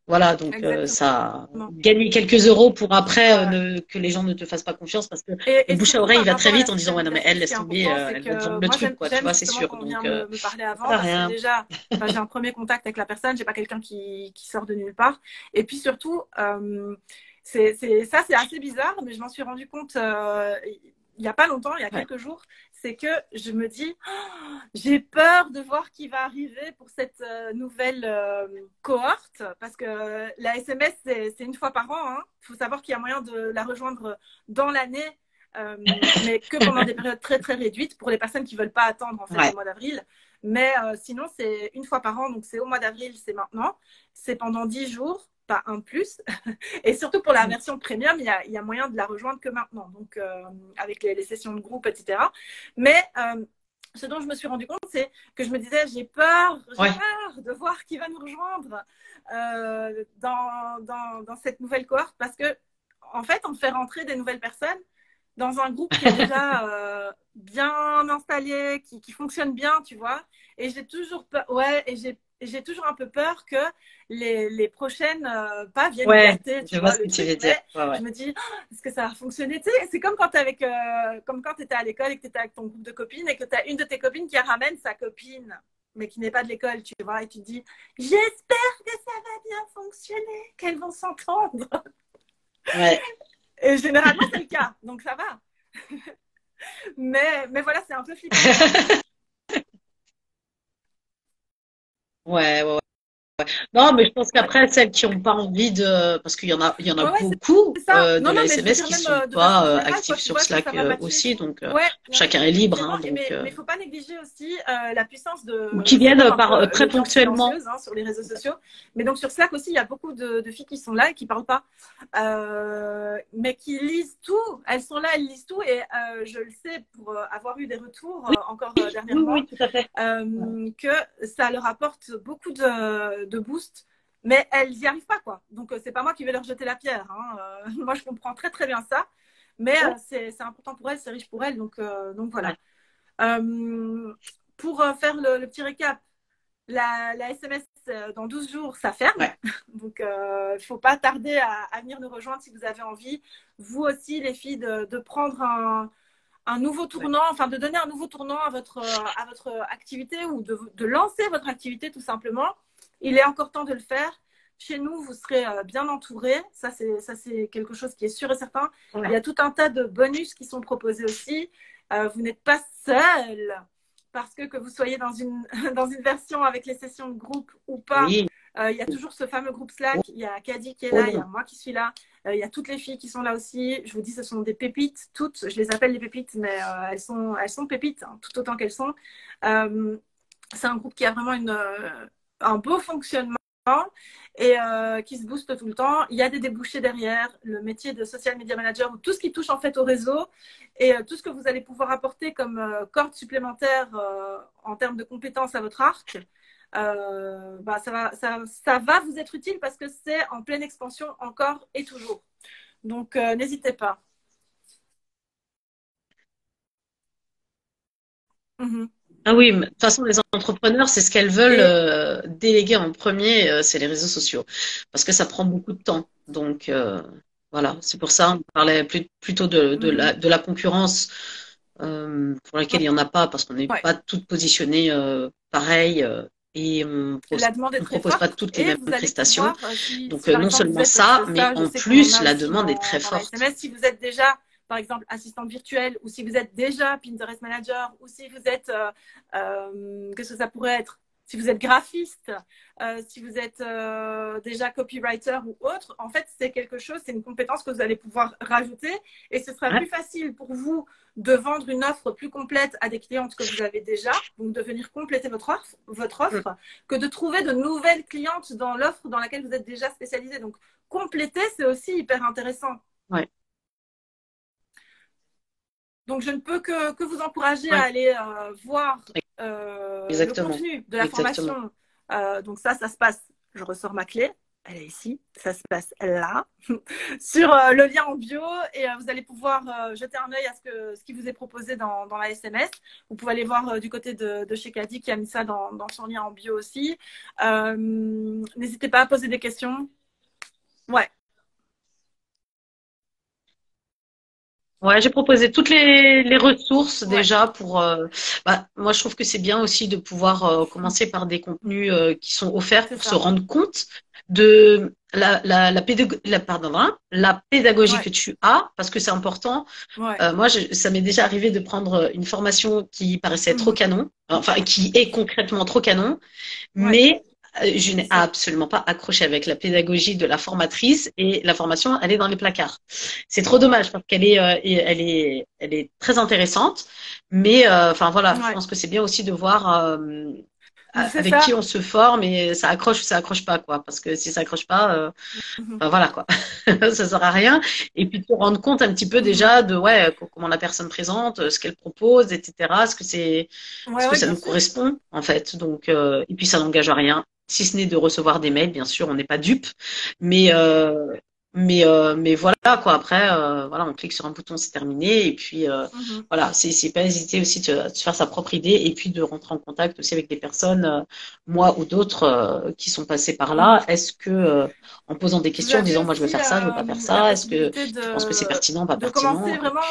Voilà, donc Exactement. ça gagner quelques euros pour après Ouais. que les gens ne te fassent pas confiance parce que le Et bouche à surtout oreille par il va très rapport à la vite en disant ouais non mais socialisation, elle ce qui laisse est tomber, important, c'est elle va te vendre que le moi, truc quoi, tu j'aime vois, c'est justement sûr. qu'on Donc vient me parler ça sert avant à parce que rien. déjà, bah, j'ai un premier contact avec la personne, j'ai pas quelqu'un qui sort de nulle part. Et puis surtout, ça, c'est assez bizarre, mais je m'en suis rendu compte il y a pas longtemps, il y a Ouais. quelques jours, c'est que je me dis, j'ai peur de voir qui va arriver pour cette nouvelle cohorte, parce que la SMS, c'est une fois par an. Hein. Il faut savoir qu'il y a moyen de la rejoindre dans l'année, mais que pendant des périodes très très réduites pour les personnes qui veulent pas attendre en fait le Ouais. mois d'avril. Mais sinon, c'est une fois par an, donc c'est au mois d'avril, c'est maintenant. C'est pendant 10 jours, pas un de plus. Et surtout pour la version premium, il y a moyen de la rejoindre que maintenant, donc avec les sessions de groupe, etc. Mais ce dont je me suis rendu compte, c'est que je me disais, j'ai Ouais. peur de voir qui va nous rejoindre dans cette nouvelle cohorte, parce que en fait, on fait rentrer des nouvelles personnes dans un groupe qui est déjà bien installé, qui fonctionne bien, tu vois. Et j'ai toujours peur, ouais, et j'ai toujours un peu peur que les prochaines pas viennent Ouais, gâter, tu je vois vois, ce que le tu truc. veux dire. Mais Ouais, ouais. je me dis, oh, est-ce que ça va fonctionner? Tu sais, c'est comme quand t'es avec, comme quand tu étais à l'école et que tu étais avec ton groupe de copines et que tu as une de tes copines qui ramène sa copine, mais qui n'est pas de l'école, tu vois, et tu te dis, j'espère que ça va bien fonctionner, qu'elles vont s'entendre. Ouais. Et généralement, c'est le cas, donc ça va. Mais voilà, c'est un peu flippant, quoi. Ouais, ouais, ouais. Non, mais je pense Ouais, qu'après, celles qui n'ont pas envie de, parce qu'il y en a ouais, ouais, beaucoup c'est ça. de Non, non, la mais je veux SMS dire qui même sont de façon pas générale, quoi. actifs Tu sur vois, est-ce que Slack ça va matcher? aussi, donc Ouais, ouais, chacun est libre, exactement. hein, donc Mais il faut pas négliger aussi la puissance ou de. qui C'est viennent comme un peu très l'audience ponctuellement. silencieuse hein, sur les réseaux sociaux. Mais donc sur Slack aussi, il y a beaucoup de filles qui sont là et qui parlent pas, mais qui lisent tout. Elles sont là, elles lisent tout, et je le sais pour avoir eu des retours Oui, encore oui, dernièrement, oui, tout à fait. que ça leur apporte beaucoup de boost. Mais elles n'y arrivent pas, quoi. Donc, c'est pas moi qui vais leur jeter la pierre. Hein. Moi, je comprends très, très bien ça. Mais Ouais, c'est important pour elles, c'est riche pour elles. Donc ouais, voilà. Euh, pour faire le petit récap, la SMS, dans 12 jours, ça ferme. ouais, Donc, il ne faut pas tarder à venir nous rejoindre si vous avez envie. Vous aussi, les filles, de prendre un nouveau ouais. tournant, enfin de donner un nouveau tournant à votre activité, ou de lancer votre activité tout simplement. Il est encore temps de le faire. Chez nous, vous serez bien entourés. Ça, c'est quelque chose qui est sûr et certain. Il y Ouais. a tout un tas de bonus qui sont proposés aussi. Vous n'êtes pas seul, parce que vous soyez dans une, dans une version avec les sessions de groupe ou pas. Oui. Il y a toujours ce fameux groupe Slack. Il y a Kadi qui est Oh là, il y a non. moi qui suis là. Il y a toutes les filles qui sont là aussi. Je vous dis, ce sont des pépites, toutes. Je les appelle les pépites, mais elles sont pépites, hein, tout autant qu'elles sont. Euh, c'est un groupe qui a vraiment un beau fonctionnement et qui se booste tout le temps. Il y a des débouchés derrière, le métier de social media manager, ou tout ce qui touche en fait au réseau, et tout ce que vous allez pouvoir apporter comme corde supplémentaire en termes de compétences à votre arc. Ça va vous être utile, parce que c'est en pleine expansion encore et toujours. Donc, n'hésitez pas. Mhm. Ah oui, mais de toute façon, les entrepreneurs, c'est ce qu'elles veulent Et déléguer en premier, c'est les réseaux sociaux, parce que ça prend beaucoup de temps. Donc voilà, c'est pour ça on parlait plutôt de mhm. la concurrence pour lesquelles il n'y en a pas parce qu'on n'est Ouais. pas toutes positionnées pareil et La demande est on très propose pas forte toutes les et mêmes vous allez prestations. pouvoir, Donc si par non exemple vous seulement êtes, parce ça, que mais ça, je en sais qu'on en plus a la aussi demande est très dans la forte. SMS, si vous êtes déjà, par exemple, assistante virtuelle ou si vous êtes déjà Pinterest manager ou si vous êtes, qu'est-ce que ça pourrait être? Si vous êtes graphiste, si vous êtes déjà copywriter ou autre, en fait, c'est quelque chose, c'est une compétence que vous allez pouvoir rajouter et ce sera Ouais. plus facile pour vous de vendre une offre plus complète à des clientes que vous avez déjà, donc de venir compléter votre Mm. offre, que de trouver de nouvelles clientes dans l'offre dans laquelle vous êtes déjà spécialisé. Donc, compléter, c'est aussi hyper intéressant. Ouais. Donc, je ne peux que vous encourager à Ouais. aller voir le Exactement. contenu de la Exactement. formation. Donc, ça se passe, je ressors ma clé. Elle est ici, ça se passe là, sur le lien en bio et vous allez pouvoir jeter un œil à ce qui vous est proposé dans la SMS. Vous pouvez aller voir du côté de chez Caddy qui a mis ça dans son lien en bio aussi. N'hésitez pas à poser des questions. Ouais, Ouais, j'ai proposé toutes les ressources ouais. déjà pour. Moi, je trouve que c'est bien aussi de pouvoir commencer par des contenus qui sont offerts C'est pour se ça. rendre compte de pardon, hein, la pédagogie Ouais, que tu as, parce que c'est important. ouais. Moi, ça m'est déjà arrivé de prendre une formation qui paraissait trop Mhm. canon, enfin qui est concrètement trop canon, Ouais, mais je c'est n'ai ça. absolument pas accroché avec la pédagogie de la formatrice et la formation, elle est dans les placards. C'est trop dommage parce qu'elle est, elle est très intéressante, mais enfin voilà, je Ouais, pense que c'est bien aussi de voir c'est avec qui ça. on se forme et ça accroche ou ça accroche pas quoi, parce que si ça accroche pas, Mhm. enfin voilà quoi, ça sert à rien. Et puis de se rendre compte un petit peu Mhm. déjà de ouais comment la personne présente, ce qu'elle propose, etc. Ouais, Est-ce que ouais, ça bien nous sûr. correspond en fait. Donc et puis ça n'engage à rien, si ce n'est de recevoir des mails. Bien sûr, on n'est pas dupe, mais mais voilà quoi. Après voilà, on clique sur un bouton, c'est terminé. Et puis Mhm. voilà, c'est pas hésiter aussi de se faire sa propre idée et puis de rentrer en contact aussi avec des personnes, moi ou d'autres qui sont passés par là. Mhm. Est-ce que en posant des Vous questions, en avez disant moi je veux aussi faire ça, je veux pas faire la ça, est-ce que possibilité tu penses que c'est pertinent, pas de commencer pertinent, vraiment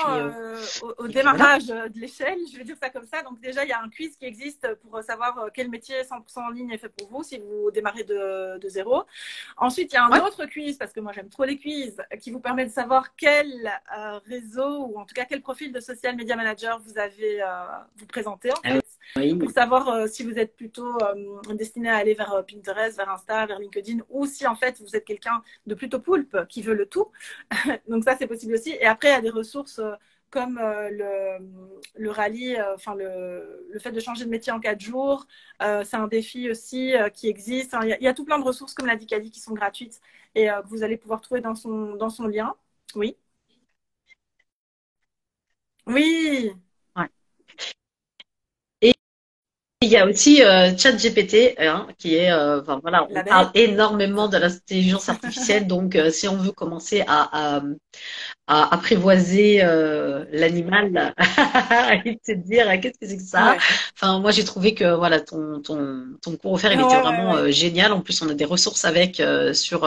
au et puis voilà. démarrage de l'échelle, je vais dire ça comme ça. Donc déjà, il y a un quiz qui existe pour savoir quel métier 100% en ligne est fait pour vous si vous démarrez de zéro. Ensuite, il y a un Ouais, autre quiz, parce que moi j'aime trop les quiz, qui vous permet de savoir quel réseau ou en tout cas quel profil de social media manager vous avez vous présenter en ah oui, fait, pour oui. savoir si vous êtes plutôt destiné à aller vers Pinterest, vers Insta, vers LinkedIn, ou si en fait vous êtes quelqu'un de plutôt poulpe qui veut le tout. Donc ça c'est possible aussi. Et après il y a des ressources comme le rallye, enfin le fait de changer de métier en 4 jours, c'est un défi aussi qui existe. Enfin, il y a tout plein de ressources, comme l'a dit Kali, qui sont gratuites et que vous allez pouvoir trouver dans son lien. Oui. Oui. Ouais. Et il y a aussi ChatGPT, hein, qui est, enfin voilà, on La parle bête. énormément de l'intelligence artificielle, donc si on veut commencer à apprivoiser l'animal et de se dire qu'est-ce que c'est que ça. Ouais. Enfin, moi j'ai trouvé que voilà ton cours offert il était Ouais, ouais, vraiment ouais. génial. En plus on a des ressources avec sur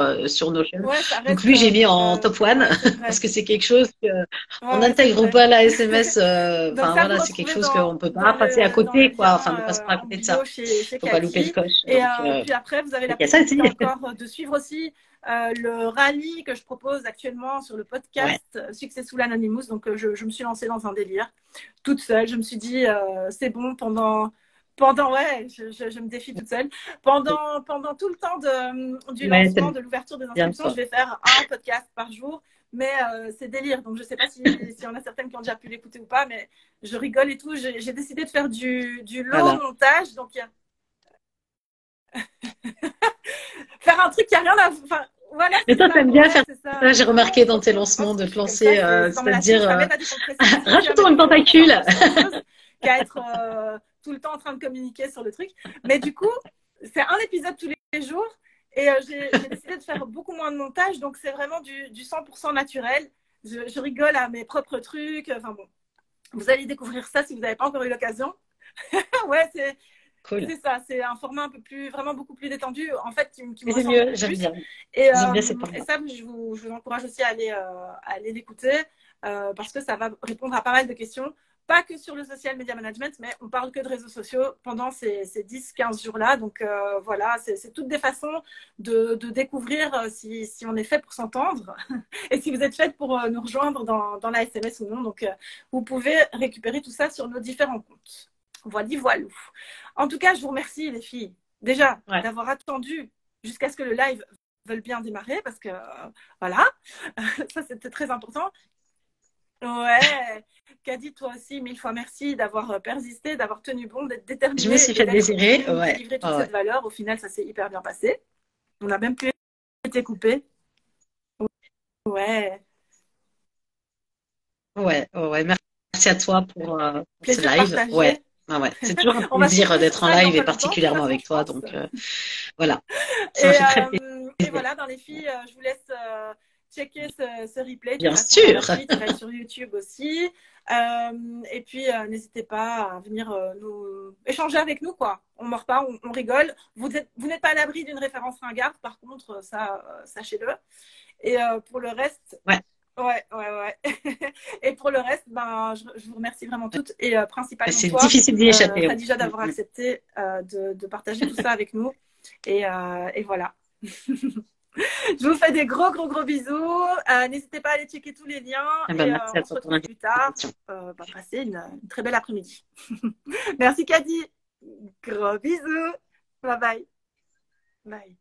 Notion. Ouais, ça Donc reste. lui j'ai mis en top one Ouais, c'est parce vrai. que c'est quelque chose que Ouais, on ouais, c'est n'intègre vrai. pas la SMS. Donc Enfin ça, vous voilà, c'est quelque retrouvez chose qu'on peut pas dans passer à dans le côté quoi. lien Enfin ne passe pas à en côté de bio ça. chez Faut pas louper le Cathy. coche. Et Donc puis après, vous avez la il y a ça aussi. possibilité encore de suivre aussi le rallye que je propose actuellement sur le Ouais. podcast Successful Anonymous. Donc je me suis lancée dans un délire toute seule. Je me suis dit, c'est bon, ouais, je me défie toute seule. Pendant tout le temps du Ouais, lancement, c'est de l'ouverture des bien inscriptions, je quoi. vais faire un podcast par jour. Mais c'est délire. Donc, je ne sais pas s'il y en a certaines qui ont déjà pu l'écouter ou pas, mais je rigole et tout. J'ai décidé de faire du low Voilà. montage. Donc, faire un truc qui a rien à... Enfin, voilà, Mais c'est toi, ça. t'aimes bien Ouais, faire c'est ça. ça, j'ai remarqué dans tes Trop lancements de te truc. Comme ça, lancer, c'est dans ma nature. c'est-à-dire Je t'amène à décompresser. Si tu aimes rajoutons une décompresser, en tentacule. plus, c'est autre chose qu'à être tout le temps en train de communiquer sur le truc. Mais du coup, c'est un épisode tous les jours. Et j'ai décidé de faire beaucoup moins de montage. Donc, c'est vraiment du 100% naturel. Je rigole à mes propres trucs. Enfin bon, vous allez découvrir ça si vous n'avez pas encore eu l'occasion. Ouais, Cool. c'est ça, c'est un format un peu plus, vraiment beaucoup plus détendu, en fait, qui me Mais c'est ressemble mieux, beaucoup plus. j'aime bien ces Et formats. ça, je vous encourage aussi à aller l'écouter parce que ça va répondre à pas mal de questions pas que sur le social media management, mais on parle que de réseaux sociaux pendant ces 10-15 jours-là. Donc voilà, c'est toutes des façons de découvrir si on est fait pour s'entendre et si vous êtes fait pour nous rejoindre dans la SMS ou non. Donc vous pouvez récupérer tout ça sur nos différents comptes. Voilà, voilà. En tout cas, je vous remercie les filles, déjà d'avoir attendu jusqu'à ce que le live veuille bien démarrer, parce que voilà, ça c'était très important. Ouais, Caddy, toi aussi, 1000 fois merci d'avoir persisté, d'avoir tenu bon, d'être déterminé. Je me suis fait désirer, ouais. Délivrer toute cette valeur. Au final, ça s'est hyper bien passé. On a même pu être coupé. Ouais. Ouais, merci à toi pour ce Plaisir live. partagé. Ouais. C'est toujours un plaisir d'être en live et particulièrement avec toi. Donc voilà, ça m'a fait très plaisir. Et voilà, dans les filles, je vous laisse checker ce replay. Bien sûr. Sur YouTube aussi. Et puis, n'hésitez pas à venir nous échanger avec nous, quoi. On mord pas, on rigole. Vous n'êtes pas à l'abri d'une référence ringarde, par contre, ça, sachez-le. Et pour le reste, ouais. Et pour le reste, ben, je vous remercie vraiment toutes et principalement c'est toi, difficile d'y échapper. Khadija, d'avoir accepté de partager tout ça avec nous. Et voilà. Je vous fais des gros bisous. N'hésitez pas à aller checker tous les liens. On se retrouve plus tard. Passez une très belle après-midi. Merci Caddy. Gros bisous. Bye bye. Bye.